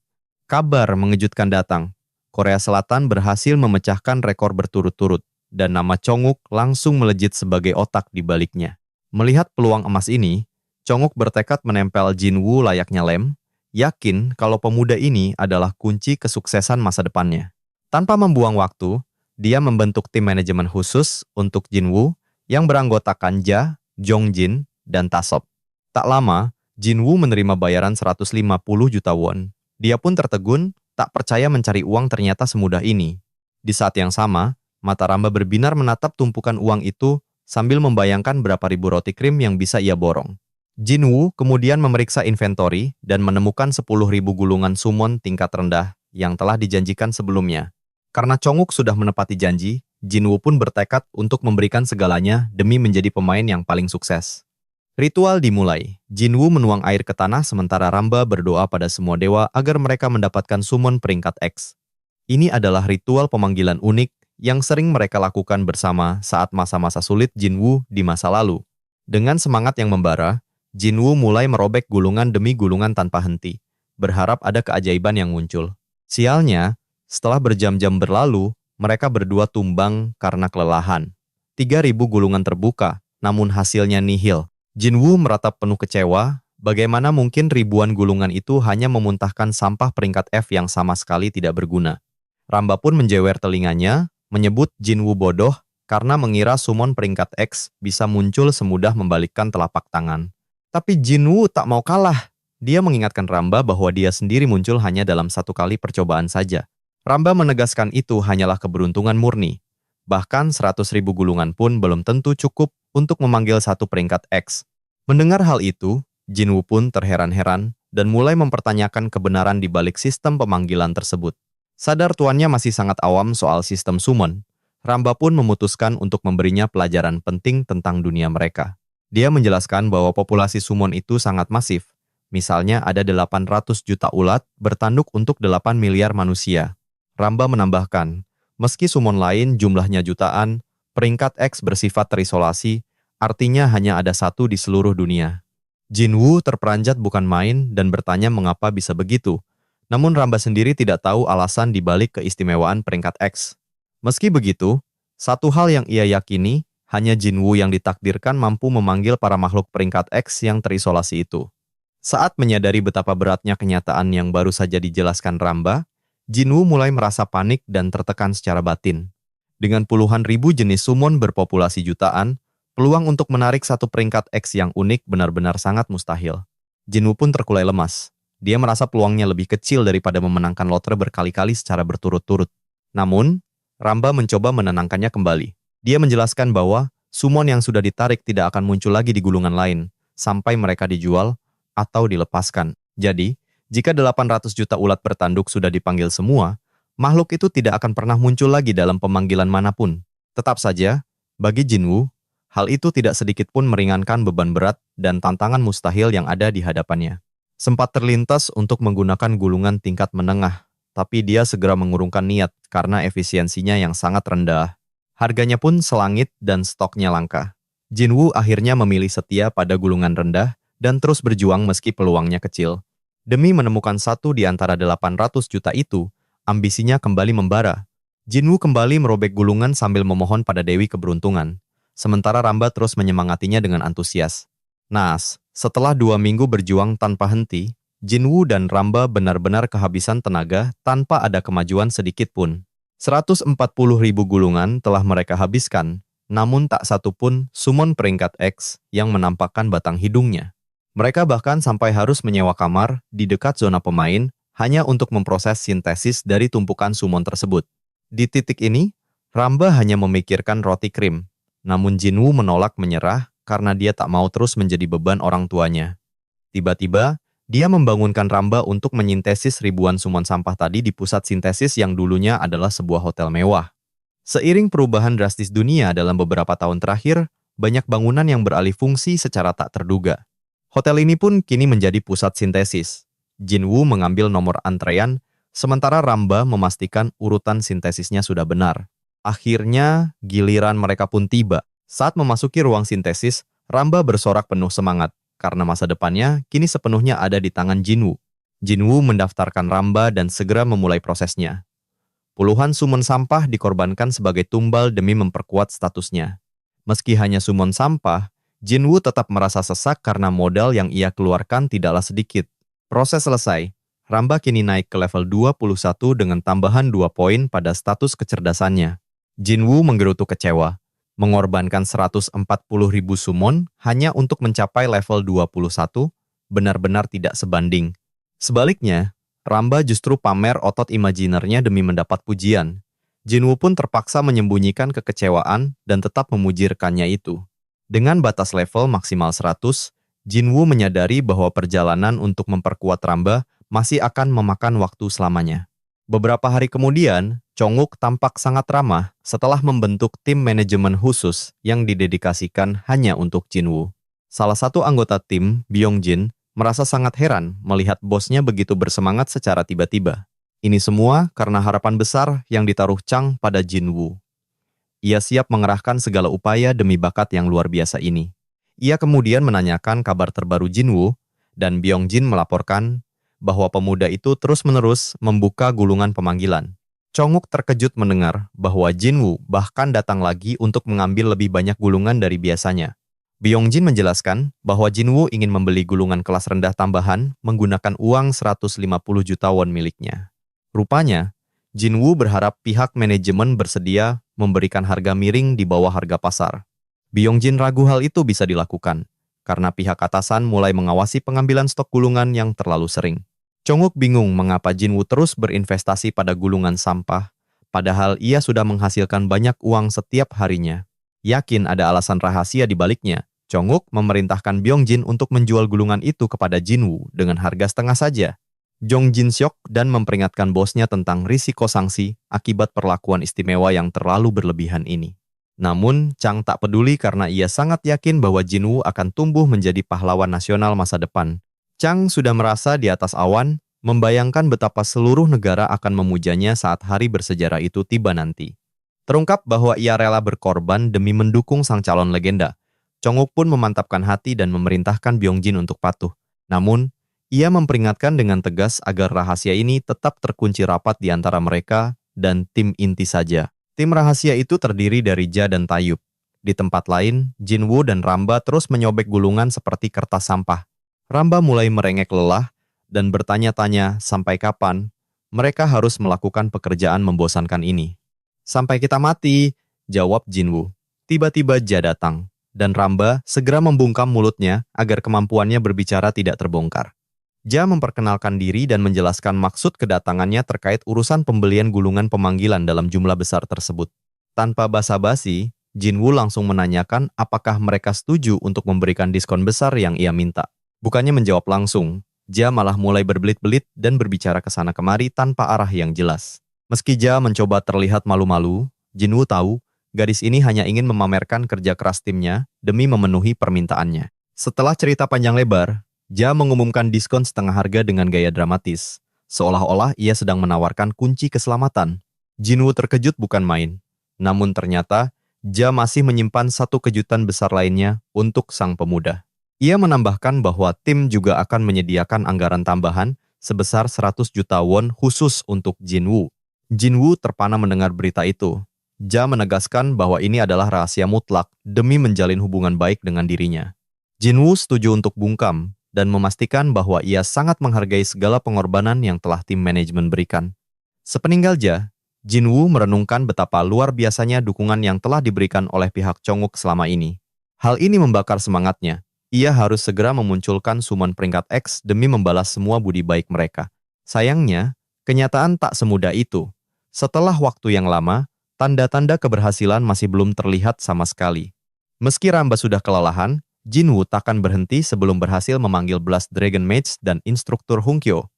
kabar mengejutkan datang. Korea Selatan berhasil memecahkan rekor berturut-turut, dan nama Chonguk langsung melejit sebagai otak di baliknya. Melihat peluang emas ini, Chonguk bertekad menempel Jinwoo layaknya lem, yakin kalau pemuda ini adalah kunci kesuksesan masa depannya. Tanpa membuang waktu, dia membentuk tim manajemen khusus untuk Jinwoo yang beranggotakan Ja, Jongjin, dan Tasop. Tak lama, Jinwoo menerima bayaran 150 juta won. Dia pun tertegun, tak percaya mencari uang ternyata semudah ini. Di saat yang sama, mata Ramba berbinar menatap tumpukan uang itu sambil membayangkan berapa ribu roti krim yang bisa ia borong. Jinwoo kemudian memeriksa inventory dan menemukan 10.000 gulungan summon tingkat rendah yang telah dijanjikan sebelumnya. Karena Chonguk sudah menepati janji, Jinwoo pun bertekad untuk memberikan segalanya demi menjadi pemain yang paling sukses. Ritual dimulai. Jinwoo menuang air ke tanah sementara Ramba berdoa pada semua dewa agar mereka mendapatkan summon peringkat X. Ini adalah ritual pemanggilan unik yang sering mereka lakukan bersama saat masa-masa sulit Jinwoo di masa lalu. Dengan semangat yang membara, Jinwoo mulai merobek gulungan demi gulungan tanpa henti, berharap ada keajaiban yang muncul. Sialnya, setelah berjam-jam berlalu, mereka berdua tumbang karena kelelahan. 3.000 gulungan terbuka, namun hasilnya nihil. Jinwoo meratap penuh kecewa, bagaimana mungkin ribuan gulungan itu hanya memuntahkan sampah peringkat F yang sama sekali tidak berguna. Ramba pun menjewer telinganya, menyebut Jinwoo bodoh karena mengira summon peringkat X bisa muncul semudah membalikkan telapak tangan. Tapi Jinwoo tak mau kalah. Dia mengingatkan Ramba bahwa dia sendiri muncul hanya dalam satu kali percobaan saja. Ramba menegaskan itu hanyalah keberuntungan murni. Bahkan 100.000 gulungan pun belum tentu cukup untuk memanggil satu peringkat X. Mendengar hal itu, Jinwoo pun terheran-heran dan mulai mempertanyakan kebenaran di balik sistem pemanggilan tersebut. Sadar tuannya masih sangat awam soal sistem summon, Ramba pun memutuskan untuk memberinya pelajaran penting tentang dunia mereka. Dia menjelaskan bahwa populasi summon itu sangat masif. Misalnya ada 800 juta ulat bertanduk untuk 8 miliar manusia. Ramba menambahkan, meski summon lain jumlahnya jutaan, peringkat X bersifat terisolasi, artinya hanya ada satu di seluruh dunia. Jinwoo terperanjat bukan main dan bertanya mengapa bisa begitu. Namun Ramba sendiri tidak tahu alasan dibalik keistimewaan peringkat X. Meski begitu, satu hal yang ia yakini, hanya Jinwoo yang ditakdirkan mampu memanggil para makhluk peringkat X yang terisolasi itu. Saat menyadari betapa beratnya kenyataan yang baru saja dijelaskan Ramba, Jinwoo mulai merasa panik dan tertekan secara batin. Dengan puluhan ribu jenis summon berpopulasi jutaan, peluang untuk menarik satu peringkat X yang unik benar-benar sangat mustahil. Jinwoo pun terkulai lemas. Dia merasa peluangnya lebih kecil daripada memenangkan lotre berkali-kali secara berturut-turut. Namun, Ramba mencoba menenangkannya kembali. Dia menjelaskan bahwa summon yang sudah ditarik tidak akan muncul lagi di gulungan lain, sampai mereka dijual atau dilepaskan. Jadi, jika 800 juta ulat bertanduk sudah dipanggil semua, makhluk itu tidak akan pernah muncul lagi dalam pemanggilan manapun. Tetap saja, bagi Jinwoo, hal itu tidak sedikit pun meringankan beban berat dan tantangan mustahil yang ada di hadapannya. Sempat terlintas untuk menggunakan gulungan tingkat menengah, tapi dia segera mengurungkan niat karena efisiensinya yang sangat rendah. Harganya pun selangit dan stoknya langka. Jinwoo akhirnya memilih setia pada gulungan rendah dan terus berjuang meski peluangnya kecil. Demi menemukan satu di antara 800 juta itu, ambisinya kembali membara. Jinwoo kembali merobek gulungan sambil memohon pada Dewi Keberuntungan. Sementara Ramba terus menyemangatinya dengan antusias. Nas, setelah 2 minggu berjuang tanpa henti, Jinwoo dan Ramba benar-benar kehabisan tenaga tanpa ada kemajuan sedikit pun. 140.000 gulungan telah mereka habiskan, namun tak satu pun summon peringkat X yang menampakkan batang hidungnya. Mereka bahkan sampai harus menyewa kamar di dekat zona pemain hanya untuk memproses sintesis dari tumpukan summon tersebut. Di titik ini, Ramba hanya memikirkan roti krim, namun Jinwoo menolak menyerah karena dia tak mau terus menjadi beban orang tuanya. Tiba-tiba, dia membangunkan Ramba untuk menyintesis ribuan summon sampah tadi di pusat sintesis yang dulunya adalah sebuah hotel mewah. Seiring perubahan drastis dunia dalam beberapa tahun terakhir, banyak bangunan yang beralih fungsi secara tak terduga. Hotel ini pun kini menjadi pusat sintesis. Jinwoo mengambil nomor antrean, sementara Ramba memastikan urutan sintesisnya sudah benar. Akhirnya, giliran mereka pun tiba. Saat memasuki ruang sintesis, Ramba bersorak penuh semangat, karena masa depannya kini sepenuhnya ada di tangan Jinwoo. Jinwoo mendaftarkan Ramba dan segera memulai prosesnya. Puluhan summon sampah dikorbankan sebagai tumbal demi memperkuat statusnya. Meski hanya summon sampah, Jinwoo tetap merasa sesak karena modal yang ia keluarkan tidaklah sedikit. Proses selesai. Ramba kini naik ke level 21 dengan tambahan 2 poin pada status kecerdasannya. Jinwoo menggerutu kecewa. Mengorbankan 140.000 summon hanya untuk mencapai level 21, benar-benar tidak sebanding. Sebaliknya, Ramba justru pamer otot imajinernya demi mendapat pujian. Jinwoo pun terpaksa menyembunyikan kekecewaan dan tetap memujirkannya itu. Dengan batas level maksimal 100, Jinwoo menyadari bahwa perjalanan untuk memperkuat Ramba masih akan memakan waktu selamanya. Beberapa hari kemudian, Chongwook tampak sangat ramah setelah membentuk tim manajemen khusus yang didedikasikan hanya untuk Jinwoo. Salah satu anggota tim, Byongjin, merasa sangat heran melihat bosnya begitu bersemangat secara tiba-tiba. Ini semua karena harapan besar yang ditaruh Chang pada Jinwoo. Ia siap mengerahkan segala upaya demi bakat yang luar biasa ini. Ia kemudian menanyakan kabar terbaru Jinwoo, dan Byongjin melaporkan bahwa pemuda itu terus-menerus membuka gulungan pemanggilan. Chongwook terkejut mendengar bahwa Jinwoo bahkan datang lagi untuk mengambil lebih banyak gulungan dari biasanya. Byongjin menjelaskan bahwa Jinwoo ingin membeli gulungan kelas rendah tambahan menggunakan uang 150 juta won miliknya. Rupanya, Jinwoo berharap pihak manajemen bersedia memberikan harga miring di bawah harga pasar. Byongjin ragu hal itu bisa dilakukan, karena pihak atasan mulai mengawasi pengambilan stok gulungan yang terlalu sering. Chonguk bingung mengapa Jinwoo terus berinvestasi pada gulungan sampah, padahal ia sudah menghasilkan banyak uang setiap harinya. Yakin ada alasan rahasia di baliknya, Chonguk memerintahkan Byongjin untuk menjual gulungan itu kepada Jinwoo dengan harga setengah saja. Jongjin syok dan memperingatkan bosnya tentang risiko sanksi akibat perlakuan istimewa yang terlalu berlebihan ini. Namun, Chang tak peduli karena ia sangat yakin bahwa Jinwoo akan tumbuh menjadi pahlawan nasional masa depan. Chang sudah merasa di atas awan, membayangkan betapa seluruh negara akan memujanya saat hari bersejarah itu tiba nanti. Terungkap bahwa ia rela berkorban demi mendukung sang calon legenda. Chonguk pun memantapkan hati dan memerintahkan Byongjin untuk patuh. Namun, ia memperingatkan dengan tegas agar rahasia ini tetap terkunci rapat di antara mereka dan tim inti saja. Tim rahasia itu terdiri dari Ja dan Taeyup. Di tempat lain, Jinwoo dan Ramba terus menyobek gulungan seperti kertas sampah. Ramba mulai merengek lelah dan bertanya-tanya sampai kapan mereka harus melakukan pekerjaan membosankan ini. Sampai kita mati, jawab Jinwoo. Tiba-tiba Ja datang, dan Ramba segera membungkam mulutnya agar kemampuannya berbicara tidak terbongkar. Ja memperkenalkan diri dan menjelaskan maksud kedatangannya terkait urusan pembelian gulungan pemanggilan dalam jumlah besar tersebut. Tanpa basa-basi, Jinwoo langsung menanyakan apakah mereka setuju untuk memberikan diskon besar yang ia minta. Bukannya menjawab langsung, Ja malah mulai berbelit-belit dan berbicara ke sana kemari tanpa arah yang jelas. Meski Ja mencoba terlihat malu-malu, Jinwoo tahu gadis ini hanya ingin memamerkan kerja keras timnya demi memenuhi permintaannya. Setelah cerita panjang lebar, Ja mengumumkan diskon setengah harga dengan gaya dramatis, seolah-olah ia sedang menawarkan kunci keselamatan. Jinwoo terkejut bukan main, namun ternyata Ja masih menyimpan satu kejutan besar lainnya untuk sang pemuda. Ia menambahkan bahwa tim juga akan menyediakan anggaran tambahan sebesar 100 juta won khusus untuk Jinwoo. Jinwoo terpana mendengar berita itu. Ja menegaskan bahwa ini adalah rahasia mutlak demi menjalin hubungan baik dengan dirinya. Jinwoo setuju untuk bungkam dan memastikan bahwa ia sangat menghargai segala pengorbanan yang telah tim manajemen berikan. Sepeninggal Ja, Jinwoo merenungkan betapa luar biasanya dukungan yang telah diberikan oleh pihak Chonguk selama ini. Hal ini membakar semangatnya. Ia harus segera memunculkan summon peringkat X demi membalas semua budi baik mereka. Sayangnya, kenyataan tak semudah itu. Setelah waktu yang lama, tanda-tanda keberhasilan masih belum terlihat sama sekali. Meski Ramba sudah kelelahan, Jinwoo takkan berhenti sebelum berhasil memanggil Blast Dragon Mage dan instruktur Hunkyo.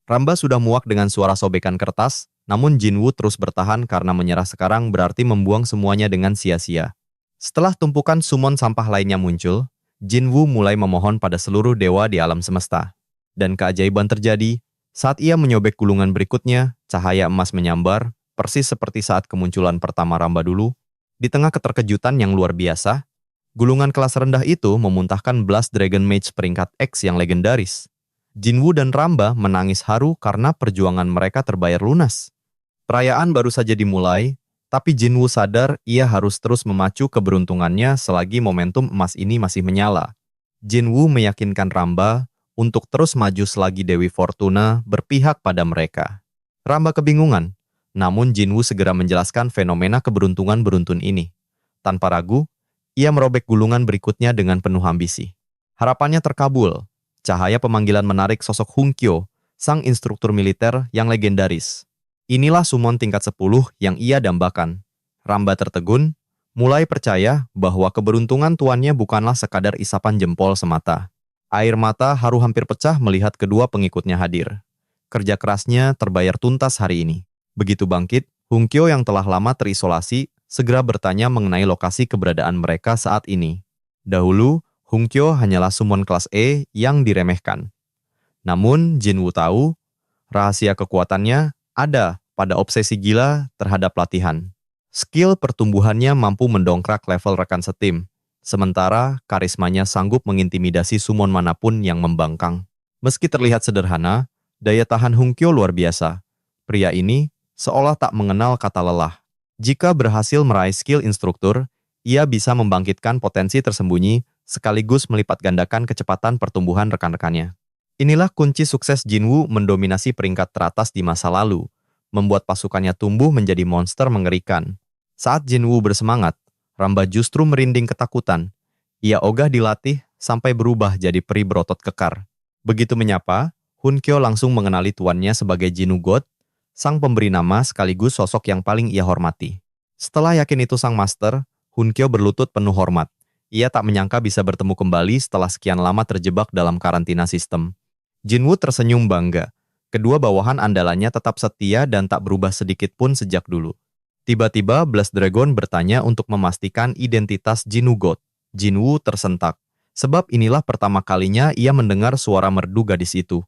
Ramba sudah muak dengan suara sobekan kertas, namun Jinwoo terus bertahan karena menyerah sekarang berarti membuang semuanya dengan sia-sia. Setelah tumpukan summon sampah lainnya muncul, Jinwoo mulai memohon pada seluruh dewa di alam semesta. Dan keajaiban terjadi. Saat ia menyobek gulungan berikutnya, cahaya emas menyambar, persis seperti saat kemunculan pertama Ramba dulu. Di tengah keterkejutan yang luar biasa, gulungan kelas rendah itu memuntahkan Blast Dragon Mage peringkat X yang legendaris. Jinwoo dan Ramba menangis haru karena perjuangan mereka terbayar lunas. Perayaan baru saja dimulai, tapi Jinwoo sadar ia harus terus memacu keberuntungannya selagi momentum emas ini masih menyala. Jinwoo meyakinkan Ramba untuk terus maju selagi Dewi Fortuna berpihak pada mereka. Ramba kebingungan, namun Jinwoo segera menjelaskan fenomena keberuntungan beruntun ini. Tanpa ragu, ia merobek gulungan berikutnya dengan penuh ambisi. Harapannya terkabul. Cahaya pemanggilan menarik sosok Hunkyo, sang instruktur militer yang legendaris. Inilah summon tingkat 10 yang ia dambakan. Ramba tertegun, mulai percaya bahwa keberuntungan tuannya bukanlah sekadar isapan jempol semata. Air mata haru hampir pecah melihat kedua pengikutnya hadir. Kerja kerasnya terbayar tuntas hari ini. Begitu bangkit, Hunkyo yang telah lama terisolasi segera bertanya mengenai lokasi keberadaan mereka saat ini. Dahulu, Hunkyo hanyalah summon kelas E yang diremehkan. Namun, Jinwoo tahu, rahasia kekuatannya ada pada obsesi gila terhadap latihan. Skill pertumbuhannya mampu mendongkrak level rekan setim, sementara karismanya sanggup mengintimidasi summon manapun yang membangkang. Meski terlihat sederhana, daya tahan Hunkyo luar biasa. Pria ini seolah tak mengenal kata lelah. Jika berhasil meraih skill instruktur, ia bisa membangkitkan potensi tersembunyi sekaligus melipat gandakan kecepatan pertumbuhan rekan-rekannya. Inilah kunci sukses Jinwoo mendominasi peringkat teratas di masa lalu, membuat pasukannya tumbuh menjadi monster mengerikan. Saat Jinwoo bersemangat, Ramba justru merinding ketakutan. Ia ogah dilatih sampai berubah jadi peri berotot kekar. Begitu menyapa, Hunkyo langsung mengenali tuannya sebagai Jinwoo God, sang pemberi nama sekaligus sosok yang paling ia hormati. Setelah yakin itu sang master, Hunkyo berlutut penuh hormat. Ia tak menyangka bisa bertemu kembali setelah sekian lama terjebak dalam karantina sistem. Jinwoo tersenyum bangga. Kedua bawahan andalannya tetap setia dan tak berubah sedikit pun sejak dulu. Tiba-tiba Blast Dragon bertanya untuk memastikan identitas Jinwoo God. Jinwoo tersentak, sebab inilah pertama kalinya ia mendengar suara merdu gadis itu.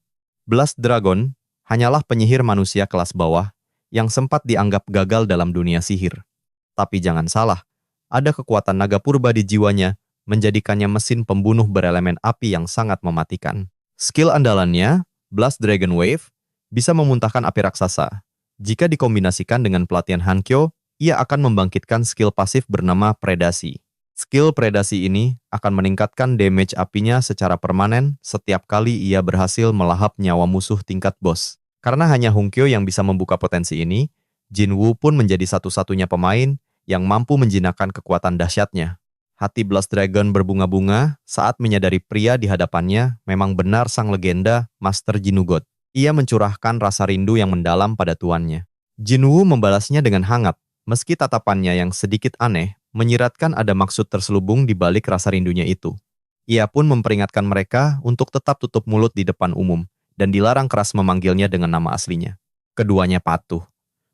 Blast Dragon hanyalah penyihir manusia kelas bawah yang sempat dianggap gagal dalam dunia sihir. Tapi jangan salah, ada kekuatan naga purba di jiwanya, menjadikannya mesin pembunuh berelemen api yang sangat mematikan. Skill andalannya, Blast Dragon Wave, bisa memuntahkan api raksasa. Jika dikombinasikan dengan pelatihan Hankyo, ia akan membangkitkan skill pasif bernama Predasi. Skill Predasi ini akan meningkatkan damage apinya secara permanen setiap kali ia berhasil melahap nyawa musuh tingkat boss. Karena hanya Hunkyo yang bisa membuka potensi ini, Jinwoo pun menjadi satu-satunya pemain yang mampu menjinakkan kekuatan dahsyatnya. Hati Blast Dragon berbunga-bunga saat menyadari pria di hadapannya memang benar sang legenda Master Jinwoo God. Ia mencurahkan rasa rindu yang mendalam pada tuannya. Jinwoo membalasnya dengan hangat, meski tatapannya yang sedikit aneh menyiratkan ada maksud terselubung di balik rasa rindunya itu. Ia pun memperingatkan mereka untuk tetap tutup mulut di depan umum dan dilarang keras memanggilnya dengan nama aslinya. Keduanya patuh.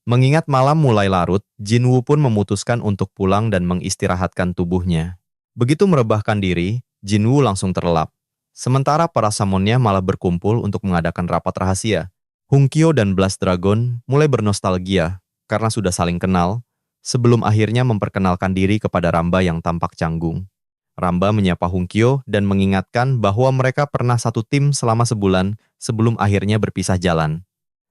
Mengingat malam mulai larut, Jinwoo pun memutuskan untuk pulang dan mengistirahatkan tubuhnya. Begitu merebahkan diri, Jinwoo langsung terlelap. Sementara para samonnya malah berkumpul untuk mengadakan rapat rahasia. Hunkyo dan Blast Dragon mulai bernostalgia karena sudah saling kenal, sebelum akhirnya memperkenalkan diri kepada Ramba yang tampak canggung. Ramba menyapa Hunkyo dan mengingatkan bahwa mereka pernah satu tim selama sebulan sebelum akhirnya berpisah jalan.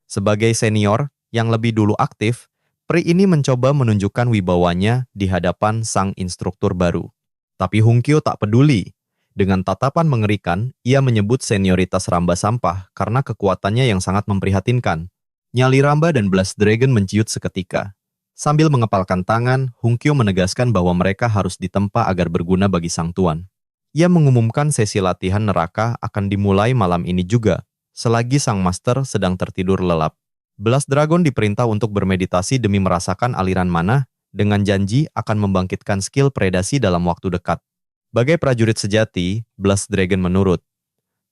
Sebagai senior yang lebih dulu aktif, peri ini mencoba menunjukkan wibawanya di hadapan sang instruktur baru. Tapi Hunkyo tak peduli. Dengan tatapan mengerikan, ia menyebut senioritas Ramba sampah karena kekuatannya yang sangat memprihatinkan. Nyali Ramba dan Blast Dragon menciut seketika. Sambil mengepalkan tangan, Hunkyo menegaskan bahwa mereka harus ditempa agar berguna bagi sang tuan. Ia mengumumkan sesi latihan neraka akan dimulai malam ini juga, selagi sang master sedang tertidur lelap. Blast Dragon diperintah untuk bermeditasi demi merasakan aliran mana, dengan janji akan membangkitkan skill predasi dalam waktu dekat. Bagai prajurit sejati, Blast Dragon menurut.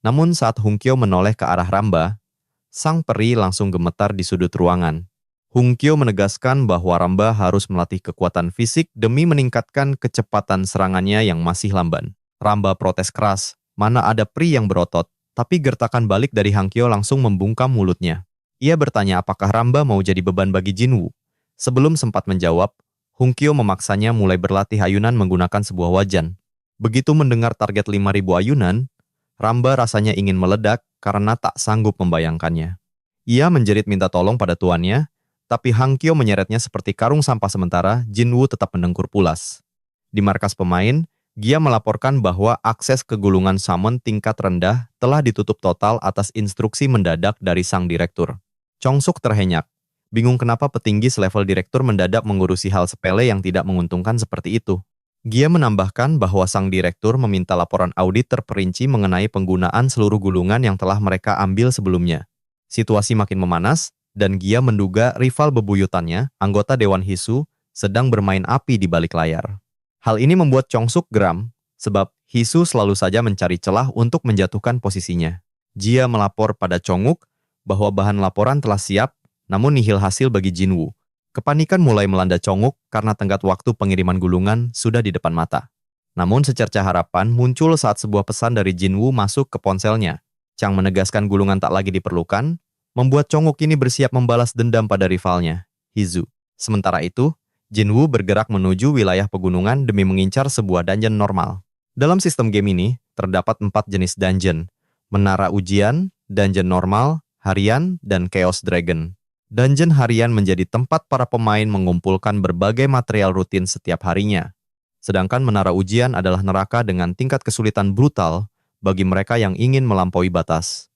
Namun saat Hunkyo menoleh ke arah Ramba, sang peri langsung gemetar di sudut ruangan. Hunkyo menegaskan bahwa Ramba harus melatih kekuatan fisik demi meningkatkan kecepatan serangannya yang masih lamban. Ramba protes keras, mana ada peri yang berotot, tapi gertakan balik dari Hankyo langsung membungkam mulutnya. Ia bertanya apakah Ramba mau jadi beban bagi Jinwoo. Sebelum sempat menjawab, Hunkyo memaksanya mulai berlatih ayunan menggunakan sebuah wajan. Begitu mendengar target 5.000 ayunan, Ramba rasanya ingin meledak karena tak sanggup membayangkannya. Ia menjerit minta tolong pada tuannya, tapi Hankyo menyeretnya seperti karung sampah sementara Jinwoo tetap mendengkur pulas. Di markas pemain, Gia melaporkan bahwa akses ke gulungan summon tingkat rendah telah ditutup total atas instruksi mendadak dari sang direktur. Chongsuk terhenyak. Bingung kenapa petinggi selevel direktur mendadak mengurusi hal sepele yang tidak menguntungkan seperti itu. Gia menambahkan bahwa sang direktur meminta laporan audit terperinci mengenai penggunaan seluruh gulungan yang telah mereka ambil sebelumnya. Situasi makin memanas, dan Gia menduga rival bebuyutannya, anggota Dewan Hisu, sedang bermain api di balik layar. Hal ini membuat Chongsuk geram, sebab Hisu selalu saja mencari celah untuk menjatuhkan posisinya. Gia melapor pada Chonguk bahwa bahan laporan telah siap, namun nihil hasil bagi Jinwoo. Kepanikan mulai melanda Chonguk karena tenggat waktu pengiriman gulungan sudah di depan mata. Namun secerca harapan muncul saat sebuah pesan dari Jinwoo masuk ke ponselnya. Chang menegaskan gulungan tak lagi diperlukan, membuat Chonguk ini bersiap membalas dendam pada rivalnya, Hizu. Sementara itu, Jinwoo bergerak menuju wilayah pegunungan demi mengincar sebuah dungeon normal. Dalam sistem game ini, terdapat 4 jenis dungeon: menara ujian, dungeon normal, harian, dan chaos dragon. Dungeon harian menjadi tempat para pemain mengumpulkan berbagai material rutin setiap harinya. Sedangkan menara ujian adalah neraka dengan tingkat kesulitan brutal bagi mereka yang ingin melampaui batas.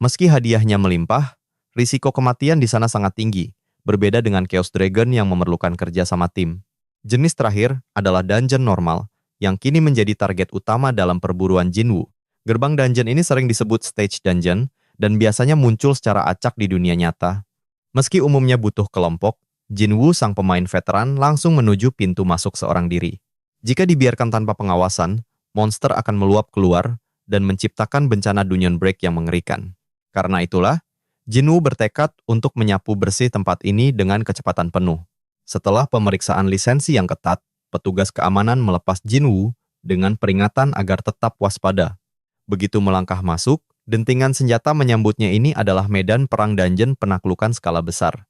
Meski hadiahnya melimpah, risiko kematian di sana sangat tinggi, berbeda dengan Chaos Dragon yang memerlukan kerja sama tim. Jenis terakhir adalah dungeon normal, yang kini menjadi target utama dalam perburuan Jinwu. Gerbang dungeon ini sering disebut stage dungeon, dan biasanya muncul secara acak di dunia nyata. Meski umumnya butuh kelompok, Jinwu sang pemain veteran langsung menuju pintu masuk seorang diri. Jika dibiarkan tanpa pengawasan, monster akan meluap keluar dan menciptakan bencana dungeon break yang mengerikan. Karena itulah, Jinwu bertekad untuk menyapu bersih tempat ini dengan kecepatan penuh. Setelah pemeriksaan lisensi yang ketat, petugas keamanan melepas Jinwu dengan peringatan agar tetap waspada. Begitu melangkah masuk, dentingan senjata menyambutnya. Ini adalah medan perang dungeon penaklukan skala besar.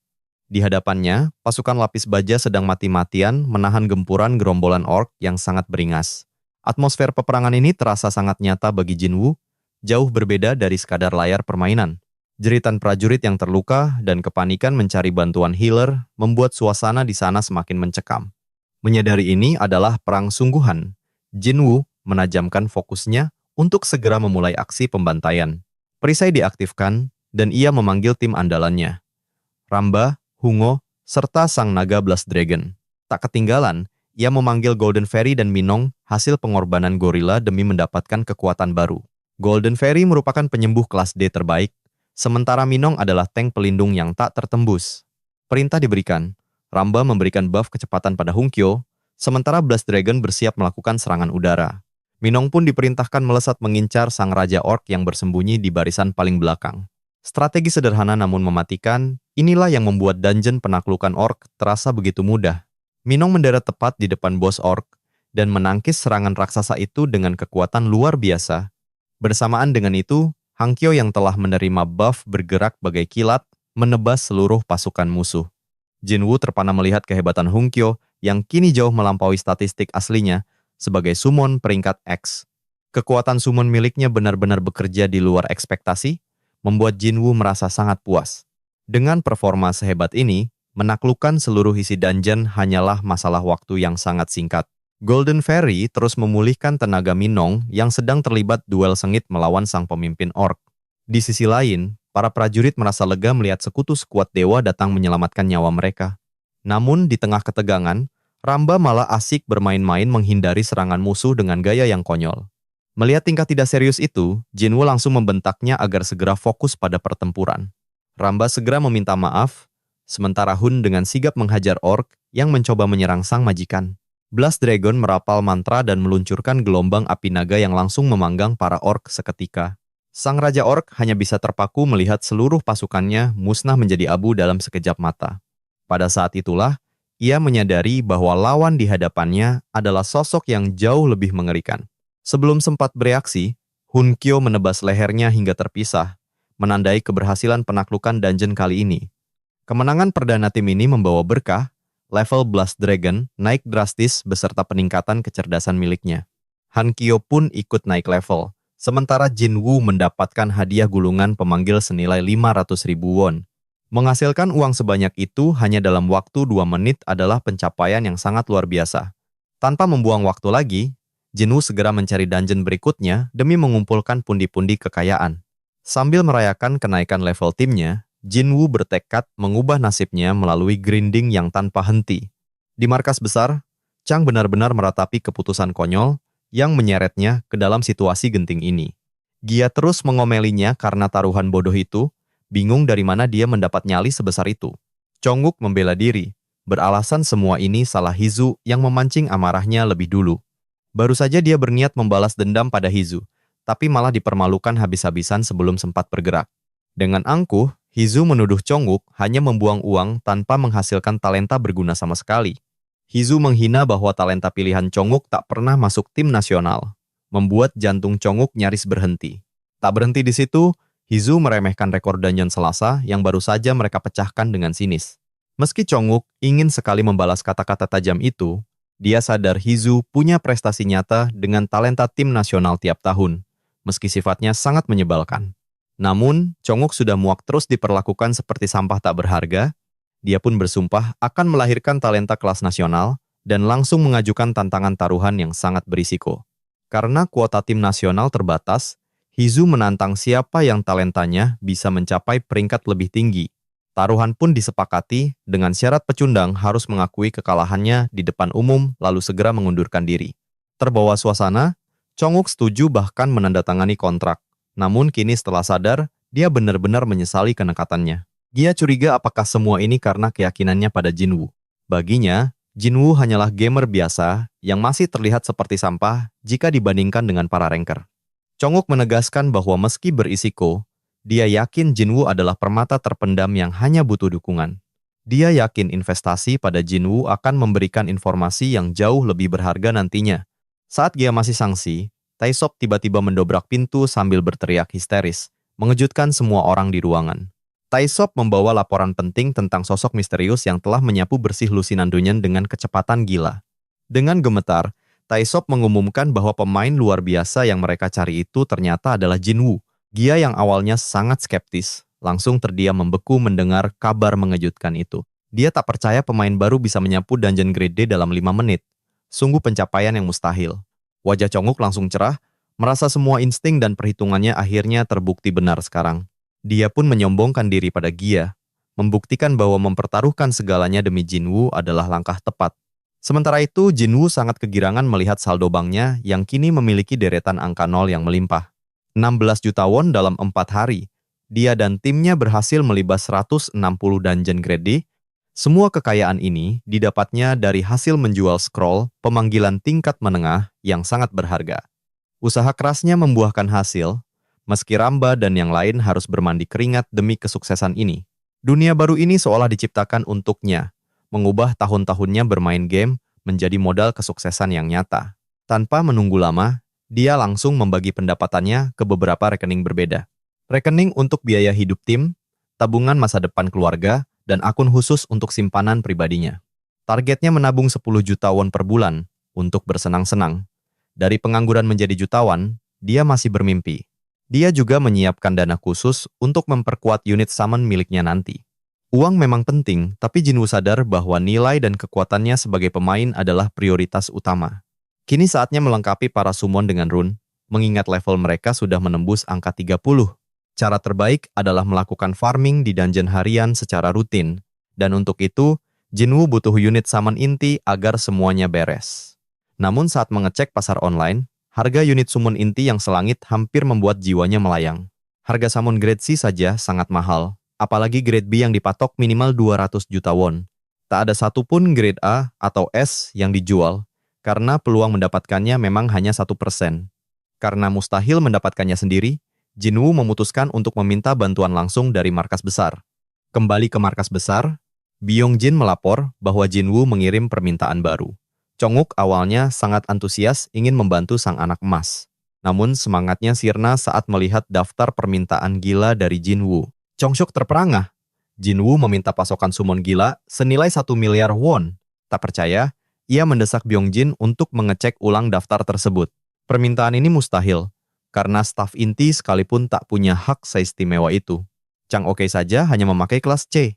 Di hadapannya, pasukan lapis baja sedang mati-matian menahan gempuran gerombolan orc yang sangat beringas. Atmosfer peperangan ini terasa sangat nyata bagi Jinwu, jauh berbeda dari sekadar layar permainan. Jeritan prajurit yang terluka dan kepanikan mencari bantuan healer membuat suasana di sana semakin mencekam. Menyadari ini adalah perang sungguhan. Jinwu menajamkan fokusnya untuk segera memulai aksi pembantaian. Perisai diaktifkan dan ia memanggil tim andalannya. Ramba, Hungo, serta sang naga Blast Dragon. Tak ketinggalan, ia memanggil Golden Fairy dan Minong hasil pengorbanan gorila demi mendapatkan kekuatan baru. Golden Fairy merupakan penyembuh kelas D terbaik, sementara Minong adalah tank pelindung yang tak tertembus. Perintah diberikan, Ramba memberikan buff kecepatan pada Hunkyo, sementara Blast Dragon bersiap melakukan serangan udara. Minong pun diperintahkan melesat mengincar sang Raja Orc yang bersembunyi di barisan paling belakang. Strategi sederhana namun mematikan, inilah yang membuat dungeon penaklukan orc terasa begitu mudah. Minong mendarat tepat di depan bos orc dan menangkis serangan raksasa itu dengan kekuatan luar biasa. Bersamaan dengan itu, Hankyo yang telah menerima buff bergerak bagai kilat, menebas seluruh pasukan musuh. Jinwu terpana melihat kehebatan Hunkyo yang kini jauh melampaui statistik aslinya sebagai summon peringkat X. Kekuatan summon miliknya benar-benar bekerja di luar ekspektasi, membuat Jinwu merasa sangat puas. Dengan performa sehebat ini, menaklukkan seluruh isi dungeon hanyalah masalah waktu yang sangat singkat. Golden Fairy terus memulihkan tenaga Minong yang sedang terlibat duel sengit melawan sang pemimpin orc. Di sisi lain, para prajurit merasa lega melihat sekutu sekuat dewa datang menyelamatkan nyawa mereka. Namun, di tengah ketegangan, Ramba malah asik bermain-main menghindari serangan musuh dengan gaya yang konyol. Melihat tingkah tidak serius itu, Jinwu langsung membentaknya agar segera fokus pada pertempuran. Ramba segera meminta maaf, sementara Hun dengan sigap menghajar orc yang mencoba menyerang sang majikan. Blast Dragon merapal mantra dan meluncurkan gelombang api naga yang langsung memanggang para orc seketika. Sang Raja Orc hanya bisa terpaku melihat seluruh pasukannya musnah menjadi abu dalam sekejap mata. Pada saat itulah, ia menyadari bahwa lawan di hadapannya adalah sosok yang jauh lebih mengerikan. Sebelum sempat bereaksi, Hunkyo menebas lehernya hingga terpisah, menandai keberhasilan penaklukan dungeon kali ini. Kemenangan perdana tim ini membawa berkah, level Blast Dragon naik drastis beserta peningkatan kecerdasan miliknya. Hankyo pun ikut naik level, sementara Jinwu mendapatkan hadiah gulungan pemanggil senilai 500.000 won. Menghasilkan uang sebanyak itu hanya dalam waktu 2 menit adalah pencapaian yang sangat luar biasa. Tanpa membuang waktu lagi, Jinwu segera mencari dungeon berikutnya demi mengumpulkan pundi-pundi kekayaan. Sambil merayakan kenaikan level timnya, Jinwu bertekad mengubah nasibnya melalui grinding yang tanpa henti. Di markas besar, Chang benar-benar meratapi keputusan konyol yang menyeretnya ke dalam situasi genting ini. Gia terus mengomelinya karena taruhan bodoh itu, bingung dari mana dia mendapat nyali sebesar itu. Chongwook membela diri, beralasan semua ini salah Hizu yang memancing amarahnya lebih dulu. Baru saja dia berniat membalas dendam pada Hizu, tapi malah dipermalukan habis-habisan sebelum sempat bergerak. Dengan angkuh, Hizu menuduh Chongwook hanya membuang uang tanpa menghasilkan talenta berguna sama sekali. Hizu menghina bahwa talenta pilihan Chongwook tak pernah masuk tim nasional, membuat jantung Chongwook nyaris berhenti. Tak berhenti di situ, Hizu meremehkan rekor dungeon Selasa yang baru saja mereka pecahkan dengan sinis. Meski Chongwook ingin sekali membalas kata-kata tajam itu, dia sadar Hizu punya prestasi nyata dengan talenta tim nasional tiap tahun, meski sifatnya sangat menyebalkan. Namun, Chongwook sudah muak terus diperlakukan seperti sampah tak berharga. Dia pun bersumpah akan melahirkan talenta kelas nasional, dan langsung mengajukan tantangan taruhan yang sangat berisiko. Karena kuota tim nasional terbatas, Hizu menantang siapa yang talentanya bisa mencapai peringkat lebih tinggi. Taruhan pun disepakati dengan syarat pecundang harus mengakui kekalahannya di depan umum lalu segera mengundurkan diri. Terbawa suasana, Chong-wook setuju bahkan menandatangani kontrak. Namun kini setelah sadar, dia benar-benar menyesali kenekatannya. Dia curiga apakah semua ini karena keyakinannya pada Jinwoo. Baginya, Jinwoo hanyalah gamer biasa yang masih terlihat seperti sampah jika dibandingkan dengan para ranker. Chong-wook menegaskan bahwa meski berisiko, dia yakin Jinwoo adalah permata terpendam yang hanya butuh dukungan. Dia yakin investasi pada Jinwoo akan memberikan informasi yang jauh lebih berharga nantinya. Saat dia masih sangsi, Taesop tiba-tiba mendobrak pintu sambil berteriak histeris, mengejutkan semua orang di ruangan. Taesop membawa laporan penting tentang sosok misterius yang telah menyapu bersih lusinan Dunyan dengan kecepatan gila. Dengan gemetar, Taesop mengumumkan bahwa pemain luar biasa yang mereka cari itu ternyata adalah Jinwoo. Dia yang awalnya sangat skeptis, langsung terdiam membeku mendengar kabar mengejutkan itu. Dia tak percaya pemain baru bisa menyapu dungeon grade D dalam 5 menit. Sungguh pencapaian yang mustahil. Wajah Chong-wook langsung cerah, merasa semua insting dan perhitungannya akhirnya terbukti benar sekarang. Dia pun menyombongkan diri pada Gia, membuktikan bahwa mempertaruhkan segalanya demi Jinwoo adalah langkah tepat. Sementara itu, Jinwoo sangat kegirangan melihat saldo banknya yang kini memiliki deretan angka 0 yang melimpah. 16 juta won dalam 4 hari. Dia dan timnya berhasil melibas 160 dungeon grade D. Semua kekayaan ini didapatnya dari hasil menjual scroll pemanggilan tingkat menengah yang sangat berharga. Usaha kerasnya membuahkan hasil, meski Ramba dan yang lain harus bermandi keringat demi kesuksesan ini. Dunia baru ini seolah diciptakan untuknya, mengubah tahun-tahunnya bermain game menjadi modal kesuksesan yang nyata. Tanpa menunggu lama, dia langsung membagi pendapatannya ke beberapa rekening berbeda. Rekening untuk biaya hidup tim, tabungan masa depan keluarga, dan akun khusus untuk simpanan pribadinya. Targetnya menabung 10 juta won per bulan untuk bersenang-senang. Dari pengangguran menjadi jutawan, dia masih bermimpi. Dia juga menyiapkan dana khusus untuk memperkuat unit summon miliknya nanti. Uang memang penting, tapi Jinwoo sadar bahwa nilai dan kekuatannya sebagai pemain adalah prioritas utama. Kini saatnya melengkapi para summon dengan rune, mengingat level mereka sudah menembus angka 30. Cara terbaik adalah melakukan farming di dungeon harian secara rutin, dan untuk itu, Jinwoo butuh unit summon inti agar semuanya beres. Namun saat mengecek pasar online, harga unit summon inti yang selangit hampir membuat jiwanya melayang. Harga summon grade C saja sangat mahal, apalagi grade B yang dipatok minimal 200 juta won. Tak ada satupun grade A atau S yang dijual, karena peluang mendapatkannya memang hanya 1%. Karena mustahil mendapatkannya sendiri, Jinwoo memutuskan untuk meminta bantuan langsung dari markas besar. Kembali ke markas besar, Byung-jin melapor bahwa Jinwoo mengirim permintaan baru. Chong-wook awalnya sangat antusias ingin membantu sang anak emas. Namun semangatnya sirna saat melihat daftar permintaan gila dari Jinwoo. Chong-seok terperangah. Jinwoo meminta pasokan summon gila senilai 1 miliar won. Tak percaya, ia mendesak Byung-jin untuk mengecek ulang daftar tersebut. Permintaan ini mustahil, karena staf inti sekalipun tak punya hak seistimewa itu. Chang Oke saja hanya memakai kelas C.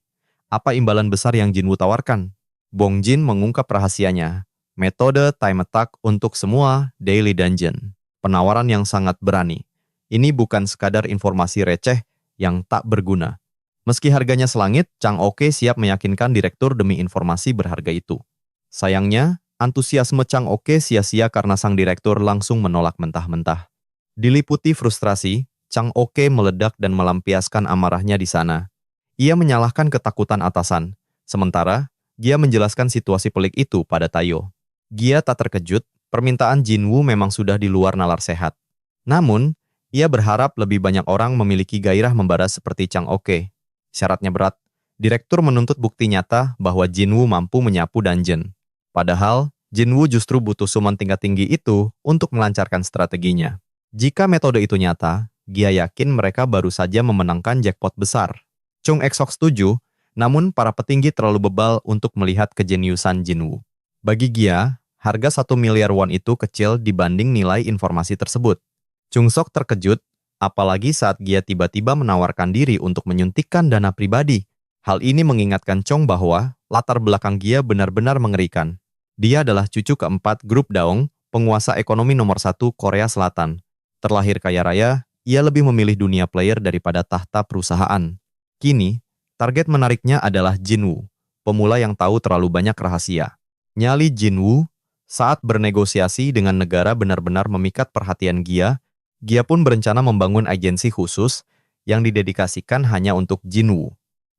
Apa imbalan besar yang Jinwoo tawarkan? Bong-jin mengungkap rahasianya. Metode time attack untuk semua daily dungeon. Penawaran yang sangat berani. Ini bukan sekadar informasi receh yang tak berguna. Meski harganya selangit, Chang Oke siap meyakinkan direktur demi informasi berharga itu. Sayangnya, antusiasme Chang Oke sia-sia karena sang direktur langsung menolak mentah-mentah. Diliputi frustrasi, Chang Oke meledak dan melampiaskan amarahnya di sana. Ia menyalahkan ketakutan atasan, sementara Gia menjelaskan situasi pelik itu pada Tayo. Gia tak terkejut, permintaan Jinwoo memang sudah di luar nalar sehat. Namun, ia berharap lebih banyak orang memiliki gairah membaras seperti Chang Oke. Syaratnya berat, direktur menuntut bukti nyata bahwa Jinwoo mampu menyapu dungeon. Padahal, Jinwoo justru butuh summon tingkat tinggi itu untuk melancarkan strateginya. Jika metode itu nyata, Gia yakin mereka baru saja memenangkan jackpot besar. Chung Eksok setuju, namun para petinggi terlalu bebal untuk melihat kejeniusan Jinwoo. Bagi Gia, harga 1 miliar won itu kecil dibanding nilai informasi tersebut. Chung Sok terkejut, apalagi saat Gia tiba-tiba menawarkan diri untuk menyuntikkan dana pribadi. Hal ini mengingatkan Chong bahwa latar belakang Gia benar-benar mengerikan. Dia adalah cucu keempat grup Daong, penguasa ekonomi nomor satu Korea Selatan. Terlahir kaya raya, ia lebih memilih dunia player daripada tahta perusahaan. Kini, target menariknya adalah Jinwoo, pemula yang tahu terlalu banyak rahasia. Nyali Jinwoo, saat bernegosiasi dengan negara benar-benar memikat perhatian Gia. Gia pun berencana membangun agensi khusus yang didedikasikan hanya untuk Jinwoo.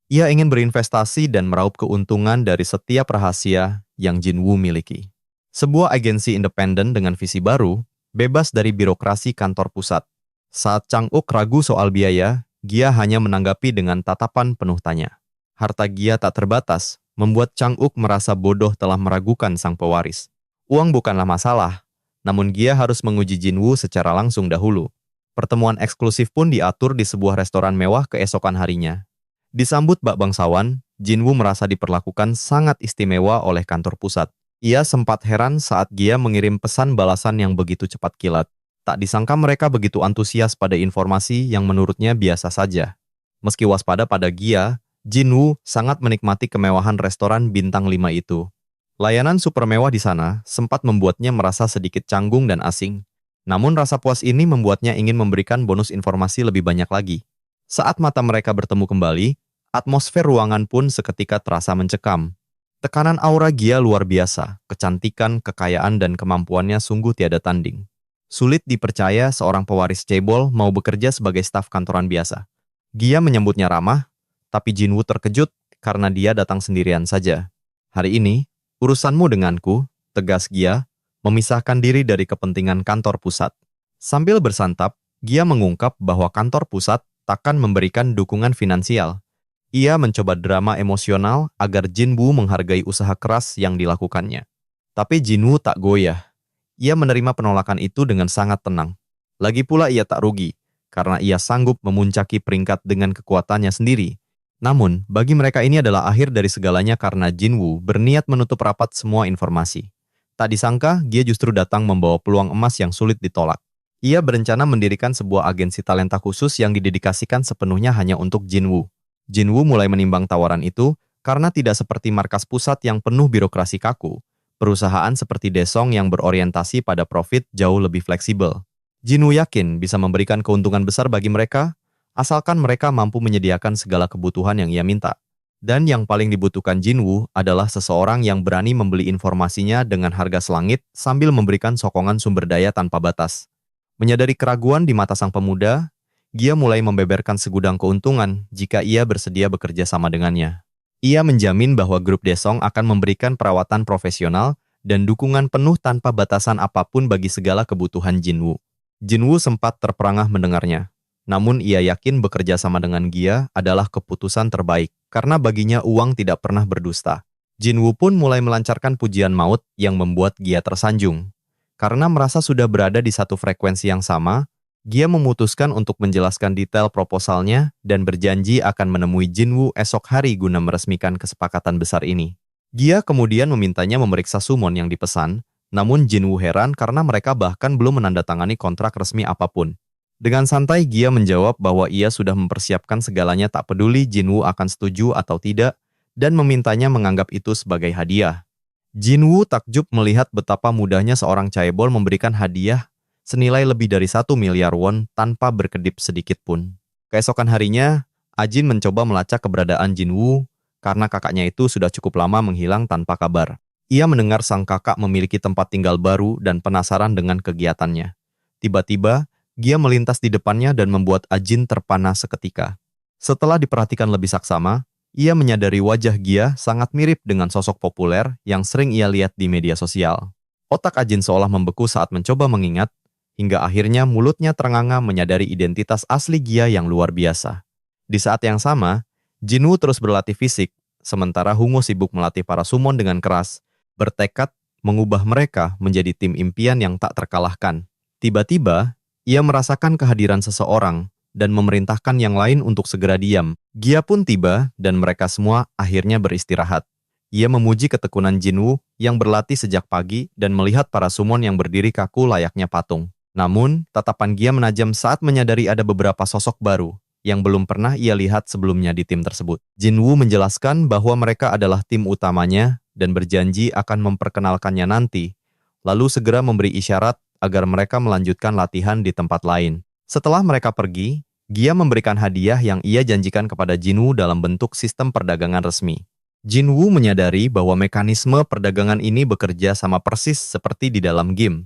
Ia ingin berinvestasi dan meraup keuntungan dari setiap rahasia yang Jinwoo miliki. Sebuah agensi independen dengan visi baru, bebas dari birokrasi kantor pusat. Saat Chang-uk ragu soal biaya, Gia hanya menanggapi dengan tatapan penuh tanya. Harta Gia tak terbatas, membuat Chang-uk merasa bodoh telah meragukan sang pewaris. Uang bukanlah masalah, namun Gia harus menguji Jinwoo secara langsung dahulu. Pertemuan eksklusif pun diatur di sebuah restoran mewah keesokan harinya. Disambut bak bangsawan, Jinwoo merasa diperlakukan sangat istimewa oleh kantor pusat. Ia sempat heran saat Gia mengirim pesan balasan yang begitu cepat kilat. Tak disangka mereka begitu antusias pada informasi yang menurutnya biasa saja. Meski waspada pada Gia, Jinwoo sangat menikmati kemewahan restoran bintang 5 itu. Layanan super mewah di sana sempat membuatnya merasa sedikit canggung dan asing. Namun rasa puas ini membuatnya ingin memberikan bonus informasi lebih banyak lagi. Saat mata mereka bertemu kembali, atmosfer ruangan pun seketika terasa mencekam. Tekanan aura Gia luar biasa, kecantikan, kekayaan, dan kemampuannya sungguh tiada tanding. Sulit dipercaya seorang pewaris cebol mau bekerja sebagai staf kantoran biasa. Gia menyambutnya ramah, tapi Jinwoo terkejut karena dia datang sendirian saja. Hari ini, urusanmu denganku, tegas Gia, memisahkan diri dari kepentingan kantor pusat. Sambil bersantap, Gia mengungkap bahwa kantor pusat takkan memberikan dukungan finansial. Ia mencoba drama emosional agar Jinwoo menghargai usaha keras yang dilakukannya. Tapi Jinwoo tak goyah. Ia menerima penolakan itu dengan sangat tenang. Lagi pula ia tak rugi, karena ia sanggup memuncaki peringkat dengan kekuatannya sendiri. Namun, bagi mereka ini adalah akhir dari segalanya karena Jinwoo berniat menutup rapat semua informasi. Tak disangka, Gia justru datang membawa peluang emas yang sulit ditolak. Ia berencana mendirikan sebuah agensi talenta khusus yang didedikasikan sepenuhnya hanya untuk Jinwoo. Jinwoo mulai menimbang tawaran itu karena tidak seperti markas pusat yang penuh birokrasi kaku. Perusahaan seperti Daesung yang berorientasi pada profit jauh lebih fleksibel. Jinwoo yakin bisa memberikan keuntungan besar bagi mereka, asalkan mereka mampu menyediakan segala kebutuhan yang ia minta. Dan yang paling dibutuhkan Jinwoo adalah seseorang yang berani membeli informasinya dengan harga selangit sambil memberikan sokongan sumber daya tanpa batas. Menyadari keraguan di mata sang pemuda, Gia mulai membeberkan segudang keuntungan jika ia bersedia bekerja sama dengannya. Ia menjamin bahwa grup Daesung akan memberikan perawatan profesional dan dukungan penuh tanpa batasan apapun bagi segala kebutuhan Jinwoo. Jinwoo sempat terperangah mendengarnya. Namun ia yakin bekerja sama dengan Gia adalah keputusan terbaik, karena baginya uang tidak pernah berdusta. Jinwoo pun mulai melancarkan pujian maut yang membuat Gia tersanjung. Karena merasa sudah berada di satu frekuensi yang sama, Gia memutuskan untuk menjelaskan detail proposalnya dan berjanji akan menemui Jinwoo esok hari guna meresmikan kesepakatan besar ini. Gia kemudian memintanya memeriksa summon yang dipesan, namun Jinwoo heran karena mereka bahkan belum menandatangani kontrak resmi apapun. Dengan santai Gia menjawab bahwa ia sudah mempersiapkan segalanya tak peduli Jinwoo akan setuju atau tidak, dan memintanya menganggap itu sebagai hadiah. Jinwoo takjub melihat betapa mudahnya seorang chaebol memberikan hadiah senilai lebih dari 1 miliar won tanpa berkedip sedikit pun. Keesokan harinya, Ajin mencoba melacak keberadaan Jinwoo karena kakaknya itu sudah cukup lama menghilang tanpa kabar. Ia mendengar sang kakak memiliki tempat tinggal baru dan penasaran dengan kegiatannya. Tiba-tiba, Gia melintas di depannya dan membuat Ajin terpana seketika. Setelah diperhatikan lebih saksama, ia menyadari wajah Gia sangat mirip dengan sosok populer yang sering ia lihat di media sosial. Otak Ajin seolah membeku saat mencoba mengingat, hingga akhirnya mulutnya ternganga menyadari identitas asli Gia yang luar biasa. Di saat yang sama, Jinwoo terus berlatih fisik, sementara Hungo sibuk melatih para summon dengan keras, bertekad mengubah mereka menjadi tim impian yang tak terkalahkan. Tiba-tiba, ia merasakan kehadiran seseorang dan memerintahkan yang lain untuk segera diam. Gia pun tiba dan mereka semua akhirnya beristirahat. Ia memuji ketekunan Jinwoo yang berlatih sejak pagi dan melihat para summon yang berdiri kaku layaknya patung. Namun, tatapan Gia menajam saat menyadari ada beberapa sosok baru yang belum pernah ia lihat sebelumnya di tim tersebut. Jinwoo menjelaskan bahwa mereka adalah tim utamanya dan berjanji akan memperkenalkannya nanti, lalu segera memberi isyarat agar mereka melanjutkan latihan di tempat lain. Setelah mereka pergi, Gia memberikan hadiah yang ia janjikan kepada Jinwoo dalam bentuk sistem perdagangan resmi. Jinwoo menyadari bahwa mekanisme perdagangan ini bekerja sama persis seperti di dalam game,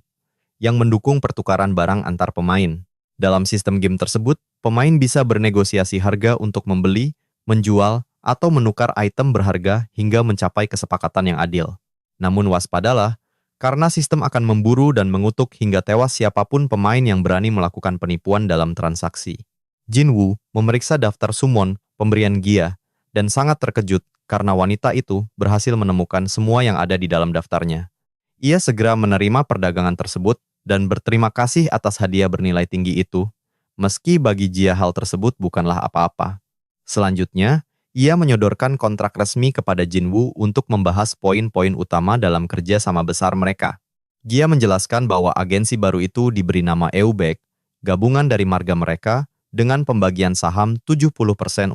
yang mendukung pertukaran barang antar pemain. Dalam sistem game tersebut, pemain bisa bernegosiasi harga untuk membeli, menjual, atau menukar item berharga hingga mencapai kesepakatan yang adil. Namun waspadalah, karena sistem akan memburu dan mengutuk hingga tewas siapapun pemain yang berani melakukan penipuan dalam transaksi. Jinwoo memeriksa daftar summon pemberian Gia dan sangat terkejut karena wanita itu berhasil menemukan semua yang ada di dalam daftarnya. Ia segera menerima perdagangan tersebut dan berterima kasih atas hadiah bernilai tinggi itu, meski bagi Gia hal tersebut bukanlah apa-apa. Selanjutnya, ia menyodorkan kontrak resmi kepada Jinwoo untuk membahas poin-poin utama dalam kerja sama besar mereka. Gia menjelaskan bahwa agensi baru itu diberi nama Eubek, gabungan dari marga mereka, dengan pembagian saham 70%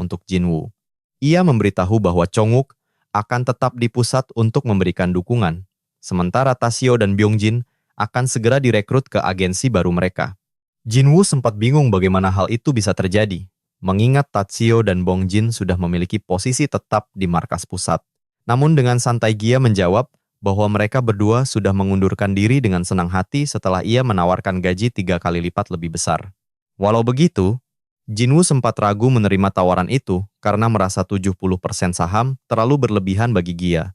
untuk Jinwoo. Ia memberitahu bahwa Chonguk akan tetap di pusat untuk memberikan dukungan, sementara Tasio dan Byungjin akan segera direkrut ke agensi baru mereka. Jinwoo sempat bingung bagaimana hal itu bisa terjadi, mengingat Tasio dan Bongjin sudah memiliki posisi tetap di markas pusat. Namun dengan santai Gia menjawab bahwa mereka berdua sudah mengundurkan diri dengan senang hati setelah ia menawarkan gaji 3 kali lipat lebih besar. Walau begitu, Jinwoo sempat ragu menerima tawaran itu karena merasa 70% saham terlalu berlebihan bagi Gia.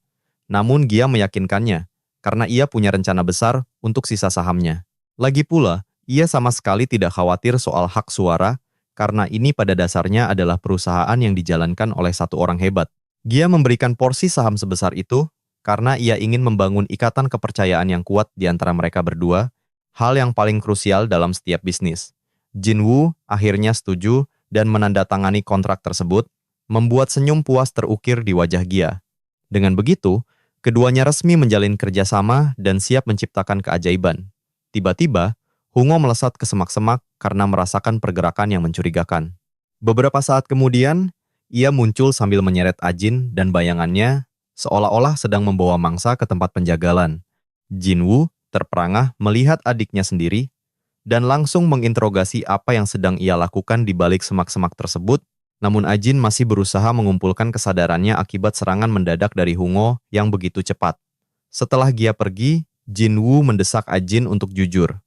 Namun Gia meyakinkannya karena ia punya rencana besar untuk sisa sahamnya. Lagi pula, ia sama sekali tidak khawatir soal hak suara karena ini pada dasarnya adalah perusahaan yang dijalankan oleh satu orang hebat. Gia memberikan porsi saham sebesar itu karena ia ingin membangun ikatan kepercayaan yang kuat di antara mereka berdua, hal yang paling krusial dalam setiap bisnis. Jinwoo akhirnya setuju dan menandatangani kontrak tersebut, membuat senyum puas terukir di wajah Gia. Dengan begitu, keduanya resmi menjalin kerjasama dan siap menciptakan keajaiban. Tiba-tiba, Hungo melesat ke semak-semak karena merasakan pergerakan yang mencurigakan. Beberapa saat kemudian, ia muncul sambil menyeret Ajin dan bayangannya, seolah-olah sedang membawa mangsa ke tempat penjagalan. Jinwoo terperangah melihat adiknya sendiri, dan langsung menginterogasi apa yang sedang ia lakukan di balik semak-semak tersebut, namun Ajin masih berusaha mengumpulkan kesadarannya akibat serangan mendadak dari Hungo yang begitu cepat. Setelah Gia pergi, Jinwoo mendesak Ajin untuk jujur.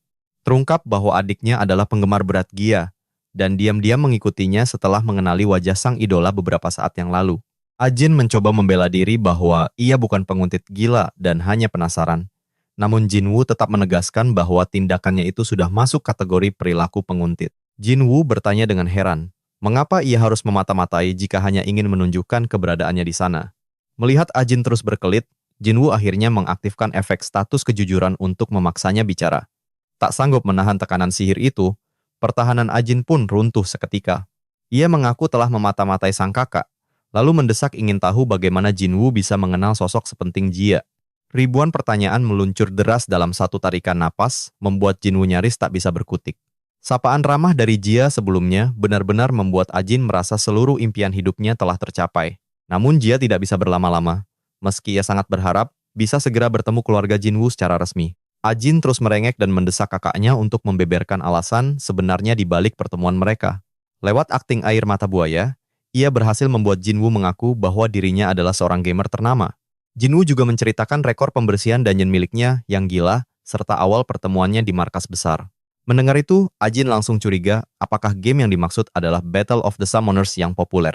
Terungkap bahwa adiknya adalah penggemar berat Gia, dan diam-diam mengikutinya setelah mengenali wajah sang idola beberapa saat yang lalu. Ajin mencoba membela diri bahwa ia bukan penguntit gila dan hanya penasaran. Namun Jinwoo tetap menegaskan bahwa tindakannya itu sudah masuk kategori perilaku penguntit. Jinwoo bertanya dengan heran, mengapa ia harus memata-matai jika hanya ingin menunjukkan keberadaannya di sana. Melihat Ajin terus berkelit, Jinwoo akhirnya mengaktifkan efek status kejujuran untuk memaksanya bicara. Tak sanggup menahan tekanan sihir itu, pertahanan Ajin pun runtuh seketika. Ia mengaku telah memata-matai sang kakak, lalu mendesak ingin tahu bagaimana Jinwoo bisa mengenal sosok sepenting Gia. Ribuan pertanyaan meluncur deras dalam satu tarikan napas, membuat Jinwoo nyaris tak bisa berkutik. Sapaan ramah dari Gia sebelumnya benar-benar membuat Ajin merasa seluruh impian hidupnya telah tercapai. Namun Gia tidak bisa berlama-lama, meski ia sangat berharap bisa segera bertemu keluarga Jinwoo secara resmi. Ajin terus merengek dan mendesak kakaknya untuk membeberkan alasan sebenarnya di balik pertemuan mereka. Lewat akting air mata buaya, ia berhasil membuat Jinwoo mengaku bahwa dirinya adalah seorang gamer ternama. Jinwoo juga menceritakan rekor pembersihan dungeon miliknya yang gila, serta awal pertemuannya di markas besar. Mendengar itu, Ajin langsung curiga apakah game yang dimaksud adalah Battle of the Summoners yang populer.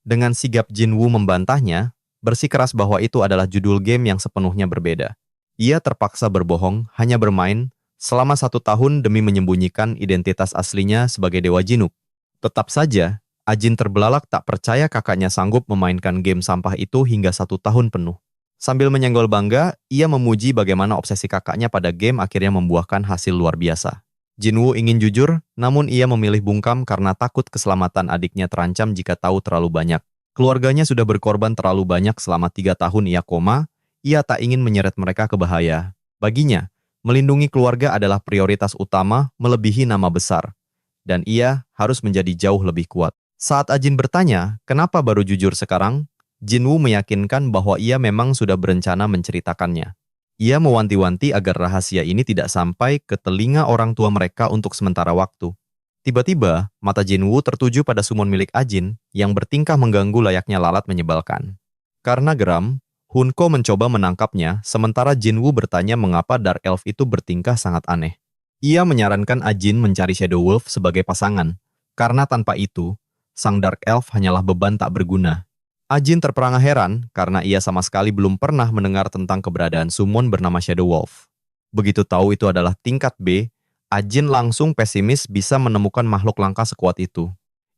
Dengan sigap Jinwoo membantahnya, bersikeras bahwa itu adalah judul game yang sepenuhnya berbeda. Ia terpaksa berbohong, hanya bermain, selama 1 tahun demi menyembunyikan identitas aslinya sebagai Dewa Jinuk. Tetap saja, Ajin terbelalak tak percaya kakaknya sanggup memainkan game sampah itu hingga 1 tahun penuh. Sambil menyenggol bangga, ia memuji bagaimana obsesi kakaknya pada game akhirnya membuahkan hasil luar biasa. Jinwoo ingin jujur, namun ia memilih bungkam karena takut keselamatan adiknya terancam jika tahu terlalu banyak. Keluarganya sudah berkorban terlalu banyak selama 3 tahun ia koma, ia tak ingin menyeret mereka ke bahaya. Baginya, melindungi keluarga adalah prioritas utama melebihi nama besar. Dan ia harus menjadi jauh lebih kuat. Saat Ajin bertanya, kenapa baru jujur sekarang? Jinwoo meyakinkan bahwa ia memang sudah berencana menceritakannya. Ia mewanti-wanti agar rahasia ini tidak sampai ke telinga orang tua mereka untuk sementara waktu. Tiba-tiba, mata Jinwoo tertuju pada summon milik Ajin yang bertingkah mengganggu layaknya lalat menyebalkan. Karena geram, Hunko mencoba menangkapnya, sementara Jinwoo bertanya mengapa Dark Elf itu bertingkah sangat aneh. Ia menyarankan Ajin mencari Shadow Wolf sebagai pasangan, karena tanpa itu, sang Dark Elf hanyalah beban tak berguna. Ajin terperangah heran karena ia sama sekali belum pernah mendengar tentang keberadaan summon bernama Shadow Wolf. Begitu tahu itu adalah tingkat B, Ajin langsung pesimis bisa menemukan makhluk langka sekuat itu.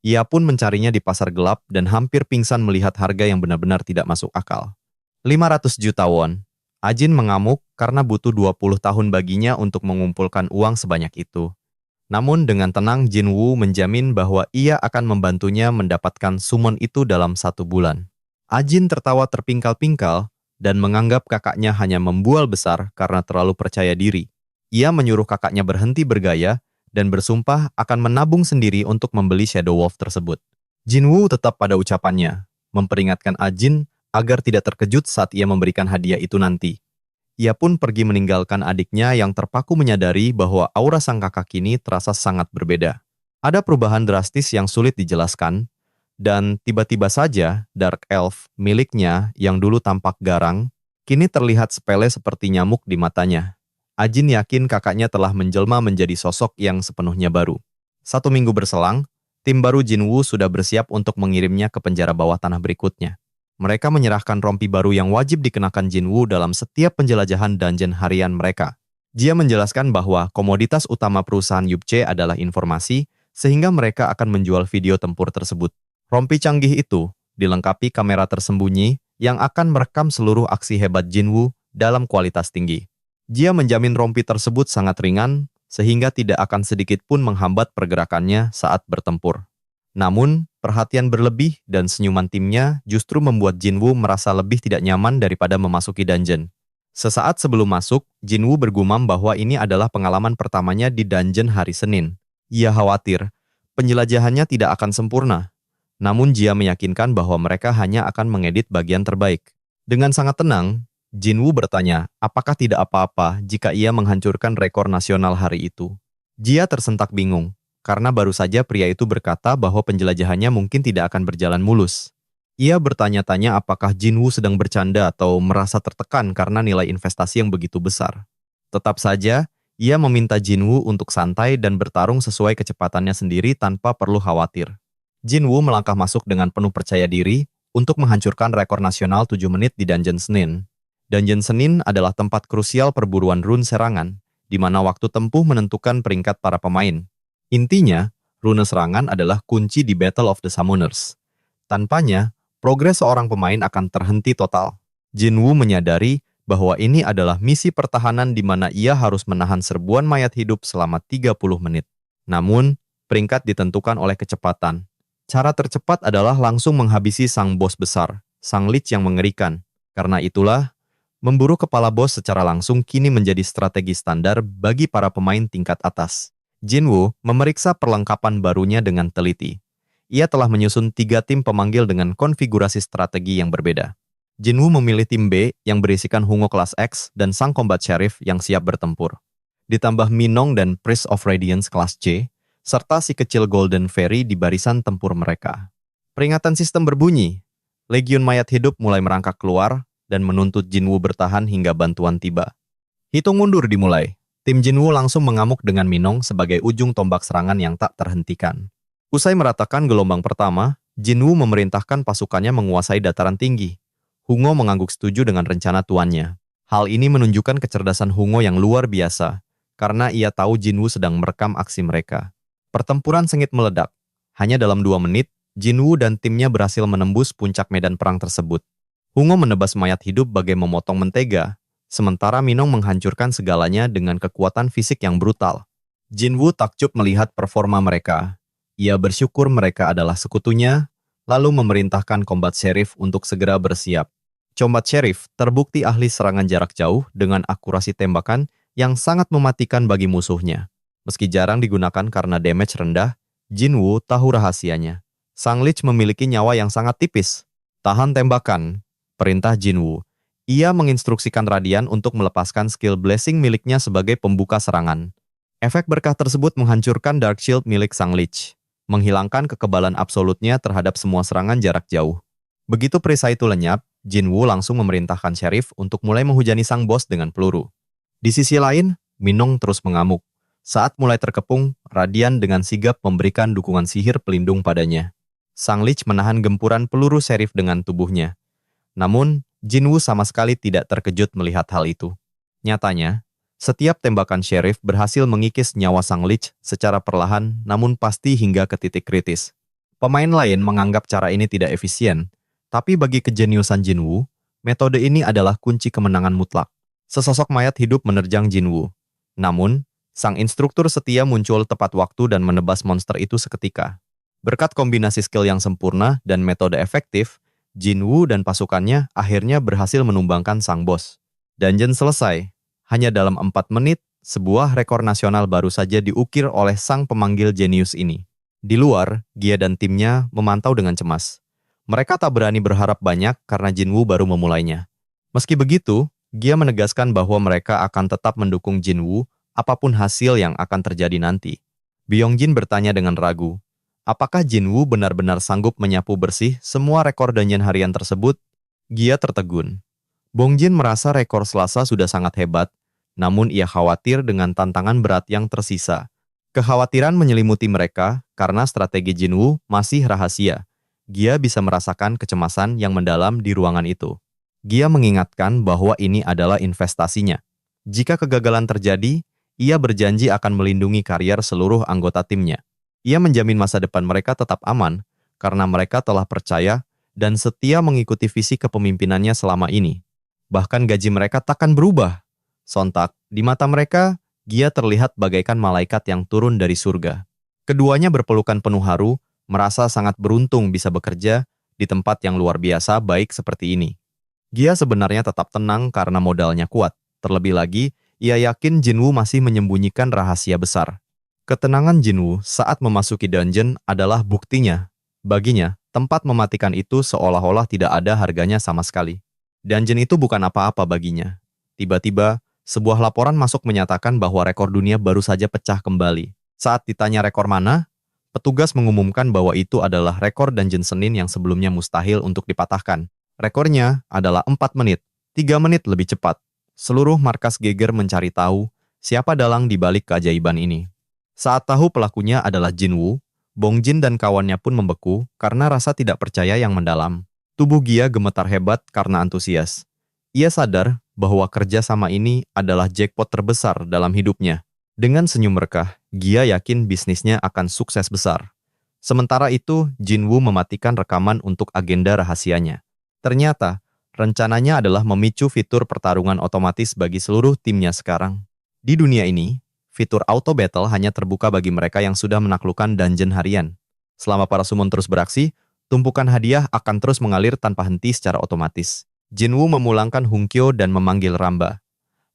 Ia pun mencarinya di pasar gelap dan hampir pingsan melihat harga yang benar-benar tidak masuk akal. 500 juta won. Ajin mengamuk karena butuh 20 tahun baginya untuk mengumpulkan uang sebanyak itu. Namun dengan tenang Jinwoo menjamin bahwa ia akan membantunya mendapatkan summon itu dalam 1 bulan. Ajin tertawa terpingkal-pingkal dan menganggap kakaknya hanya membual besar karena terlalu percaya diri. Ia menyuruh kakaknya berhenti bergaya dan bersumpah akan menabung sendiri untuk membeli Shadow Wolf tersebut. Jinwoo tetap pada ucapannya, memperingatkan Ajin agar tidak terkejut saat ia memberikan hadiah itu nanti. Ia pun pergi meninggalkan adiknya yang terpaku menyadari bahwa aura sang kakak kini terasa sangat berbeda. Ada perubahan drastis yang sulit dijelaskan, dan tiba-tiba saja Dark Elf miliknya yang dulu tampak garang, kini terlihat sepele seperti nyamuk di matanya. Ajin yakin kakaknya telah menjelma menjadi sosok yang sepenuhnya baru. 1 minggu berselang, tim baru Jinwoo sudah bersiap untuk mengirimnya ke penjara bawah tanah berikutnya. Mereka menyerahkan rompi baru yang wajib dikenakan Jinwoo dalam setiap penjelajahan dungeon harian mereka. Dia menjelaskan bahwa komoditas utama perusahaan Yupche adalah informasi, sehingga mereka akan menjual video tempur tersebut. Rompi canggih itu dilengkapi kamera tersembunyi yang akan merekam seluruh aksi hebat Jinwoo dalam kualitas tinggi. Dia menjamin rompi tersebut sangat ringan, sehingga tidak akan sedikit pun menghambat pergerakannya saat bertempur. Namun, perhatian berlebih dan senyuman timnya justru membuat Jinwoo merasa lebih tidak nyaman daripada memasuki dungeon. Sesaat sebelum masuk, Jinwoo bergumam bahwa ini adalah pengalaman pertamanya di dungeon hari Senin. Ia khawatir, penjelajahannya tidak akan sempurna. Namun Jia meyakinkan bahwa mereka hanya akan mengedit bagian terbaik. Dengan sangat tenang, Jinwoo bertanya apakah tidak apa-apa jika ia menghancurkan rekor nasional hari itu. Jia tersentak bingung, karena baru saja pria itu berkata bahwa penjelajahannya mungkin tidak akan berjalan mulus. Ia bertanya-tanya apakah Jinwoo sedang bercanda atau merasa tertekan karena nilai investasi yang begitu besar. Tetap saja, ia meminta Jinwoo untuk santai dan bertarung sesuai kecepatannya sendiri tanpa perlu khawatir. Jinwoo melangkah masuk dengan penuh percaya diri untuk menghancurkan rekor nasional 7 menit di Dungeon Senin. Dungeon Senin adalah tempat krusial perburuan rune serangan, di mana waktu tempuh menentukan peringkat para pemain. Intinya, rune serangan adalah kunci di Battle of the Summoners. Tanpanya, progres seorang pemain akan terhenti total. Jinwoo menyadari bahwa ini adalah misi pertahanan di mana ia harus menahan serbuan mayat hidup selama 30 menit. Namun, peringkat ditentukan oleh kecepatan. Cara tercepat adalah langsung menghabisi sang bos besar, sang Lich yang mengerikan. Karena itulah, memburu kepala bos secara langsung kini menjadi strategi standar bagi para pemain tingkat atas. Jinwoo memeriksa perlengkapan barunya dengan teliti. Ia telah menyusun 3 tim pemanggil dengan konfigurasi strategi yang berbeda. Jinwoo memilih tim B yang berisikan Hungo kelas X dan sang combat sheriff yang siap bertempur. Ditambah Minong dan Priest of Radiance kelas C, serta si kecil Golden Fairy di barisan tempur mereka. Peringatan sistem berbunyi. Legiun mayat hidup mulai merangkak keluar dan menuntut Jinwoo bertahan hingga bantuan tiba. Hitung mundur dimulai. Tim Jinwoo langsung mengamuk dengan Minong sebagai ujung tombak serangan yang tak terhentikan. Usai meratakan gelombang pertama, Jinwoo memerintahkan pasukannya menguasai dataran tinggi. Hungo mengangguk setuju dengan rencana tuannya. Hal ini menunjukkan kecerdasan Hungo yang luar biasa, karena ia tahu Jinwoo sedang merekam aksi mereka. Pertempuran sengit meledak. Hanya dalam 2 menit, Jinwoo dan timnya berhasil menembus puncak medan perang tersebut. Hungo menebas mayat hidup bagai memotong mentega, sementara Minong menghancurkan segalanya dengan kekuatan fisik yang brutal. Jinwoo takjub melihat performa mereka. Ia bersyukur mereka adalah sekutunya, lalu memerintahkan Combat Sheriff untuk segera bersiap. Combat Sheriff terbukti ahli serangan jarak jauh dengan akurasi tembakan yang sangat mematikan bagi musuhnya. Meski jarang digunakan karena damage rendah, Jinwoo tahu rahasianya. Sang Lich memiliki nyawa yang sangat tipis. Tahan tembakan, perintah Jinwoo. Ia menginstruksikan Radian untuk melepaskan skill blessing miliknya sebagai pembuka serangan. Efek berkah tersebut menghancurkan Dark Shield milik Sang Lich, menghilangkan kekebalan absolutnya terhadap semua serangan jarak jauh. Begitu perisai itu lenyap, Jinwoo langsung memerintahkan Sheriff untuk mulai menghujani sang bos dengan peluru. Di sisi lain, Minong terus mengamuk. Saat mulai terkepung, Radian dengan sigap memberikan dukungan sihir pelindung padanya. Sang Lich menahan gempuran peluru Sheriff dengan tubuhnya. Namun, Jinwoo sama sekali tidak terkejut melihat hal itu. Nyatanya, setiap tembakan Sheriff berhasil mengikis nyawa Sang Lich secara perlahan namun pasti hingga ke titik kritis. Pemain lain menganggap cara ini tidak efisien, tapi bagi kejeniusan Jinwoo, metode ini adalah kunci kemenangan mutlak. Sesosok mayat hidup menerjang Jinwoo. Namun, sang instruktur setia muncul tepat waktu dan menebas monster itu seketika. Berkat kombinasi skill yang sempurna dan metode efektif, Jinwoo dan pasukannya akhirnya berhasil menumbangkan sang bos. Dungeon selesai. Hanya dalam 4 menit, sebuah rekor nasional baru saja diukir oleh sang pemanggil jenius ini. Di luar, Gia dan timnya memantau dengan cemas. Mereka tak berani berharap banyak karena Jinwoo baru memulainya. Meski begitu, Gia menegaskan bahwa mereka akan tetap mendukung Jinwoo apapun hasil yang akan terjadi nanti. Byongjin bertanya dengan ragu, apakah Jinwoo benar-benar sanggup menyapu bersih semua rekor dungeon harian tersebut? Gia tertegun. Bongjin merasa rekor Selasa sudah sangat hebat, namun ia khawatir dengan tantangan berat yang tersisa. Kekhawatiran menyelimuti mereka karena strategi Jinwoo masih rahasia. Gia bisa merasakan kecemasan yang mendalam di ruangan itu. Gia mengingatkan bahwa ini adalah investasinya. Jika kegagalan terjadi, ia berjanji akan melindungi karier seluruh anggota timnya. Ia menjamin masa depan mereka tetap aman karena mereka telah percaya dan setia mengikuti visi kepemimpinannya selama ini. Bahkan gaji mereka takkan berubah. Sontak, di mata mereka, Gia terlihat bagaikan malaikat yang turun dari surga. Keduanya berpelukan penuh haru, merasa sangat beruntung bisa bekerja di tempat yang luar biasa baik seperti ini. Gia sebenarnya tetap tenang karena modalnya kuat. Terlebih lagi, ia yakin Jinwoo masih menyembunyikan rahasia besar. Ketenangan Jinwoo saat memasuki dungeon adalah buktinya. Baginya, tempat mematikan itu seolah-olah tidak ada harganya sama sekali. Dungeon itu bukan apa-apa baginya. Tiba-tiba, sebuah laporan masuk menyatakan bahwa rekor dunia baru saja pecah kembali. Saat ditanya rekor mana, petugas mengumumkan bahwa itu adalah rekor dungeon Senin yang sebelumnya mustahil untuk dipatahkan. Rekornya adalah 4 menit, 3 menit lebih cepat. Seluruh markas geger mencari tahu siapa dalang di balik keajaiban ini. Saat tahu pelakunya adalah Jinwoo, Bongjin dan kawannya pun membeku karena rasa tidak percaya yang mendalam. Tubuh Gia gemetar hebat karena antusias. Ia sadar bahwa kerja sama ini adalah jackpot terbesar dalam hidupnya. Dengan senyum rekah, Gia yakin bisnisnya akan sukses besar. Sementara itu, Jinwoo mematikan rekaman untuk agenda rahasianya. Ternyata, rencananya adalah memicu fitur pertarungan otomatis bagi seluruh timnya sekarang. Di dunia ini, fitur auto battle hanya terbuka bagi mereka yang sudah menaklukkan dungeon harian. Selama para summon terus beraksi, tumpukan hadiah akan terus mengalir tanpa henti secara otomatis. Jinwoo memulangkan Hungkyo dan memanggil Ramba,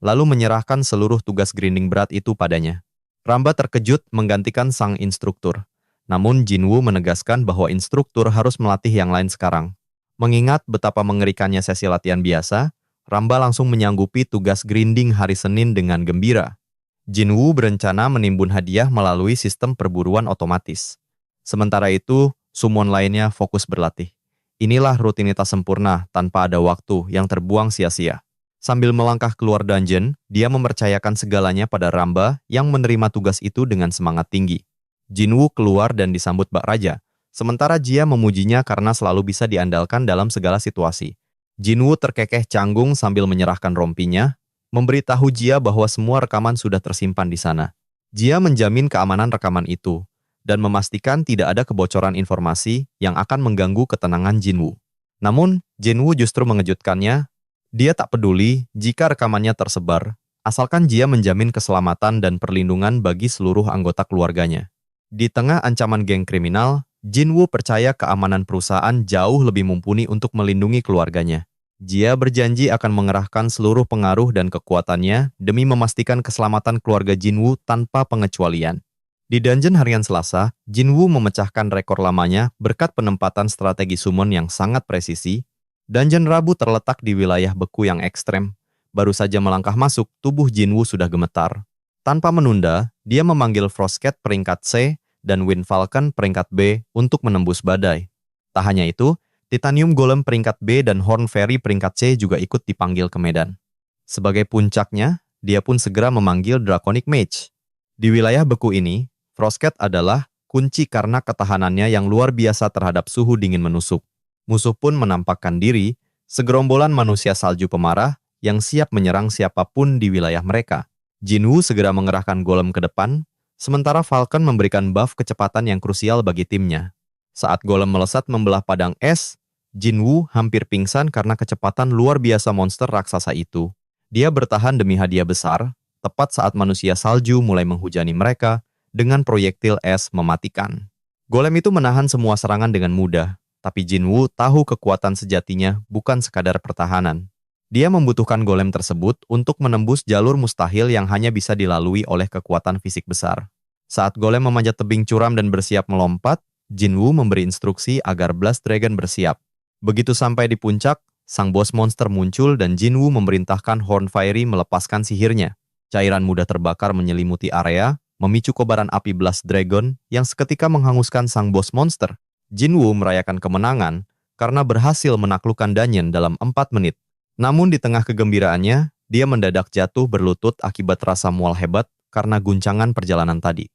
lalu menyerahkan seluruh tugas grinding berat itu padanya. Ramba terkejut menggantikan sang instruktur. Namun Jinwoo menegaskan bahwa instruktur harus melatih yang lain sekarang. Mengingat betapa mengerikannya sesi latihan biasa, Ramba langsung menyanggupi tugas grinding hari Senin dengan gembira. Jinwoo berencana menimbun hadiah melalui sistem perburuan otomatis. Sementara itu, summon lainnya fokus berlatih. Inilah rutinitas sempurna tanpa ada waktu yang terbuang sia-sia. Sambil melangkah keluar dungeon, dia mempercayakan segalanya pada Ramba yang menerima tugas itu dengan semangat tinggi. Jinwoo keluar dan disambut Bak Raja, sementara Jia memujinya karena selalu bisa diandalkan dalam segala situasi. Jinwoo terkekeh canggung sambil menyerahkan rompinya, memberitahu Jia bahwa semua rekaman sudah tersimpan di sana. Jia menjamin keamanan rekaman itu, dan memastikan tidak ada kebocoran informasi yang akan mengganggu ketenangan Jinwoo. Namun, Jinwoo justru mengejutkannya. Dia tak peduli jika rekamannya tersebar, asalkan Jia menjamin keselamatan dan perlindungan bagi seluruh anggota keluarganya. Di tengah ancaman geng kriminal, Jinwoo percaya keamanan perusahaan jauh lebih mumpuni untuk melindungi keluarganya. Jia berjanji akan mengerahkan seluruh pengaruh dan kekuatannya demi memastikan keselamatan keluarga Jinwoo tanpa pengecualian. Di dungeon harian Selasa, Jinwoo memecahkan rekor lamanya berkat penempatan strategi summon yang sangat presisi. Dungeon Rabu terletak di wilayah beku yang ekstrem. Baru saja melangkah masuk, tubuh Jinwoo sudah gemetar. Tanpa menunda, dia memanggil Frostcat peringkat C dan Wind Falcon peringkat B untuk menembus badai. Tak hanya itu, Titanium Golem peringkat B dan Horn Fairy peringkat C juga ikut dipanggil ke medan. Sebagai puncaknya, dia pun segera memanggil Draconic Mage. Di wilayah beku ini, Frostcat adalah kunci karena ketahanannya yang luar biasa terhadap suhu dingin menusuk. Musuh pun menampakkan diri, segerombolan manusia salju pemarah yang siap menyerang siapapun di wilayah mereka. Jinwoo segera mengerahkan golem ke depan, sementara Falcon memberikan buff kecepatan yang krusial bagi timnya. Saat golem melesat membelah padang es, Jinwoo hampir pingsan karena kecepatan luar biasa monster raksasa itu. Dia bertahan demi hadiah besar, tepat saat manusia salju mulai menghujani mereka dengan proyektil es mematikan. Golem itu menahan semua serangan dengan mudah, tapi Jinwoo tahu kekuatan sejatinya bukan sekadar pertahanan. Dia membutuhkan golem tersebut untuk menembus jalur mustahil yang hanya bisa dilalui oleh kekuatan fisik besar. Saat golem memanjat tebing curam dan bersiap melompat, Jinwoo memberi instruksi agar Blast Dragon bersiap. Begitu sampai di puncak, sang bos monster muncul dan Jinwoo memerintahkan Horn Fairy melepaskan sihirnya. Cairan mudah terbakar menyelimuti area, memicu kobaran api Blast Dragon yang seketika menghanguskan sang bos monster. Jinwoo merayakan kemenangan karena berhasil menaklukkan dungeon dalam 4 menit. Namun di tengah kegembiraannya, dia mendadak jatuh berlutut akibat rasa mual hebat karena guncangan perjalanan tadi.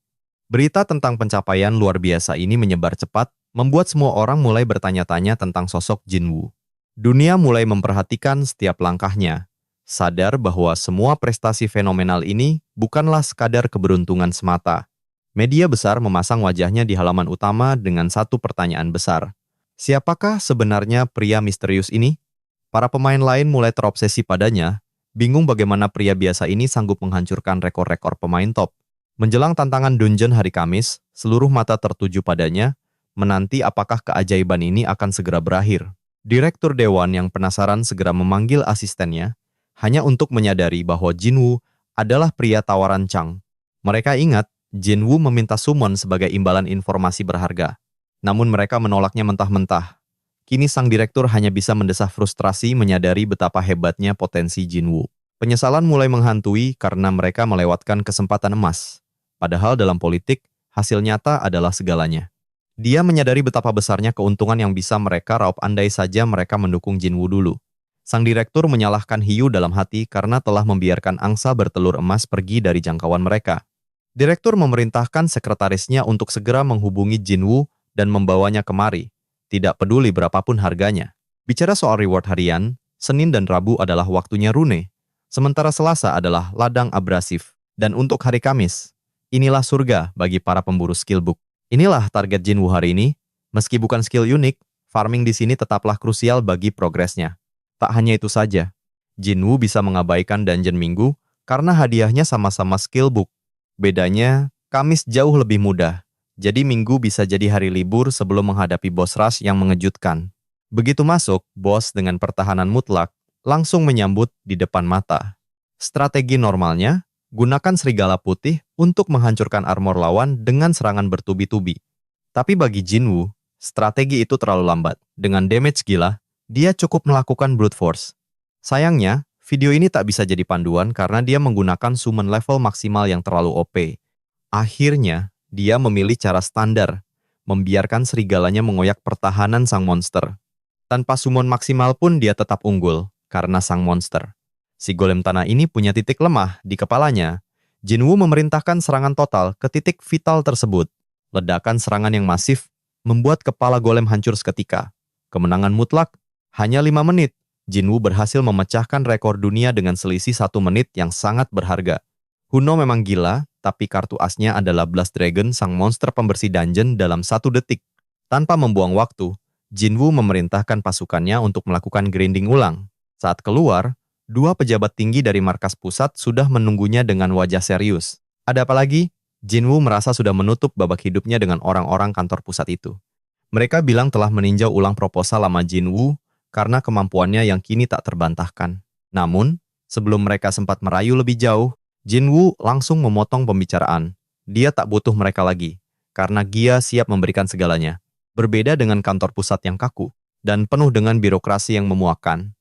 Berita tentang pencapaian luar biasa ini menyebar cepat, membuat semua orang mulai bertanya-tanya tentang sosok Jinwoo. Dunia mulai memperhatikan setiap langkahnya, sadar bahwa semua prestasi fenomenal ini bukanlah sekadar keberuntungan semata. Media besar memasang wajahnya di halaman utama dengan satu pertanyaan besar. Siapakah sebenarnya pria misterius ini? Para pemain lain mulai terobsesi padanya, bingung bagaimana pria biasa ini sanggup menghancurkan rekor-rekor pemain top. Menjelang tantangan dungeon hari Kamis, seluruh mata tertuju padanya, menanti apakah keajaiban ini akan segera berakhir. Direktur Dewan yang penasaran segera memanggil asistennya, hanya untuk menyadari bahwa Jinwoo adalah pria tawaran Chang. Mereka ingat, Jinwoo meminta summon sebagai imbalan informasi berharga. Namun mereka menolaknya mentah-mentah. Kini sang direktur hanya bisa mendesah frustrasi menyadari betapa hebatnya potensi Jinwoo. Penyesalan mulai menghantui karena mereka melewatkan kesempatan emas. Padahal dalam politik, hasil nyata adalah segalanya. Dia menyadari betapa besarnya keuntungan yang bisa mereka raup andai saja mereka mendukung Jinwoo dulu. Sang direktur menyalahkan hiu dalam hati karena telah membiarkan angsa bertelur emas pergi dari jangkauan mereka. Direktur memerintahkan sekretarisnya untuk segera menghubungi Jinwoo dan membawanya kemari, tidak peduli berapapun harganya. Bicara soal reward harian, Senin dan Rabu adalah waktunya rune, sementara Selasa adalah ladang abrasif. Dan untuk hari Kamis, inilah surga bagi para pemburu skill book. Inilah target Jinwoo hari ini. Meski bukan skill unik, farming di sini tetaplah krusial bagi progresnya. Tak hanya itu saja, Jinwoo bisa mengabaikan dungeon minggu karena hadiahnya sama-sama skill book. Bedanya, Kamis jauh lebih mudah, jadi minggu bisa jadi hari libur sebelum menghadapi boss rush yang mengejutkan. Begitu masuk, bos dengan pertahanan mutlak langsung menyambut di depan mata. Strategi normalnya, gunakan serigala putih untuk menghancurkan armor lawan dengan serangan bertubi-tubi. Tapi bagi Jinwoo, strategi itu terlalu lambat. Dengan damage gila, dia cukup melakukan brute force. Sayangnya, video ini tak bisa jadi panduan karena dia menggunakan summon level maksimal yang terlalu OP. Akhirnya, dia memilih cara standar, membiarkan serigalanya mengoyak pertahanan sang monster. Tanpa summon maksimal pun dia tetap unggul, karena sang monster. Si golem tanah ini punya titik lemah di kepalanya. Jinwoo memerintahkan serangan total ke titik vital tersebut. Ledakan serangan yang masif membuat kepala golem hancur seketika. Kemenangan mutlak, hanya 5 menit. Jinwoo berhasil memecahkan rekor dunia dengan selisih 1 menit yang sangat berharga. Huno memang gila, tapi kartu asnya adalah Blast Dragon, sang monster pembersih dungeon dalam 1 detik. Tanpa membuang waktu, Jinwoo memerintahkan pasukannya untuk melakukan grinding ulang. Saat keluar, 2 pejabat tinggi dari markas pusat sudah menunggunya dengan wajah serius. Ada apa lagi? Jinwoo merasa sudah menutup babak hidupnya dengan orang-orang kantor pusat itu. Mereka bilang telah meninjau ulang proposal lama Jinwoo karena kemampuannya yang kini tak terbantahkan. Namun, sebelum mereka sempat merayu lebih jauh, Jinwoo langsung memotong pembicaraan. dia tak butuh mereka lagi, karena Gia siap memberikan segalanya. Berbeda dengan kantor pusat yang kaku, dan penuh dengan birokrasi yang memuakkan,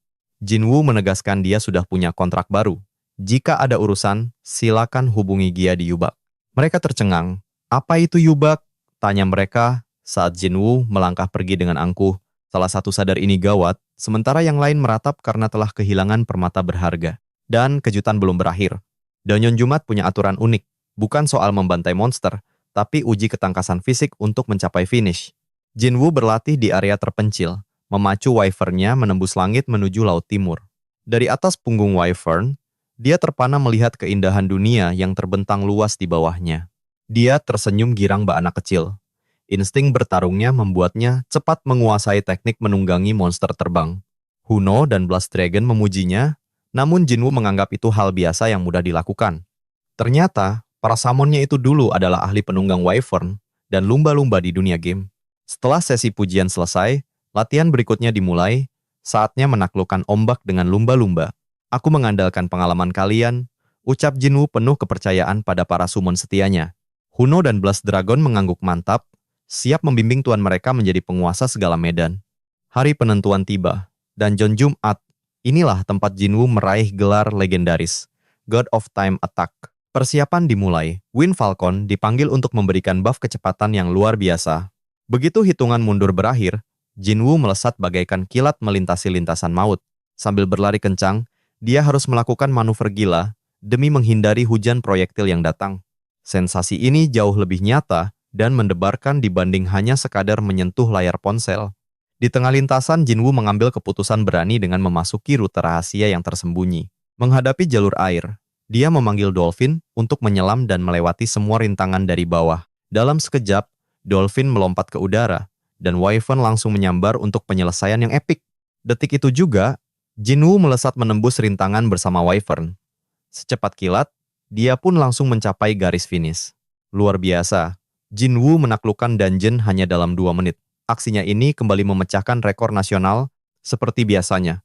Jinwoo menegaskan dia sudah punya kontrak baru. Jika ada urusan, silakan hubungi Gia di Yubak. Mereka tercengang. Apa itu Yubak? Tanya mereka saat Jinwoo melangkah pergi dengan angkuh. Salah satu sadar ini gawat, sementara yang lain meratap karena telah kehilangan permata berharga. Dan kejutan belum berakhir. Donyeon Jumat punya aturan unik, bukan soal membantai monster, tapi uji ketangkasan fisik untuk mencapai finish. Jinwoo berlatih di area terpencil, memacu Wyvern-nya menembus langit menuju Laut Timur. Dari atas punggung Wyvern, dia terpana melihat keindahan dunia yang terbentang luas di bawahnya. Dia tersenyum girang bak anak kecil. Insting bertarungnya membuatnya cepat menguasai teknik menunggangi monster terbang. Huno dan Blast Dragon memujinya, namun Jinwoo menganggap itu hal biasa yang mudah dilakukan. Ternyata, para summonnya itu dulu adalah ahli penunggang Wyvern dan lumba-lumba di dunia game. Setelah sesi pujian selesai, latihan berikutnya dimulai, saatnya menaklukkan ombak dengan lumba-lumba. Aku mengandalkan pengalaman kalian, ucap Jinwoo penuh kepercayaan pada para summon setianya. Huno dan Blast Dragon mengangguk mantap, siap membimbing tuan mereka menjadi penguasa segala medan. Hari penentuan tiba, dan Donyeon Jumat, inilah tempat Jinwoo meraih gelar legendaris, God of Time Attack. Persiapan dimulai, Wind Falcon dipanggil untuk memberikan buff kecepatan yang luar biasa. Begitu hitungan mundur berakhir, Jinwoo melesat bagaikan kilat melintasi lintasan maut. Sambil berlari kencang, dia harus melakukan manuver gila demi menghindari hujan proyektil yang datang. Sensasi ini jauh lebih nyata dan mendebarkan dibanding hanya sekadar menyentuh layar ponsel. Di tengah lintasan, Jinwoo mengambil keputusan berani dengan memasuki rute rahasia yang tersembunyi. Menghadapi jalur air, dia memanggil Dolphin untuk menyelam dan melewati semua rintangan dari bawah. Dalam sekejap, Dolphin melompat ke udara, dan Wyvern langsung menyambar untuk penyelesaian yang epik. Detik itu juga, Jinwoo melesat menembus rintangan bersama Wyvern. Secepat kilat, dia pun langsung mencapai garis finish. Luar biasa, Jinwoo menaklukkan dungeon hanya dalam 2 menit. Aksinya ini kembali memecahkan rekor nasional seperti biasanya.